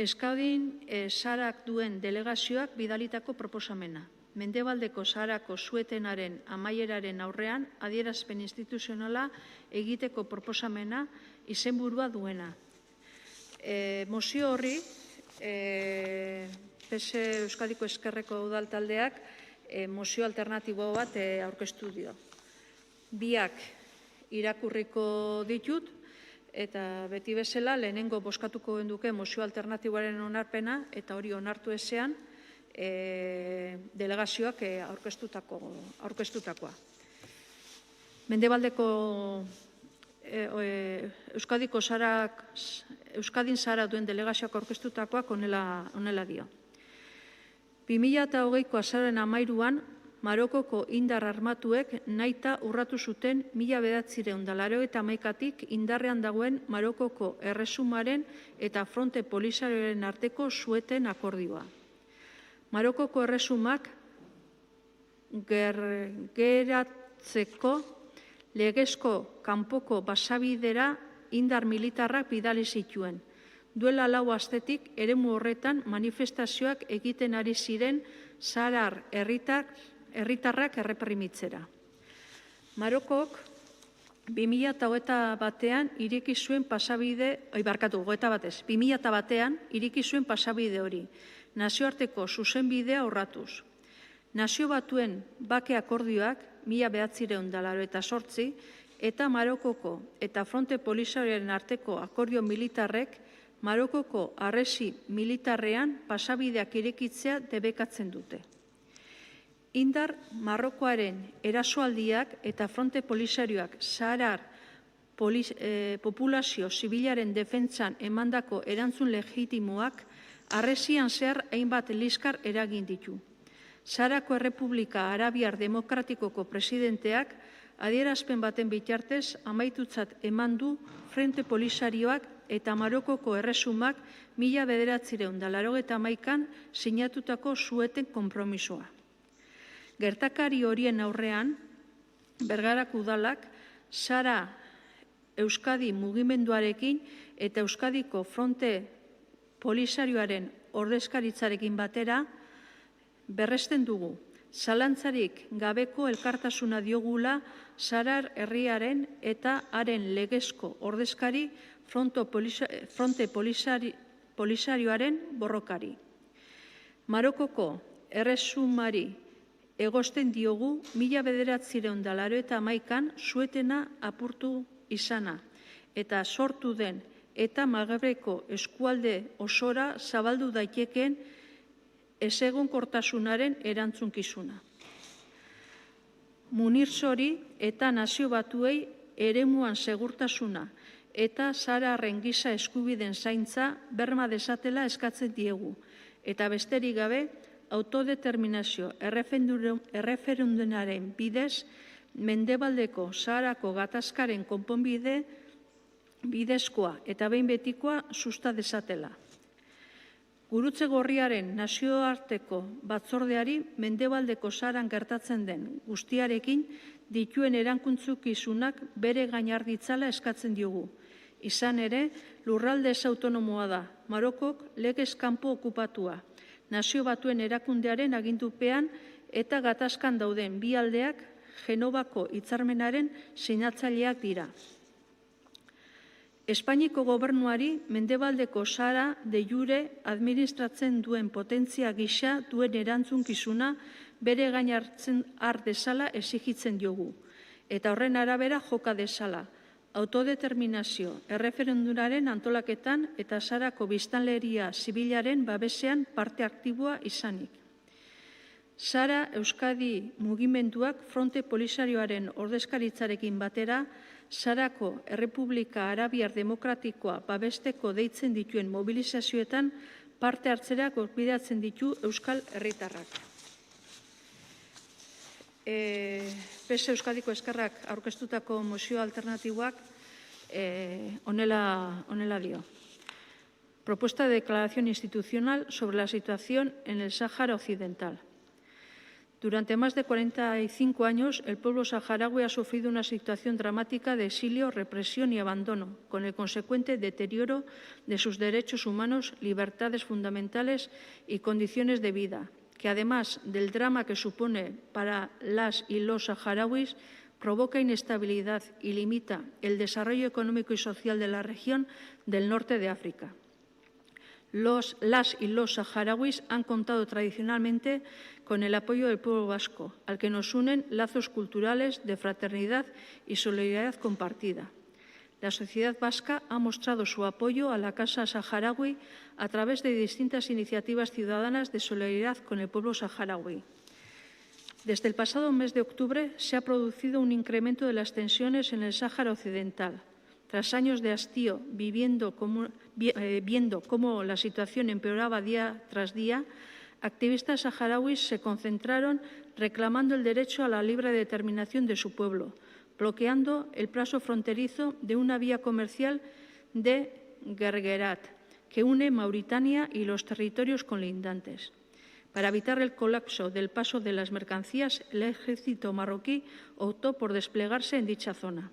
Euskadin Saharak duen delegazioak bidalitako proposamena. Mendebaldeko Saharako suetenaren amaieraren aurrean adierazpen instituzionala egiteko proposamena izenburua duena. Mozio horri, PS Euskadiko Ezkerreko udaltaldeak mozio alternatibo bat aurkeztu dio. Biak irakurriko ditut, eta beti bezala lehenengo bozkatuko genduke mozio alternatiboaren onarpena, eta hori onartu ezean delegazioak aurkeztutakoa. Mendebaldeko Euskadin Sahara duen delegazioak aurkeztutakoak honela dio. 2020ko azaroaren 13an, Marokoko indar armatuek nahita urratu zuten 1981tik indarrean dagoen Marokoko erresumaren eta fronte polisarioaren arteko sueten akordioa. Marokoko erresumak geratzeko legezko kanpoko basabidera indar militarrak bidali zituen. Duela 4 astetik eremu horretan manifestazioak egiten ari ziren Sahar herritarrak erreprimitzera. Marokok 2021an ireki zuen pasabide, 2001an ireki zuen pasabide hori, nazioarteko zuzenbidea urratuz. Nazio Batuen bake akordioak 1988 eta Marokoko eta fronte polisarioaren arteko akordio militarrek Marokoko harresi militarrean pasabideak irekitzea debekatzen dute. Indar Marrokoaren erasoaldiak eta fronte polisarioak Saharar populazio zibilaren defentsan emandako erantzun legitimoak harresian zehar hainbat liskar eragin ditu. Saharako Errepublika Arabiar Demokratikoko presidenteak adierazpen baten bitartez amaitutzat eman du frente polisarioak eta Marokoko erresumak 1981an sinatutako sueten konpromisoa. Gertakari horien aurrean, Bergarako udalak Sahara Euskadi mugimenduarekin eta Euskadiko fronte polisarioaren ordezkaritzarekin batera berresten dugu. Zalantzarik gabeko elkartasuna diogula Saharar herriaren eta haren legezko ordezkari fronte polisarioaren borrokari. Marokoko erresumari egosten diogu 1981an suetena apurtu izana eta sortu den eta Magrebeko eskualde osora zabaldu daitekeen ezegonkortasunaren erantzunkizuna. Munirzori eta Nazio Batuei eremuan segurtasuna eta Sahararren giza eskubideen zaintza berma dezatela eskatzen diegu, eta besterik gabe autodeterminazio erreferendumaren bidez Mendebaldeko Saharako gatazkaren konponbide bidezkoa eta behin betikoa susta dezatela. Gurutze Gorriaren nazioarteko batzordeari Mendebaldeko Saharan gertatzen den guztiarekin dituen erantzunkizunak bere gain har ditzala eskatzen diogu. Izan ere, lurralde ez autonomoa da, Marokok legez kanpo okupatua, Nazio Batuen erakundearen agindupean eta gatazkan dauden bi aldeak Genovako hitzarmenaren sinatzaileak dira. Espainiko gobernuari Mendebaldeko Sahara de jure administratzen duen potentzia gisa duen erantzunkizuna bere gain hartzen har dezala exigitzen diogu, eta horren arabera joka dezala, autodeterminazio erreferendumaren antolaketan eta Saharako biztanleria zibilaren babesean parte aktiboa izanik. Sahara Euskadi mugimenduak Fronte Polisarioaren ordezkaritzarekin batera Saharako Errepublika Arabiar Demokratikoa babesteko deitzen dituen mobilizazioetan parte hartzera gonbidatzen ditu Euskal Herritarrak. PS Euskadiko Ezkerrak aurkeztutako mozio alternatiboak honela dio. Propuesta de declaración institucional sobre la situación en el Sáhara Occidental. Durante más de 45 años, el pueblo saharaui ha sufrido una situación dramática de exilio, represión y abandono, con el consecuente deterioro de sus derechos humanos, libertades fundamentales y condiciones de vida, que además del drama que supone para las y los saharauis, provoca inestabilidad y limita el desarrollo económico y social de la región del norte de África. Las y los saharauis han contado tradicionalmente con el apoyo del pueblo vasco, al que nos unen lazos culturales de fraternidad y solidaridad compartida. La sociedad vasca ha mostrado su apoyo a la causa saharaui a través de distintas iniciativas ciudadanas de solidaridad con el pueblo saharaui. Desde el pasado mes de octubre se ha producido un incremento de las tensiones en el Sáhara Occidental. Tras años de hastío, viendo cómo la situación empeoraba día tras día, activistas saharauis se concentraron reclamando el derecho a la libre determinación de su pueblo, bloqueando el paso fronterizo de una vía comercial de Guerguerat, que une Mauritania y los territorios colindantes. Para evitar el colapso del paso de las mercancías, el ejército marroquí optó por desplegarse en dicha zona.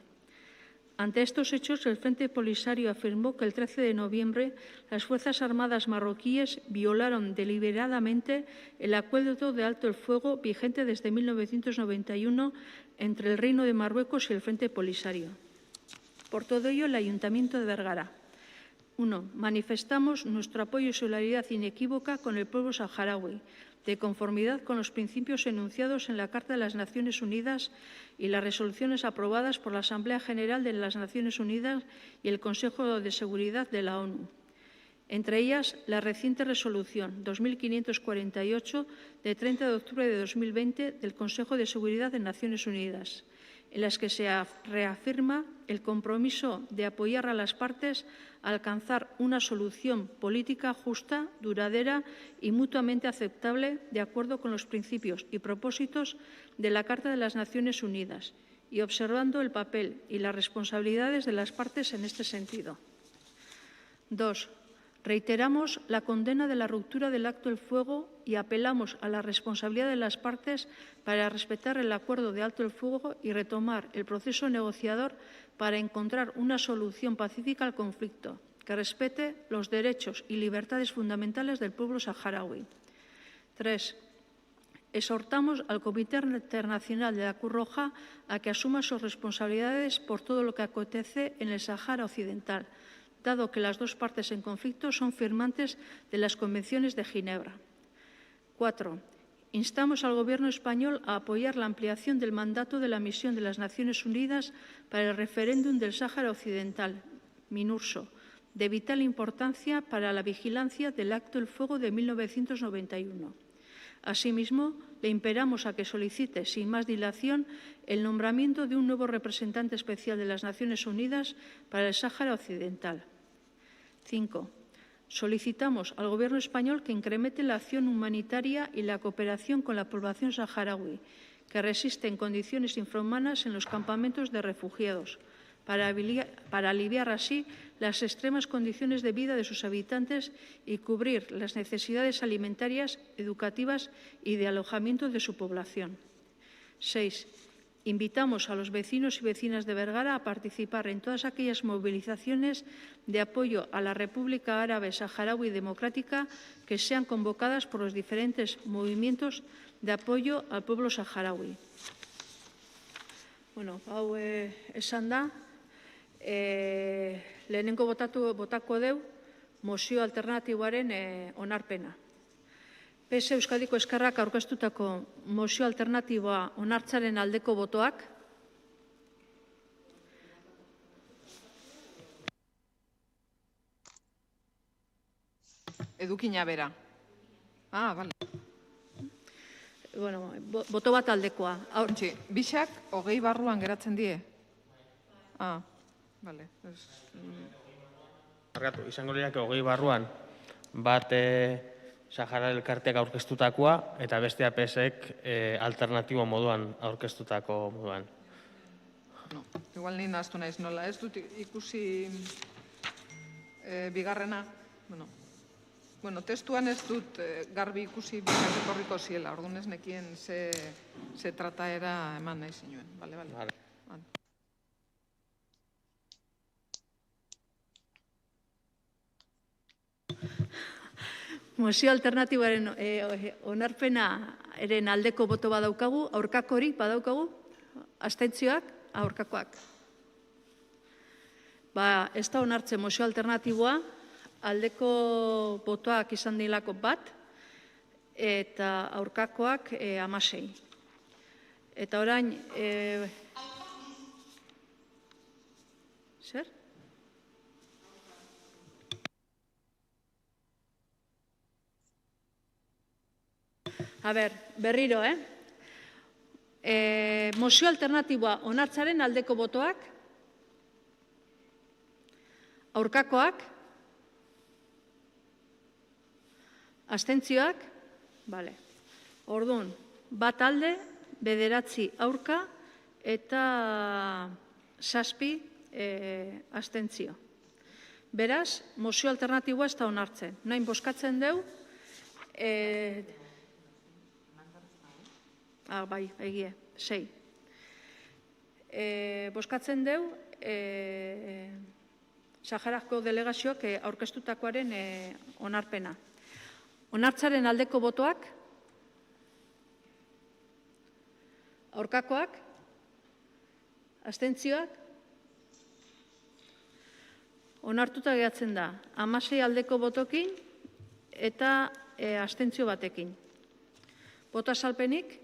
Ante estos hechos, el Frente Polisario afirmó que el 13 de noviembre las Fuerzas Armadas marroquíes violaron deliberadamente el acuerdo de alto el fuego vigente desde 1991 entre el Reino de Marruecos y el Frente Polisario. Por todo ello, el Ayuntamiento de Bergara. 1. Manifestamos nuestro apoyo y solidaridad inequívoca con el pueblo saharaui, de conformidad con los principios enunciados en la Carta de las Naciones Unidas y las resoluciones aprobadas por la Asamblea General de las Naciones Unidas y el Consejo de Seguridad de la ONU. Entre ellas, la reciente resolución 2548 de 30 de octubre de 2020 del Consejo de Seguridad de Naciones Unidas, en las que se reafirma el compromiso de apoyar a las partes a alcanzar una solución política justa, duradera y mutuamente aceptable de acuerdo con los principios y propósitos de la Carta de las Naciones Unidas y observando el papel y las responsabilidades de las partes en este sentido. 2. Reiteramos la condena de la ruptura del alto el fuego y apelamos a la responsabilidad de las partes para respetar el acuerdo de alto el fuego y retomar el proceso negociador para encontrar una solución pacífica al conflicto que respete los derechos y libertades fundamentales del pueblo saharaui. 3. Exhortamos al Comité Internacional de la Cruz Roja a que asuma sus responsabilidades por todo lo que acontece en el Sáhara Occidental, dado que las dos partes en conflicto son firmantes de las Convenciones de Ginebra. 4. Instamos al Gobierno español a apoyar la ampliación del mandato de la Misión de las Naciones Unidas para el referéndum del Sáhara Occidental, MINURSO, de vital importancia para la vigilancia del acto del fuego de 1991. Asimismo, le imperamos a que solicite, sin más dilación, el nombramiento de un nuevo representante especial de las Naciones Unidas para el Sáhara Occidental. 5. Solicitamos al Gobierno español que incremente la acción humanitaria y la cooperación con la población saharaui, que resiste en condiciones infrahumanas en los campamentos de refugiados, para aliviar así las extremas condiciones de vida de sus habitantes y cubrir las necesidades alimentarias, educativas y de alojamiento de su población. 6. Invitamos a los vecinos y vecinas de Vergara a participar en todas aquellas movilizaciones de apoyo a la República Árabe Saharaui Democrática que sean convocadas por los diferentes movimientos de apoyo al pueblo saharaui. Bueno, hau esan da, lehenengo botako deu mozio alternatiboaren onarpena. PS Euskadiko Ezkerrak aurkeztutako mozio alternatiboa onartzaren aldeko botoak. Edukina bera. Ah, bale. Bueno, boto bat aldekoa. Bixak 20 barruan geratzen die? Ah, bale. Izango lirak 20 barruan bat Sahara elkarteak aurkeztutakoa eta bestea PSek alternatibo moduan aurkeztutako moduan. Igual ni nahaztu naiz nola, ez dut ikusi bigarrena. Bueno, testuan ez dut garbi ikusi bigarren korriko ziela, orduan ez nekien ze trataera eman nahi zinuen. Bale. Mozio alternatiboaren onarpenaren aldeko boto badaukagu, aurkakorik badaukagu, abstentzioak, aurkakoak. Ez da onartzen mozio alternatiboa, aldeko botoak izan dilako bat, eta aurkakoak 16. Eta orain, zer? A ber, berriro, mozio alternatiboa onartzaren aldeko botoak, aurkakoak, abstentzioak, bale. Orduan, bat alde, 9 aurka eta 7 abstentzio. Beraz, mozio alternatiboa ez da onartzen. Nahin bozkatzen deu, bai, egie, 6. Bozkatzen deu, Saharako delegazioak aurkeztutakoaren onarpena. Onartzaren aldeko botoak, aurkakoak, abstentzioak, onartuta geratzen da, 16 aldeko botokin eta abstentzio batekin. Boto azalpenik?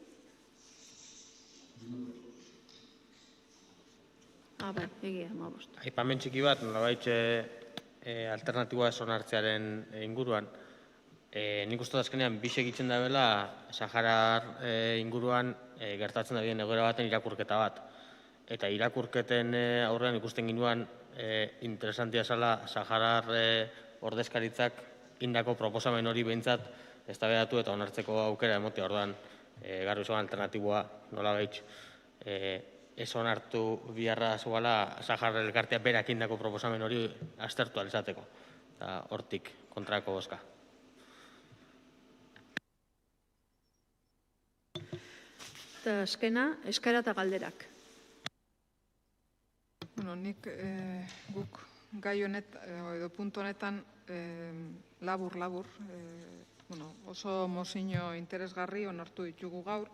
Bai, egia, 15. Aipamen txiki bat, nolabait alternatiboa ez onartzearen inguruan. Nik uste azkenean bix egiten da bela Saharar inguruan gertatzen da bien egoera baten irakurketa bat. Eta irakurketen aurrean ikusten ginuan interesantia zala Saharar ordezkaritzak indako proposamen hori behintzat eztabaidatu eta onartzeko aukera emotea orduan garbi zoan alternatiboa nolabait ez onartu biharra zuela Saharar elkartea berak indako proposamen hori aztertu alizateko. Eta hortik kontrako bozka. Eta azkena, eskaera eta galderak. Nik guk gai honet, edo puntu honetan, labur, oso mozio interesgarri onartu ditugu gaur,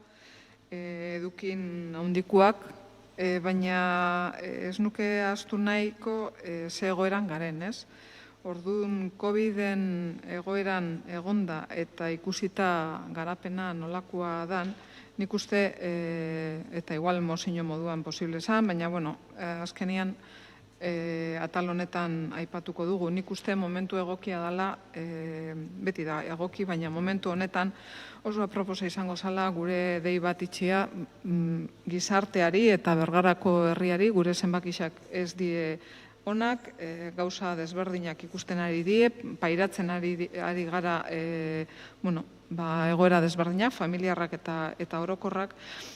edukin handikuak, baina ez nuke ahaztu nahiko ze egoeran garen, ez? Orduan, COVID-en egoeran egonda eta ikusita garapena nolakoa dan, nik uste, eta igual mozio moduan posible zan, baina, azkenian atal honetan aipatuko dugu. Nik uste momentu egokia dela, beti da egoki, baina momentu honetan oso aproposa izango zala gure dei bat itxia gizarteari eta Bergarako herriari gure zenbakiak ez die onak, gauza desberdinak ikusten ari die, pairatzen ari gara egoera desberdinak, familiarrak eta orokorrak,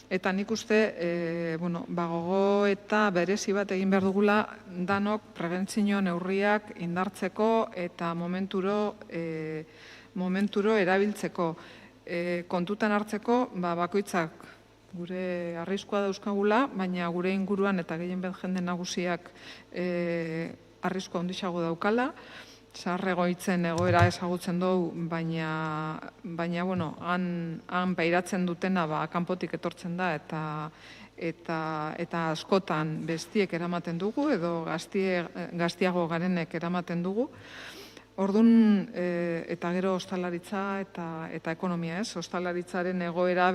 eta nik uste gogo eta berezi bat egin behar dugula danok prebentzio neurriak indartzeko eta momenturo erabiltzeko. Kontutan hartzeko, bakoitzak gure arriskua dauzkagula, baina gure inguruan eta gehien bet jende nagusiak arriskua handiago daukala, zaharregoitzen egoera ezagutzen dugu, baina han pairatzen dutena kanpotik etortzen da eta askotan bestiek eramaten dugu edo gaztiago garenek eramaten dugu. Orduan, eta gero ostalaritza eta ekonomia ez, ostalaritzaren egoera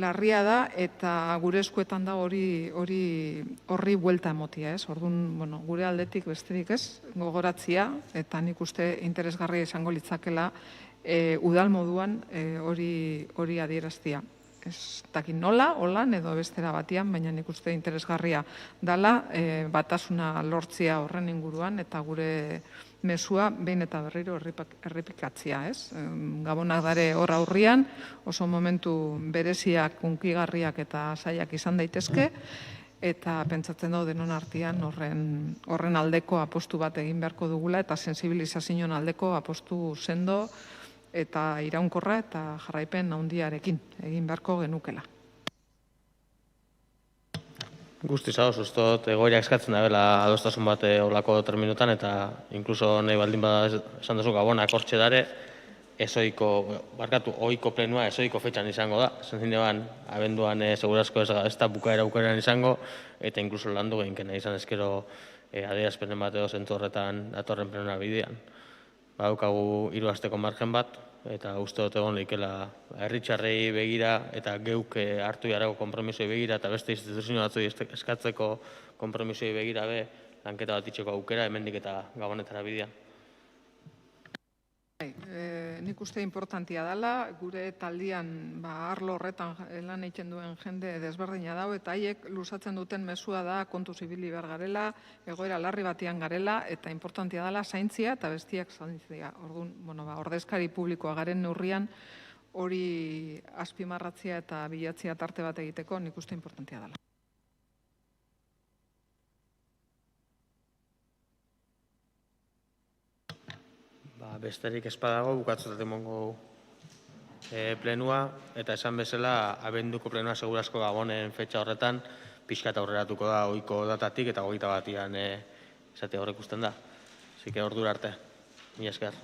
larria da eta gure eskuetan da horri buelta emotia ez. Orduan, gure aldetik besterik ez, gogoratzia eta nik uste interesgarria izango litzakela udal moduan hori adieraztia. Ez dakit nola, holan edo bestera batian, baina nik uste interesgarria dala batasuna lortzia horren inguruan eta gure mezua behin eta berriro errepikatzia, ez? Gabonak dare hor aurrian, oso momentu bereziak, hunkigarriak eta saiak izan daitezke, eta pentsatzen dut denon artean horren aldeko apostu bat egin beharko dugula eta sensibilizazioen aldeko apostu sendo eta iraunkorra eta jarraipen handiarekin egin beharko genukela. Guztiz hau, ustot egoera eskatzen da bela adostasun bat olako terminutan eta inkluso nahi baldin bada esan duzu Gabonak hortxe dare, ohiko plenua ezoiko fetxan izango da. Esan zinean, abenduan segurazko ez da bukaera izango, eta inkluso landu gehinken izan ezkero adierazpenen bat edo zentu horretan datorren plenua bidean. Badaukagu 3 asteko margen bat, eta uste dut egon lehikela herritxarrei begira eta geuk hartu jarako konpromisoi begira eta beste instituzio batzui eskatzeko konpromisoi begira lanketa bat itxeko aukera, hemendik eta Gabonetara bidean. Nik uste importantia dela, gure taldian arlo horretan lan egiten duen jende desberdina dau, eta haiek luzatzen duten mezua da kontuz ibili behar garela, egoera larri batian garela, eta importantia dela zaintzia eta bestiak zaintzia. Orduan, ordezkari publikoa garen neurrian hori azpimarratzia eta bilatzia tarte bat egiteko nik uste importantia dela. Besterik espadago, bukatzetat emongo plenua, eta esan bezala, abenduko plenua segurazko Gabonen fetxa horretan, pixkat aurreratuko da ohiko datatik eta 21an esate horrek usten da. Así que ordura arte. Mila esker.